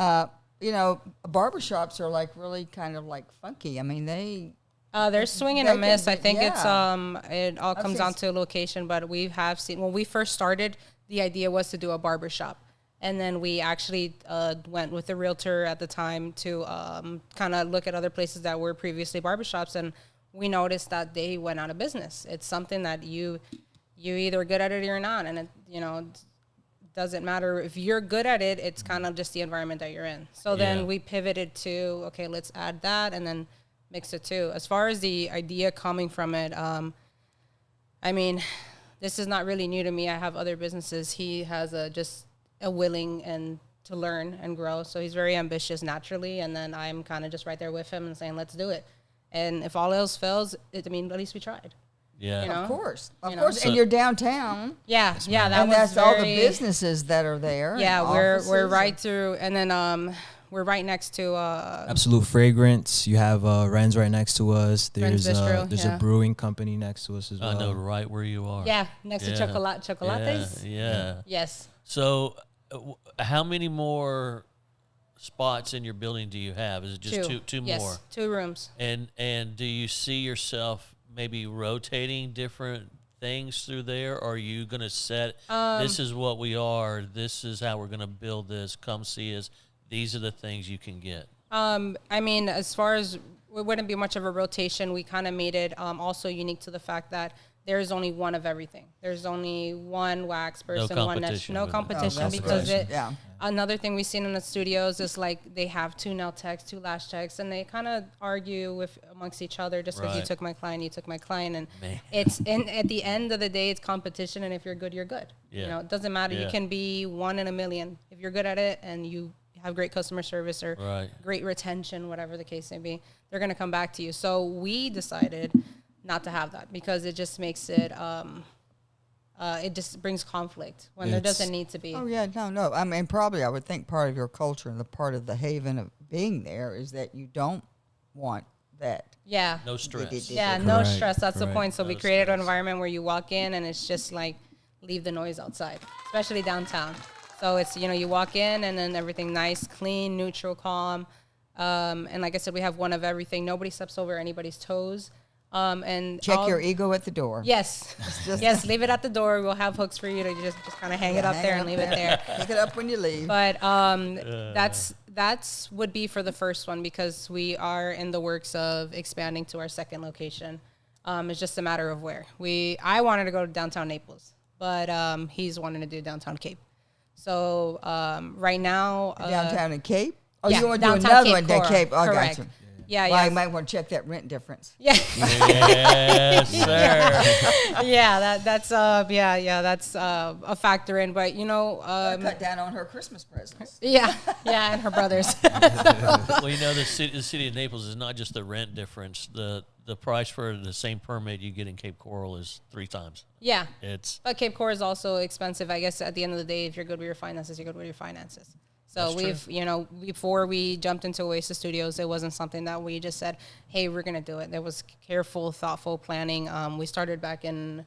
Speaker 1: barbershops are like really kind of like funky. I mean,
Speaker 9: they're swinging
Speaker 1: They
Speaker 9: a miss.
Speaker 1: can
Speaker 9: I
Speaker 1: be-
Speaker 9: think
Speaker 1: yeah.
Speaker 9: it all comes
Speaker 1: seen
Speaker 9: down
Speaker 1: s-
Speaker 9: to location, but we have seen when we first started, the idea was to do a barber shop. And then we actually went with a realtor at the time to kind of look at other places that were previously barbershops, and we noticed that they went out of business. It's something that you either good at it or you're not, and it doesn't matter if you're good at it. It's kind of just the environment that you're in. So
Speaker 2: Yeah.
Speaker 9: then we pivoted to, okay, let's add that and then mix it too. As far as the idea coming from it, I mean, this is not really new to me. I have other businesses. He has just a willing and to learn and grow. So he's very ambitious naturally. And then I'm kind of just right there with him and saying, let's do it. And if all else fails, at least we tried.
Speaker 2: Yeah.
Speaker 9: You know?
Speaker 1: of course,
Speaker 9: You know.
Speaker 1: and
Speaker 2: So-
Speaker 1: you're downtown,
Speaker 9: Yeah, yeah, that
Speaker 1: and
Speaker 9: was
Speaker 1: that's all the
Speaker 9: very-
Speaker 1: businesses that are there. and
Speaker 9: Yeah, we're
Speaker 1: offices
Speaker 9: right through, and then we're right next to
Speaker 8: Absolute Fragrance. You have Ren's right next to us.
Speaker 9: Ren's Bistro,
Speaker 8: There's
Speaker 9: yeah.
Speaker 8: a brewing company next to us as well.
Speaker 2: I know right where you are.
Speaker 9: yeah, next to
Speaker 2: Yeah.
Speaker 9: Chocolates.
Speaker 2: Yeah.
Speaker 9: Yes.
Speaker 2: So, how many more spots in your building do you have? Is it just two
Speaker 9: Yes,
Speaker 2: more?
Speaker 9: 2 rooms.
Speaker 2: And do you see yourself maybe rotating different things through there? Or are you going to set, this is what we are, this is how we're going to build this, come see us, these are the things you can get?
Speaker 9: I mean, as far as it wouldn't be much of a rotation, we kind of made it also unique to the fact that there's only one of everything. There's only one wax person, one
Speaker 2: competition
Speaker 9: no
Speaker 2: with it.
Speaker 9: competition,
Speaker 1: Oh, that's
Speaker 9: because
Speaker 1: good. Yeah.
Speaker 9: Another thing we've seen in the studios is like they have 2 nail techs, 2 lash techs, and they kind of argue amongst each other just because you
Speaker 2: Right.
Speaker 9: took my client, you took my client, and
Speaker 2: Man.
Speaker 9: at the end of the day, it's competition, and if you're good, you're good.
Speaker 2: Yeah.
Speaker 9: You know, it doesn't matter.
Speaker 2: Yeah.
Speaker 9: You can be 1 in a million if you're good at it and you have great customer service or
Speaker 2: Right.
Speaker 9: great retention, whatever the case may be, they're going to come back to you. So we decided not to have that because it just makes it, it just brings conflict when there
Speaker 8: It's-
Speaker 9: doesn't need to be.
Speaker 1: Oh yeah, no. I mean, probably I would think part of your culture and the part of the haven of being there is that you don't want that.
Speaker 9: Yeah.
Speaker 2: No stress.
Speaker 9: Yeah, no
Speaker 8: Correct,
Speaker 9: stress. That's the
Speaker 8: correct.
Speaker 9: point. So we
Speaker 2: No
Speaker 9: created an
Speaker 2: stress.
Speaker 9: environment where you walk in and it's just like leave the noise outside, especially downtown. So it's, you walk in and then everything nice, clean, neutral, calm. And like I said, we have one of everything. Nobody steps over anybody's toes. And
Speaker 1: Check your ego at the door.
Speaker 9: Yes.
Speaker 1: just-
Speaker 9: Yes, leave it at the door. We'll have hooks for you to just kind of hang it up
Speaker 1: hang
Speaker 9: there
Speaker 1: it
Speaker 9: and
Speaker 1: up
Speaker 9: leave it there.
Speaker 1: Pick it up when you leave.
Speaker 9: But that's would be for the first one because we are in the works of expanding to our second location. It's just a matter of where. I wanted to go to downtown Naples, but he's wanting to do downtown Cape. So right now,
Speaker 1: Downtown in Cape? Oh,
Speaker 9: yeah,
Speaker 1: you want to do
Speaker 9: downtown
Speaker 1: another
Speaker 9: Cape
Speaker 1: one than
Speaker 9: Coral.
Speaker 1: Cape? Oh,
Speaker 9: Correct.
Speaker 1: gotcha.
Speaker 9: Yeah,
Speaker 1: Well,
Speaker 9: yeah.
Speaker 1: I might want to check that rent difference.
Speaker 9: Yeah,
Speaker 2: Yes, sir.
Speaker 9: yeah, that's a factor in. But
Speaker 1: Cut down on her Christmas presents.
Speaker 9: yeah, and her brothers.
Speaker 2: Well, the city of Naples is not just the rent difference. The price for the same permit you get in Cape Coral is 3 times.
Speaker 9: Yeah,
Speaker 2: It's
Speaker 9: but Cape Coral is also expensive. I guess at the end of the day, if you're good with your finances, you're good with your finances. So
Speaker 2: That's
Speaker 9: before we jumped into Oasis Studios, it wasn't something that we just said, hey, we're going to do it. There was careful, thoughtful planning. We started back in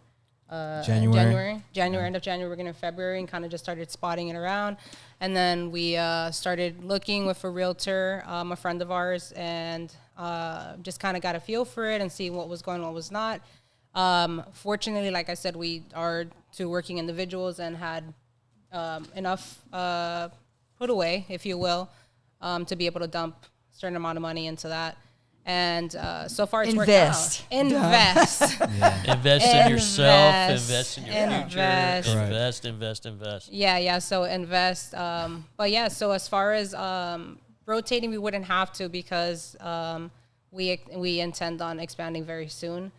Speaker 9: January, end of January, beginning of February, and kind of just started spotting it around. And then we started looking with a realtor, a friend of ours, and just kind of got a feel for it and see what was going on, what was not. Fortunately, like I said, we are two working individuals and had enough put away, if you will, to be able to dump a certain amount of money into that. And so far, it's worked out. Invest.
Speaker 2: Invest in yourself. Invest in your future. Invest.
Speaker 9: Yeah. So invest. But yeah. So as far as rotating, we wouldn't have to because we intend on expanding very soon.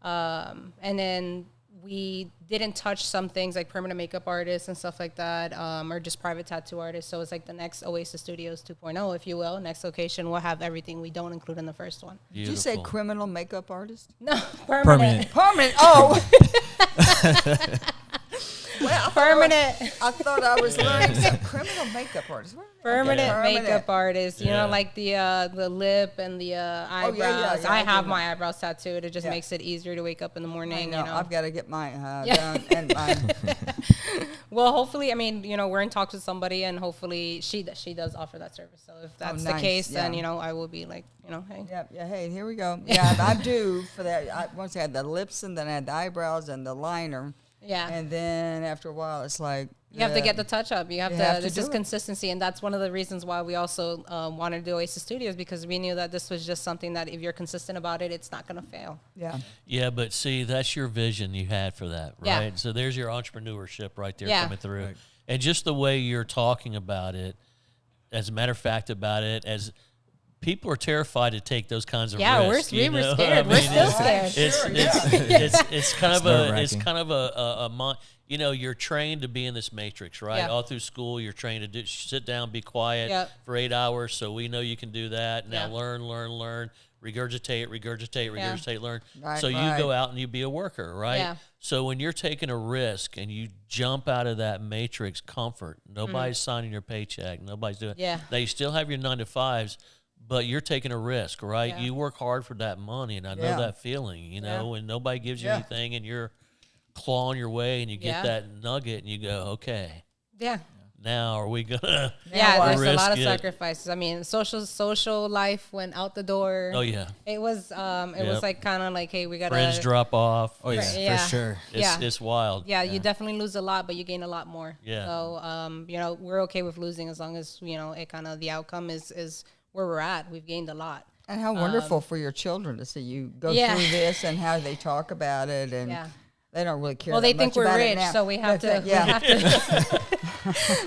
Speaker 9: And then we didn't touch some things like permanent makeup artists and stuff like that, or just private tattoo artists. So it's like the next Oasis Studios 2.0, if you will. Next location will have everything we don't include in the first one.
Speaker 1: Did you say criminal makeup artist?
Speaker 9: No, permanent.
Speaker 1: Oh.
Speaker 9: Well, permanent.
Speaker 1: I thought I was learning some criminal makeup artist.
Speaker 9: Permanent makeup artist. You know, like the lip and the eyebrows. I have my eyebrows tattooed. It just makes it easier to wake up in the morning.
Speaker 1: I know. I've got to get mine done. And
Speaker 9: well, hopefully, I mean, we're in talks with somebody, and hopefully she does offer that service. So if that's the case, then I will be like, hey.
Speaker 1: Yeah. Hey, here we go. Yeah, I'm due for that. I once had the lips, and then I had the eyebrows and the liner.
Speaker 9: Yeah.
Speaker 1: And then after a while, it's like
Speaker 9: you have to get the touch up. You have to. This is consistency, and that's one of the reasons why we also wanted to do Oasis Studios, because we knew that this was just something that if you're consistent about it, it's not going to fail.
Speaker 1: Yeah.
Speaker 2: Yeah, but see, that's your vision you had for that, right?
Speaker 9: Yeah.
Speaker 2: So there's your entrepreneurship right there coming through,
Speaker 8: Right.
Speaker 2: and just the way you're talking about it, as a matter of fact, about it as. People are terrified to take those kinds of risks.
Speaker 9: We were scared. We're still scared.
Speaker 2: It's kind of a you're trained to be in this matrix, right?
Speaker 9: Yeah.
Speaker 2: All through school, you're trained to sit down, be quiet for 8 hours. So we know you can do that. Now learn, regurgitate, learn.
Speaker 1: Right,
Speaker 2: so you go out and you be a worker, right?
Speaker 9: Yeah.
Speaker 2: So when you're taking a risk and you jump out of that matrix comfort, nobody's signing your paycheck, nobody's doing.
Speaker 9: Yeah.
Speaker 2: Now you still have your 9-to-5s. But you're taking a risk, right?
Speaker 9: Yeah.
Speaker 2: You work hard for that money, and I know that feeling, when nobody gives you anything and you're clawing your way and you get that nugget and you go, okay.
Speaker 9: Yeah.
Speaker 2: Now are we going to
Speaker 9: there's a lot of sacrifices. I mean, social life went out the door.
Speaker 2: Oh, yeah.
Speaker 9: It was was like kind of like, hey, we got to.
Speaker 2: Friends drop off.
Speaker 8: Oh, yeah, for sure.
Speaker 2: It's wild.
Speaker 9: Yeah, you definitely lose a lot, but you gain a lot more.
Speaker 2: Yeah.
Speaker 9: So, we're okay with losing as long as, it kind of the outcome is where we're at. We've gained a lot.
Speaker 1: And how wonderful for your children to see you go through this and how they talk about it. And they don't really care.
Speaker 9: Well, they think we're rich, so we have to.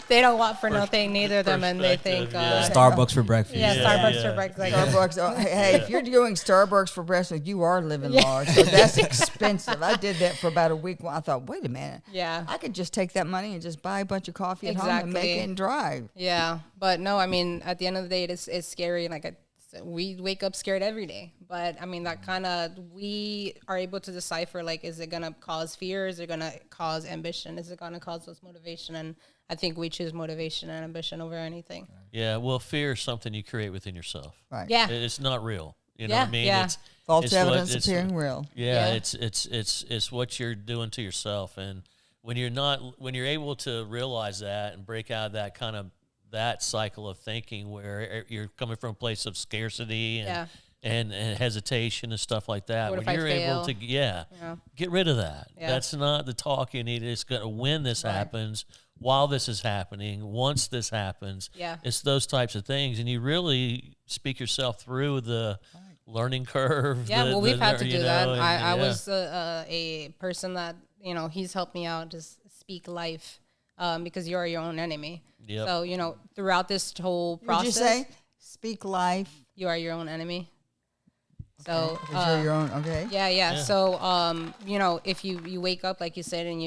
Speaker 9: They don't want for nothing, neither of them, and they think
Speaker 8: Starbucks for breakfast.
Speaker 9: Starbucks for breakfast.
Speaker 1: Starbucks. Oh, hey, if you're doing Starbucks for breakfast, you are living large. So that's expensive. I did that for about a week. I thought, wait a minute.
Speaker 9: Yeah.
Speaker 1: I could just take that money and just buy a bunch of coffee at home and make it and drive.
Speaker 9: Yeah, but no, I mean, at the end of the day, it's scary. Like we wake up scared every day, but I mean that kind of we are able to decipher, like, is it gonna cause fear? Is it gonna cause ambition? Is it gonna cause us motivation? And I think we choose motivation and ambition over anything.
Speaker 2: Yeah, well, fear is something you create within yourself.
Speaker 1: Right.
Speaker 9: Yeah.
Speaker 2: It's not real. You know what I mean?
Speaker 9: Yeah.
Speaker 1: False evidence appearing real.
Speaker 2: Yeah, it's what you're doing to yourself, and when you're able to realize that and break out of that kind of that cycle of thinking where you're coming from a place of scarcity and hesitation and stuff like that.
Speaker 9: What
Speaker 2: When you're able to get rid of that.
Speaker 9: Yeah.
Speaker 2: That's not the talk you need. It's going to when this happens, while this is happening, once this happens.
Speaker 9: Yeah.
Speaker 2: It's those types of things, and you really speak yourself through the learning curve.
Speaker 9: Yeah, we've had to do that. I was a person that, he's helped me out, just speak life, because you are your own enemy.
Speaker 2: Yep.
Speaker 9: So, throughout this whole process.
Speaker 1: Did you say speak life?
Speaker 9: You are your own enemy. So
Speaker 1: you're your own, okay.
Speaker 9: Yeah. So, if you wake up, like you said, and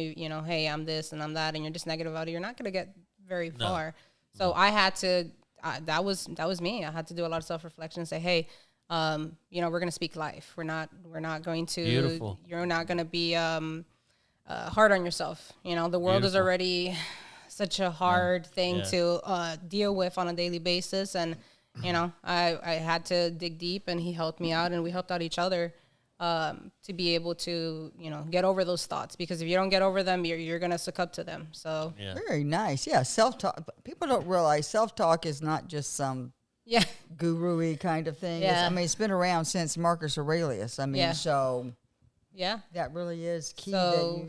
Speaker 9: hey, I'm this and I'm that, and you're just negative about it, you're not going to get very far. So I had to, that was me. I had to do a lot of self-reflection and say, hey, we're going to speak life. We're not going to,
Speaker 2: Beautiful.
Speaker 9: You're not going to be hard on yourself. The world is already such a hard thing to deal with on a daily basis. And, I had to dig deep, and he helped me out, and we helped out each other. to be able to, get over those thoughts, because if you don't get over them, you're going to succumb to them. So
Speaker 1: very nice. Yeah. Self-talk. People don't realize self-talk is not just some guru-y kind of thing.
Speaker 9: Yeah.
Speaker 1: It's been around since Marcus Aurelius. So that really is key.
Speaker 9: So,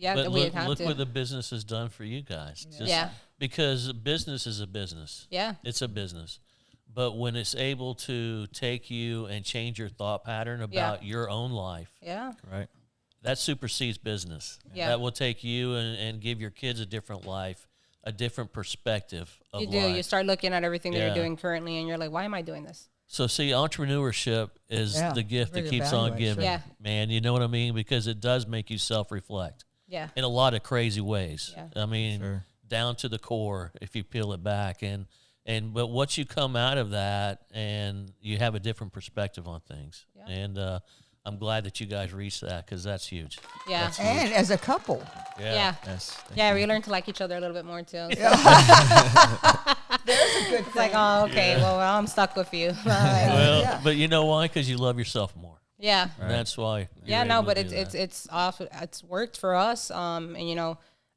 Speaker 2: but
Speaker 9: we
Speaker 2: look,
Speaker 9: have
Speaker 2: look
Speaker 9: to.
Speaker 2: what the business has done for you guys.
Speaker 9: Yeah.
Speaker 2: Because business is a business.
Speaker 9: Yeah.
Speaker 2: It's a business. But when it's able to take you and change your thought pattern about your own life,
Speaker 8: right,
Speaker 2: that supersedes business.
Speaker 9: Yeah.
Speaker 2: That will take you and give your kids a different life, a different perspective of life.
Speaker 9: You start looking at everything that you're doing currently, and you're like, why am I doing this?
Speaker 2: So, see, entrepreneurship is the gift that keeps on giving.
Speaker 9: Yeah.
Speaker 2: Man, you know what I mean? Because it does make you self-reflect.
Speaker 9: Yeah.
Speaker 2: In a lot of crazy ways.
Speaker 9: Yeah.
Speaker 2: Down to the core if you peel it back. But once you come out of that and you have a different perspective on things. Yeah. And I'm glad that you guys reached that, because that's huge.
Speaker 9: Yeah.
Speaker 2: That's
Speaker 1: and
Speaker 2: huge.
Speaker 1: as a couple.
Speaker 9: Yeah.
Speaker 8: Yes.
Speaker 9: We learned to like each other a little bit more too. So.
Speaker 1: There's a good thing.
Speaker 9: It's like, oh, okay, well, I'm stuck with you.
Speaker 2: But you know why? Because you love yourself more.
Speaker 9: Yeah.
Speaker 2: Right. That's why.
Speaker 9: But it's worked for us.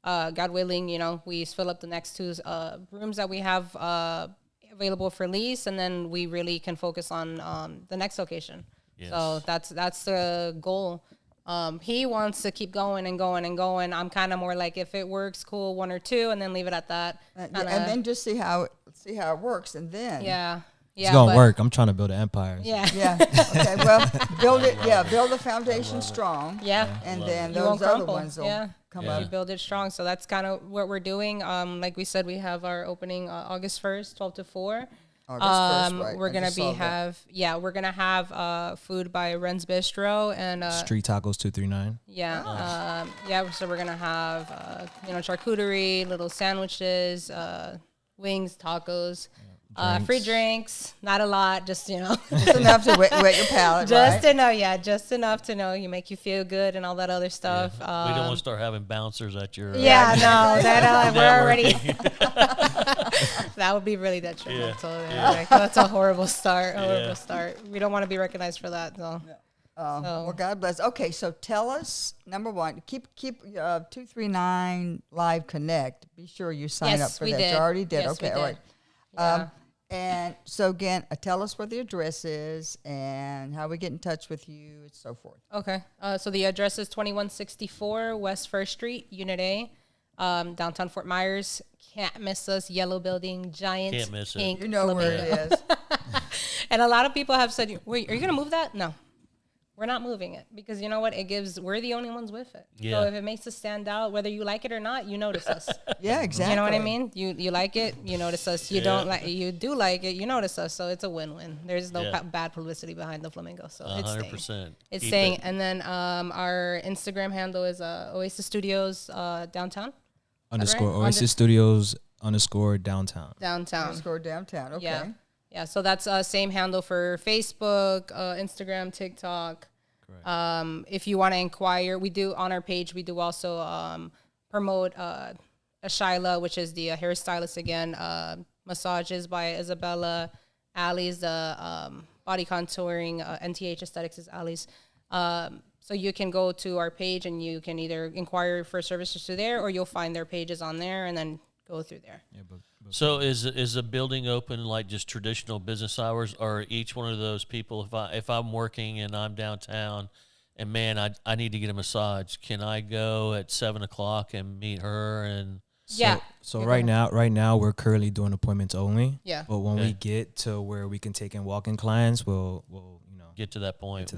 Speaker 9: God willing, we fill up the next 2 rooms that we have available for lease, and then we really can focus on the next location. Yes. So that's the goal. He wants to keep going and going and going. I'm kind of more like, if it works, cool, 1 or 2, and then leave it at that.
Speaker 1: And then just see how it works, and then
Speaker 8: it's gonna work. I'm trying to build an empire.
Speaker 1: Yeah. Okay. Well, build it. Yeah. Build the foundation strong.
Speaker 9: Yeah.
Speaker 1: And then those other ones will come up.
Speaker 9: You build it strong. So that's kind of what we're doing. Like we said, we have our opening August 1st, 12 to 4.
Speaker 1: August 1st, right.
Speaker 9: We're gonna have food by Ren's Bistro and
Speaker 8: Street Tacos 239.
Speaker 9: Yeah. So we're gonna have charcuterie, little sandwiches, wings, tacos. Free drinks, not a lot, just
Speaker 1: just enough to wet your palate,
Speaker 9: just enough to know you make you feel good and all that other stuff.
Speaker 2: We don't want to start having bouncers at your
Speaker 9: we're already that would be really detrimental. That's a horrible start. We don't want to be recognized for that. So.
Speaker 1: Well, God bless. Okay, so tell us, number one, keep 239 Live Connect. Be sure you sign up for that.
Speaker 9: Did.
Speaker 1: You already did.
Speaker 9: Yes,
Speaker 1: okay, all right. And so again, tell us where the address is and how we get in touch with you and so forth.
Speaker 9: Okay. So the address is 2164 West 1st Street, Unit A, downtown Fort Myers. Can't miss us. Yellow building, giant
Speaker 2: Can't miss
Speaker 9: pink
Speaker 2: it.
Speaker 1: You know
Speaker 9: flamingo.
Speaker 1: where it is.
Speaker 9: And a lot of people have said, wait, are you going to move that? No. We're not moving it, because you know what? We're the only ones with it.
Speaker 2: Yeah.
Speaker 9: So if it makes us stand out, whether you like it or not, you notice us.
Speaker 1: Yeah, exactly.
Speaker 9: You know what I mean? You like it, you notice us. You don't like you do like it, you notice us. So it's a win-win. There's no bad publicity behind the flamingo. So
Speaker 2: 100%.
Speaker 9: It's staying. And then our Instagram handle is Oasis Studios downtown.
Speaker 8: _ Oasis Studios _ downtown.
Speaker 1: Downtown. Okay.
Speaker 9: Yeah. So that's same handle for Facebook, Instagram, TikTok. If you want to inquire, we do on our page. We do also promote Shyla, which is the hairstylist again. Massages by Isabella. Allie's the body contouring. NTH Aesthetics is Allie's. So you can go to our page and you can either inquire for services through there, or you'll find their pages on there and then go through there.
Speaker 8: Yeah, but
Speaker 2: So is the building open like just traditional business hours, or each one of those people, if I'm working and I'm downtown and man, I need to get a massage, can I go at 7:00 and meet her? And
Speaker 8: so right now we're currently doing appointments only.
Speaker 9: Yeah.
Speaker 8: But when we get to where we can take in walk-in clients, we'll
Speaker 2: get to that point.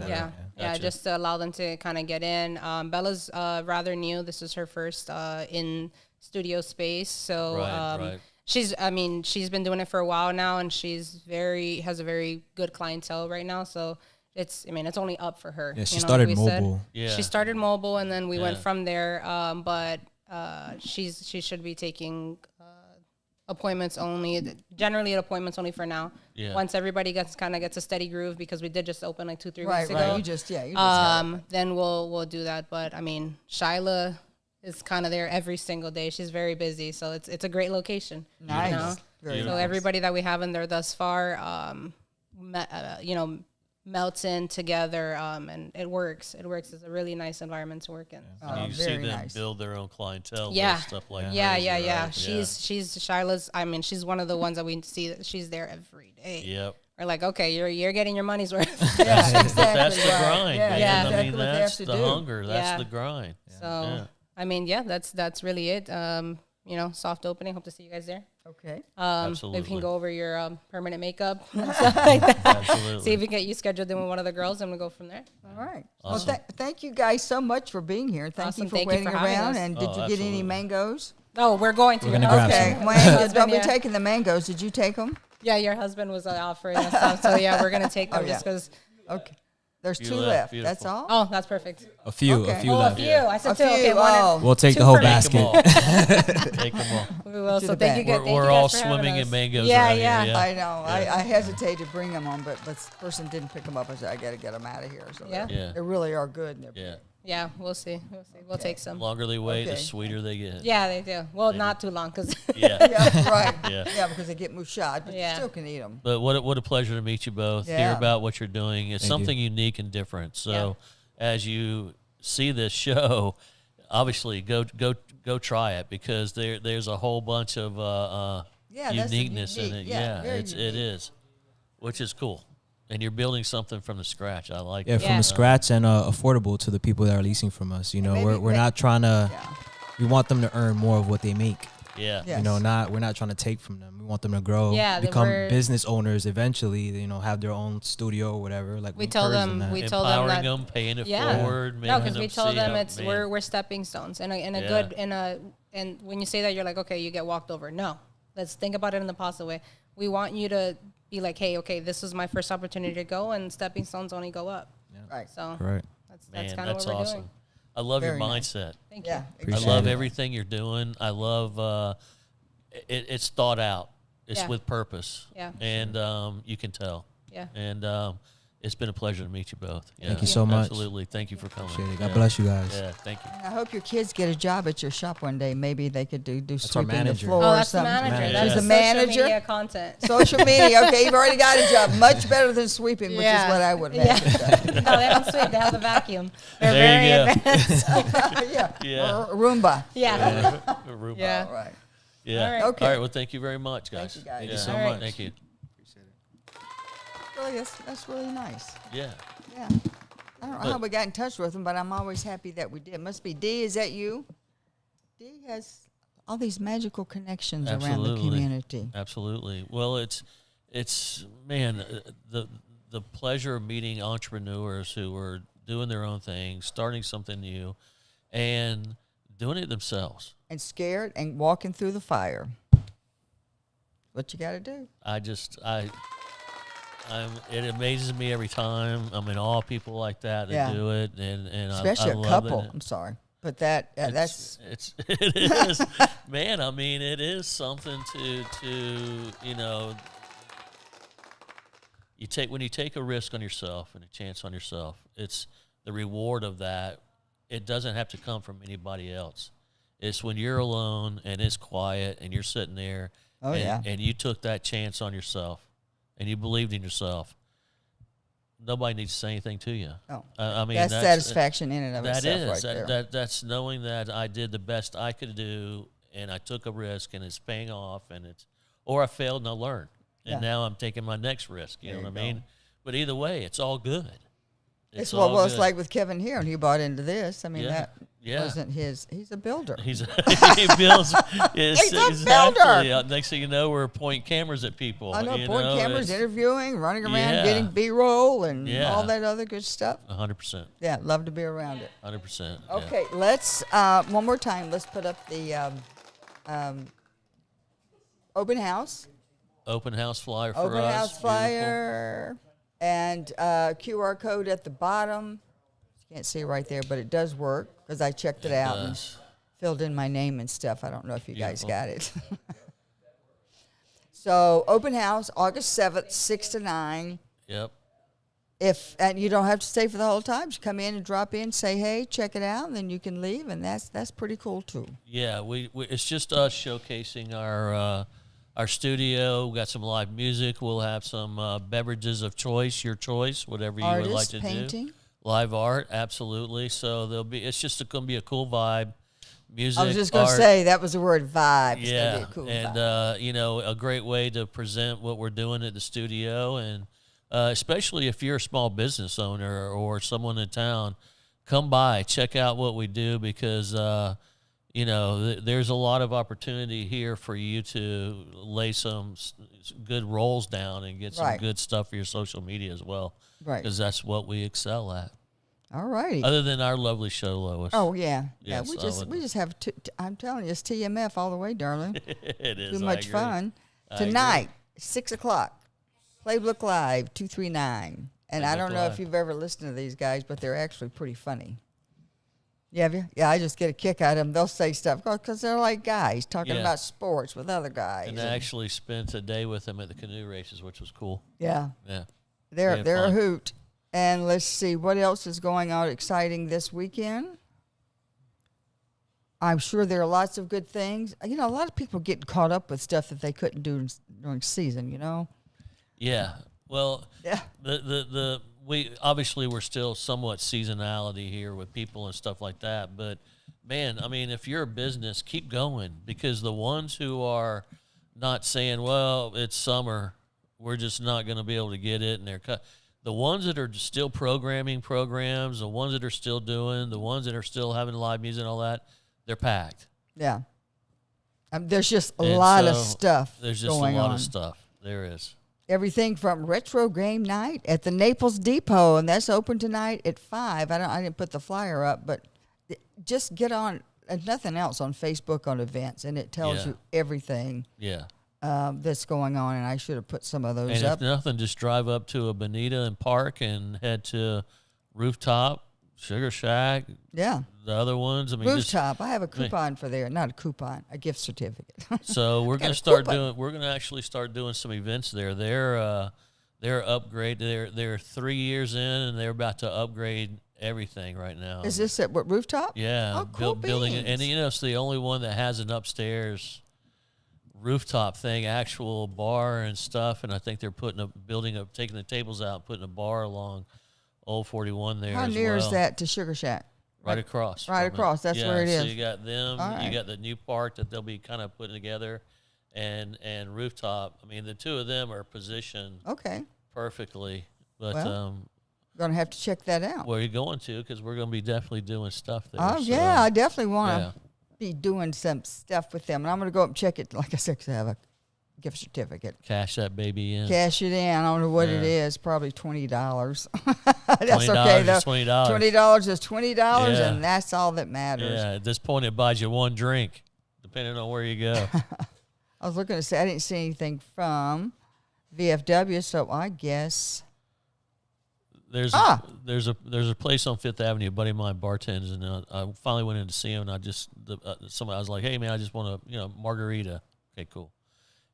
Speaker 9: Gotcha. Just to allow them to kind of get in. Bella's rather new. This is her first in studio space. So
Speaker 2: right.
Speaker 9: She's been doing it for a while now, and has a very good clientele right now. So it's only up for her.
Speaker 8: Yeah, she started mobile.
Speaker 2: Yeah.
Speaker 9: She started mobile, and then we went from there. But she should be taking appointments only. Generally, appointments only for now.
Speaker 2: Yeah.
Speaker 9: Once everybody gets a steady groove, because we did just open like 2-3 weeks ago.
Speaker 1: Right. You just
Speaker 9: then we'll do that. But Shyla is kind of there every single day. She's very busy, so it's a great location.
Speaker 1: Nice.
Speaker 9: So everybody that we have in there thus far, melts in together, and it works. It works. It's a really nice environment to work in.
Speaker 2: And you see them build their own clientele.
Speaker 9: Yeah.
Speaker 2: With stuff like
Speaker 9: Yeah.
Speaker 2: crazy, right?
Speaker 9: She's Shyla's. I mean, she's one of the ones that we see that she's there every day.
Speaker 2: Yep.
Speaker 9: We're like, okay, you're getting your mon's worth.
Speaker 1: Yeah, exactly.
Speaker 2: That's the grind,
Speaker 1: Yeah,
Speaker 2: man.
Speaker 9: yeah.
Speaker 2: I
Speaker 1: Exactly
Speaker 2: mean,
Speaker 1: what they
Speaker 2: that's
Speaker 1: have
Speaker 2: the
Speaker 1: to do.
Speaker 2: hunger. That's
Speaker 9: Yeah.
Speaker 2: the grind.
Speaker 9: So, I mean, that's really it. Soft opening. Hope to see you guys there.
Speaker 1: Okay.
Speaker 2: Absolutely.
Speaker 9: Maybe we can go over your permanent makeup and stuff like that.
Speaker 2: Absolutely.
Speaker 9: See if we can get you scheduled in with one of the girls, and we'll go from there.
Speaker 1: All right.
Speaker 2: Awesome.
Speaker 1: Well, thank you guys so much for being here. Thank
Speaker 9: Awesome.
Speaker 1: you for
Speaker 9: Thank you
Speaker 1: waiting
Speaker 9: for having
Speaker 1: around.
Speaker 9: us.
Speaker 1: And did you get any
Speaker 2: absolutely.
Speaker 1: mangoes?
Speaker 9: Oh, we're going to.
Speaker 8: We're gonna grab
Speaker 1: Okay.
Speaker 8: some.
Speaker 1: Well, don't be
Speaker 9: Yeah.
Speaker 1: taking the mangoes. Did you take them?
Speaker 9: Yeah, your husband was offering and stuff. So yeah, we're gonna take them
Speaker 1: Oh,
Speaker 9: just
Speaker 1: yeah.
Speaker 9: because.
Speaker 1: Okay. There's
Speaker 2: You
Speaker 1: two
Speaker 2: left.
Speaker 1: left. That's
Speaker 2: Beautiful.
Speaker 1: all?
Speaker 9: Oh, that's perfect.
Speaker 8: A few
Speaker 1: Okay.
Speaker 9: Oh,
Speaker 8: left.
Speaker 9: a few. I said
Speaker 1: A
Speaker 9: two. Okay,
Speaker 1: few,
Speaker 9: one.
Speaker 1: oh.
Speaker 8: We'll take
Speaker 9: Two
Speaker 8: the whole
Speaker 9: for me.
Speaker 2: Take them
Speaker 8: basket.
Speaker 2: all. Take them all.
Speaker 9: We will.
Speaker 1: To
Speaker 9: So
Speaker 1: the
Speaker 9: thank you.
Speaker 1: back.
Speaker 9: Thank you
Speaker 2: We're
Speaker 9: guys
Speaker 2: all
Speaker 9: for having
Speaker 2: swimming in
Speaker 9: us.
Speaker 2: mangoes
Speaker 9: Yeah,
Speaker 2: around
Speaker 9: yeah.
Speaker 2: here.
Speaker 1: I know.
Speaker 2: Yeah.
Speaker 1: I hesitated to bring them on, but this person didn't pick them up. I said, I got to get them out of here. So
Speaker 9: Yeah.
Speaker 2: Yeah.
Speaker 1: they really are good. And they're
Speaker 2: Yeah.
Speaker 9: Yeah, we'll see. We'll take
Speaker 2: The
Speaker 9: some.
Speaker 2: longer they wait, the
Speaker 1: Okay.
Speaker 2: sweeter they get.
Speaker 9: Yeah, they do. Well, not too long, because
Speaker 2: Yeah.
Speaker 1: Yeah, right.
Speaker 2: Yeah.
Speaker 1: Yeah, because they get mouchad, but you
Speaker 9: Yeah.
Speaker 1: still can eat them.
Speaker 2: But what a pleasure to meet you both. Hear
Speaker 1: Yeah.
Speaker 2: about what you're doing. It's
Speaker 8: Thank
Speaker 2: something unique and different. So as you see this show, obviously go try it, because there's a whole bunch of
Speaker 1: Yeah, that's
Speaker 2: uniqueness in
Speaker 1: unique.
Speaker 2: it.
Speaker 1: Yeah, very
Speaker 2: it
Speaker 1: unique.
Speaker 2: is, which is cool. And you're building something from the scratch. I like
Speaker 8: Yeah,
Speaker 2: that.
Speaker 8: from the scratch and affordable to the people that are leasing from us. You know,
Speaker 1: maybe-
Speaker 8: we're not trying to.
Speaker 1: Yeah.
Speaker 8: We want them to earn more of what they make.
Speaker 2: Yeah.
Speaker 1: Yes.
Speaker 8: You know, we're not trying to take from them. We want them to grow,
Speaker 9: Yeah, that
Speaker 8: become
Speaker 9: we're-
Speaker 8: business owners eventually. You know, have their own studio or whatever. Like
Speaker 9: we tell
Speaker 8: encourage
Speaker 9: them,
Speaker 8: that.
Speaker 9: we told them
Speaker 2: Empowering
Speaker 9: that.
Speaker 2: them, paying it
Speaker 9: Yeah.
Speaker 2: forward.
Speaker 9: No,
Speaker 2: making
Speaker 9: because we told
Speaker 2: see
Speaker 9: them
Speaker 2: how-
Speaker 9: it's
Speaker 2: man.
Speaker 9: we're stepping stones, and a
Speaker 2: Yeah.
Speaker 9: good and when you say that, you're like, okay, you get walked over. No, let's think about it in the positive way. We want you to be like, hey, okay, this is my first opportunity to go, and stepping stones only go up.
Speaker 1: Right.
Speaker 9: So
Speaker 8: Right.
Speaker 9: that's
Speaker 2: Man,
Speaker 9: kind of
Speaker 2: that's
Speaker 9: what we're
Speaker 2: awesome.
Speaker 9: doing.
Speaker 2: I love
Speaker 1: Very
Speaker 2: your
Speaker 1: nice.
Speaker 2: mindset.
Speaker 9: Thank
Speaker 1: Yeah.
Speaker 9: you.
Speaker 8: Appreciate
Speaker 2: I love
Speaker 8: it.
Speaker 2: everything you're doing. I love it's thought out. It's
Speaker 9: Yeah.
Speaker 2: with purpose.
Speaker 9: Yeah.
Speaker 2: And you can tell.
Speaker 9: Yeah.
Speaker 2: And it's been a pleasure to meet you both. Yeah.
Speaker 8: Thank you so much.
Speaker 2: Absolutely. Thank you for coming.
Speaker 8: Appreciate it. God
Speaker 2: Yeah.
Speaker 8: bless you guys.
Speaker 2: Yeah, thank you.
Speaker 1: I hope your kids get a job at your shop one day. Maybe they could do
Speaker 8: our
Speaker 1: sweeping the
Speaker 8: manager.
Speaker 1: floor
Speaker 9: Oh,
Speaker 1: or
Speaker 9: that's the
Speaker 1: something.
Speaker 9: manager.
Speaker 2: Manager.
Speaker 9: That's
Speaker 1: She's
Speaker 9: the
Speaker 1: the
Speaker 9: social
Speaker 1: manager.
Speaker 9: media content.
Speaker 1: Social media. Okay, you've already got a job. Much better than sweeping, which is what I would
Speaker 9: Yeah.
Speaker 1: imagine.
Speaker 9: No, they don't sweep. They have a vacuum. They're
Speaker 2: There you
Speaker 9: very
Speaker 2: go.
Speaker 9: advanced.
Speaker 1: Yeah.
Speaker 2: Yeah.
Speaker 1: Or Roomba.
Speaker 9: Yeah.
Speaker 2: Aruba.
Speaker 9: Yeah.
Speaker 1: All right.
Speaker 2: Yeah.
Speaker 9: All right.
Speaker 1: Okay.
Speaker 2: All right. Well, thank you very much, guys.
Speaker 1: you, guys. Thank
Speaker 2: Yeah.
Speaker 1: you
Speaker 8: so
Speaker 9: All right.
Speaker 8: much.
Speaker 2: Thank you.
Speaker 1: Really, that's really nice.
Speaker 2: Yeah.
Speaker 1: Yeah. I don't know how we got in touch with them, but I'm always happy that we did. Must be Dee. Is that you? Dee has all these magical connections around the
Speaker 2: Absolutely.
Speaker 1: community.
Speaker 2: Absolutely. Well, it's man, the pleasure of meeting entrepreneurs who are doing their own thing, starting something new, and doing it themselves.
Speaker 1: And scared and walking through the fire. What you got to do.
Speaker 2: It amazes me every time. I'm in awe of people like that
Speaker 1: Yeah.
Speaker 2: do it, and
Speaker 1: Especially
Speaker 2: I
Speaker 1: a
Speaker 2: love
Speaker 1: couple.
Speaker 2: it.
Speaker 1: I'm sorry. But that's
Speaker 2: It is, man. I mean, it is something to when you take a risk on yourself and a chance on yourself. It's the reward of that. It doesn't have to come from anybody else. It's when you're alone and it's quiet and you're sitting there.
Speaker 1: Oh, yeah.
Speaker 2: And you took that chance on yourself, and you believed in yourself. Nobody needs to say anything to you.
Speaker 1: Oh.
Speaker 2: I mean,
Speaker 1: that's satisfaction in and of
Speaker 2: that
Speaker 1: itself
Speaker 2: is
Speaker 1: right there.
Speaker 2: that's knowing that I did the best I could do, and I took a risk, and it's paying off, or I failed and I learned, and
Speaker 1: Yeah.
Speaker 2: now I'm taking my next risk. You
Speaker 1: There
Speaker 2: know
Speaker 1: you
Speaker 2: what I mean? But either way, it's all good.
Speaker 1: It's
Speaker 2: all
Speaker 1: well, it's
Speaker 2: good.
Speaker 1: like with Kevin here, and he bought into this. I mean,
Speaker 2: Yeah.
Speaker 1: that
Speaker 2: Yeah.
Speaker 1: wasn't his. He's a builder.
Speaker 2: He builds.
Speaker 1: He's a
Speaker 2: exactly.
Speaker 1: builder.
Speaker 2: Next thing you know, we're pointing cameras at people.
Speaker 1: I know,
Speaker 2: you
Speaker 1: point cameras,
Speaker 2: it's
Speaker 1: interviewing, running around,
Speaker 2: Yeah.
Speaker 1: getting B-roll, and
Speaker 2: Yeah.
Speaker 1: all that other good stuff.
Speaker 2: 100%.
Speaker 1: Yeah, love to be around it.
Speaker 2: 100%.
Speaker 1: Okay, let's one more time. Let's put up the open house.
Speaker 2: Open house flyer for
Speaker 1: Open
Speaker 2: us.
Speaker 1: house
Speaker 2: Beautiful.
Speaker 1: flyer and QR code at the bottom. You can't see it right there, but it does work because I checked it out and
Speaker 2: does.
Speaker 1: filled in my name and stuff. I don't know if you guys
Speaker 2: Beautiful.
Speaker 1: got it. So open house, August 7th, 6 to 9.
Speaker 2: Yep.
Speaker 1: And you don't have to stay for the whole time. Just come in and drop in, say hey, check it out, and then you can leave, and that's pretty cool too.
Speaker 2: Yeah, we it's just us showcasing our studio. We got some live music. We'll have some beverages of choice, your choice, whatever you would like to
Speaker 1: painting.
Speaker 2: do. Live art, absolutely. So it's just going to be a cool vibe. Music,
Speaker 1: I was just going to say that was the word vibe. It's
Speaker 2: yeah,
Speaker 1: gonna be a cool
Speaker 2: and
Speaker 1: vibe.
Speaker 2: a great way to present what we're doing at the studio, and especially if you're a small business owner or someone in town, come by, check out what we do, because there's a lot of opportunity here for you to lay some good rolls down and get some good stuff for your social media as well. Right. Because that's what we excel at.
Speaker 1: All right.
Speaker 2: Other than our lovely show, Lois.
Speaker 1: Oh, yeah. Yeah, we just have, I'm telling you, it's TMF all the way, darling.
Speaker 2: It is.
Speaker 1: Too much fun. Tonight, 6 o'clock, Playbook Live, 239. And I don't know if you've ever listened to these guys, but they're actually pretty funny. Yeah, have you? Yeah, I just get a kick out of them. They'll say stuff because they're like guys talking about sports with other guys.
Speaker 2: And I actually spent a day with them at the canoe races, which was cool.
Speaker 1: Yeah.
Speaker 2: Yeah.
Speaker 1: They're a hoot. And let's see, what else is going on exciting this weekend? I'm sure there are lots of good things. A lot of people get caught up with stuff that they couldn't do during season,
Speaker 2: Yeah. Well, we're still somewhat seasonality here with people and stuff like that. But, man, I mean, if you're a business, keep going, because the ones who are not saying, well, it's summer, we're just not going to be able to get it, and they're cut. The ones that are still programming programs, the ones that are still doing, the ones that are still having live music and all that, they're packed.
Speaker 1: Yeah. There's just a lot of stuff
Speaker 2: There's just
Speaker 1: going
Speaker 2: a lot
Speaker 1: on.
Speaker 2: of stuff. There is.
Speaker 1: Everything from retro game night at the Naples Depot, and that's open tonight at 5. I didn't put the flyer up, but just get on, nothing else on Facebook on events, and it tells you everything.
Speaker 2: Yeah.
Speaker 1: That's going on, and I should have put some of those up.
Speaker 2: And if nothing, just drive up to a Bonita and park and head to Rooftop, Sugar Shack. Yeah. The other ones. I mean,
Speaker 1: Rooftop. I have a coupon for there. Not a coupon, a gift certificate.
Speaker 2: So we're going to start doing. We're going to actually start doing some events there. They're upgrade. They're 3 years in, and they're about to upgrade everything right now.
Speaker 1: Is this at what, Rooftop?
Speaker 2: Yeah.
Speaker 1: Oh, cool
Speaker 2: building it, and it's the only one that has an upstairs rooftop thing, actual bar and stuff, and I think they're taking the tables out, putting a bar along Old 41 there.
Speaker 1: How near is that to Sugar Shack?
Speaker 2: Right across.
Speaker 1: Right across. That's where it is.
Speaker 2: So you got them. You got the new park that they'll be kind of putting together, and Rooftop. I mean, the two of them are positioned perfectly. But
Speaker 1: gonna have to check that out.
Speaker 2: Where are you going to? Because we're gonna be definitely doing stuff there.
Speaker 1: Oh yeah, I definitely want to be doing some stuff with them, and I'm gonna go up and check it. Like I said, 'cause I have a gift certificate.
Speaker 2: Cash that baby in.
Speaker 1: Cash it in. I don't know what it is. Probably $20. That's okay though.
Speaker 2: $20.
Speaker 1: $20 is $20, and that's all that matters.
Speaker 2: Yeah. At this point, it buys you one drink, depending on where you go.
Speaker 1: I was looking to say I didn't see anything from VFW, so I guess
Speaker 2: there's a place on Fifth Avenue. A buddy of mine bartends, and I finally went in to see him, and I was like, hey man, I just want a margarita. Okay, cool.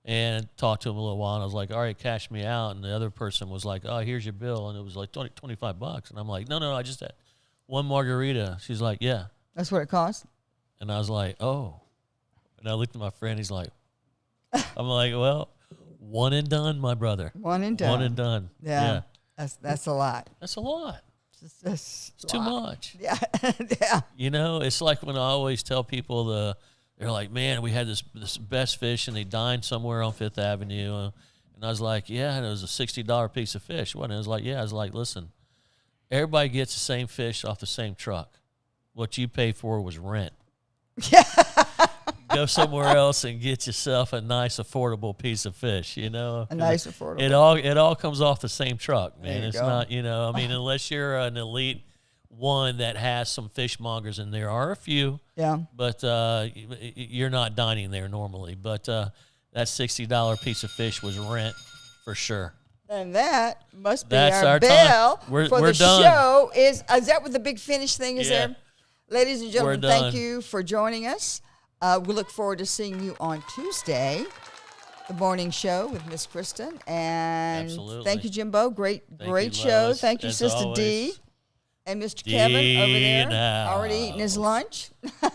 Speaker 2: And talked to him a little while, and I was like, all right, cash me out. And the other person was like, oh, here's your bill. And it was like $25. And I'm like, no, I just had one margarita. She's like, yeah.
Speaker 1: That's what it cost? And
Speaker 2: I was like, oh. And I looked at my friend. He's like, I'm like, well, one and done, my brother.
Speaker 1: One and done.
Speaker 2: One and done.
Speaker 1: Yeah. That's a lot.
Speaker 2: That's a lot.
Speaker 1: It's
Speaker 2: too much.
Speaker 1: Yeah. Yeah.
Speaker 2: It's like when I always tell people they're like, man, we had this best fish, and they dined somewhere on Fifth Avenue. And I was like, yeah, and it was a $60 piece of fish. Wasn't it? I was like, yeah. I was like, listen, everybody gets the same fish off the same truck. What you pay for was rent. Yeah. Go somewhere else and get yourself a nice, affordable piece of fish, A
Speaker 1: nice, affordable.
Speaker 2: It all comes off the same truck, man. It's
Speaker 1: go.
Speaker 2: not, I mean, unless you're an elite one that has some fishmongers, and there are a few.
Speaker 1: Yeah.
Speaker 2: But you're not dining there normally. But that $60 piece of fish was rent for sure.
Speaker 1: And that must be
Speaker 2: That's
Speaker 1: our
Speaker 2: our
Speaker 1: bell
Speaker 2: time. We're
Speaker 1: for the
Speaker 2: done.
Speaker 1: show. Is that what the big finish thing is there? Ladies and gentlemen,
Speaker 2: We're
Speaker 1: thank
Speaker 2: done.
Speaker 1: you for joining us. We look forward to seeing you on Tuesday, the morning show with Miss Kristen. And
Speaker 2: Absolutely.
Speaker 1: thank you, Jimbo. Great
Speaker 2: you,
Speaker 1: show.
Speaker 2: Lois,
Speaker 1: Thank you,
Speaker 2: as
Speaker 1: Sister
Speaker 2: always.
Speaker 1: D. And Mr. Kevin over there, already eating his lunch.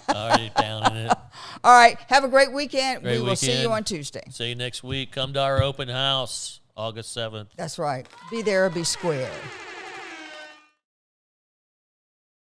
Speaker 2: Already down in it.
Speaker 1: All right. Have a great weekend. We will see you on Tuesday.
Speaker 2: See you next week. Come to our open house, August 7th.
Speaker 1: That's right. Be there or be square.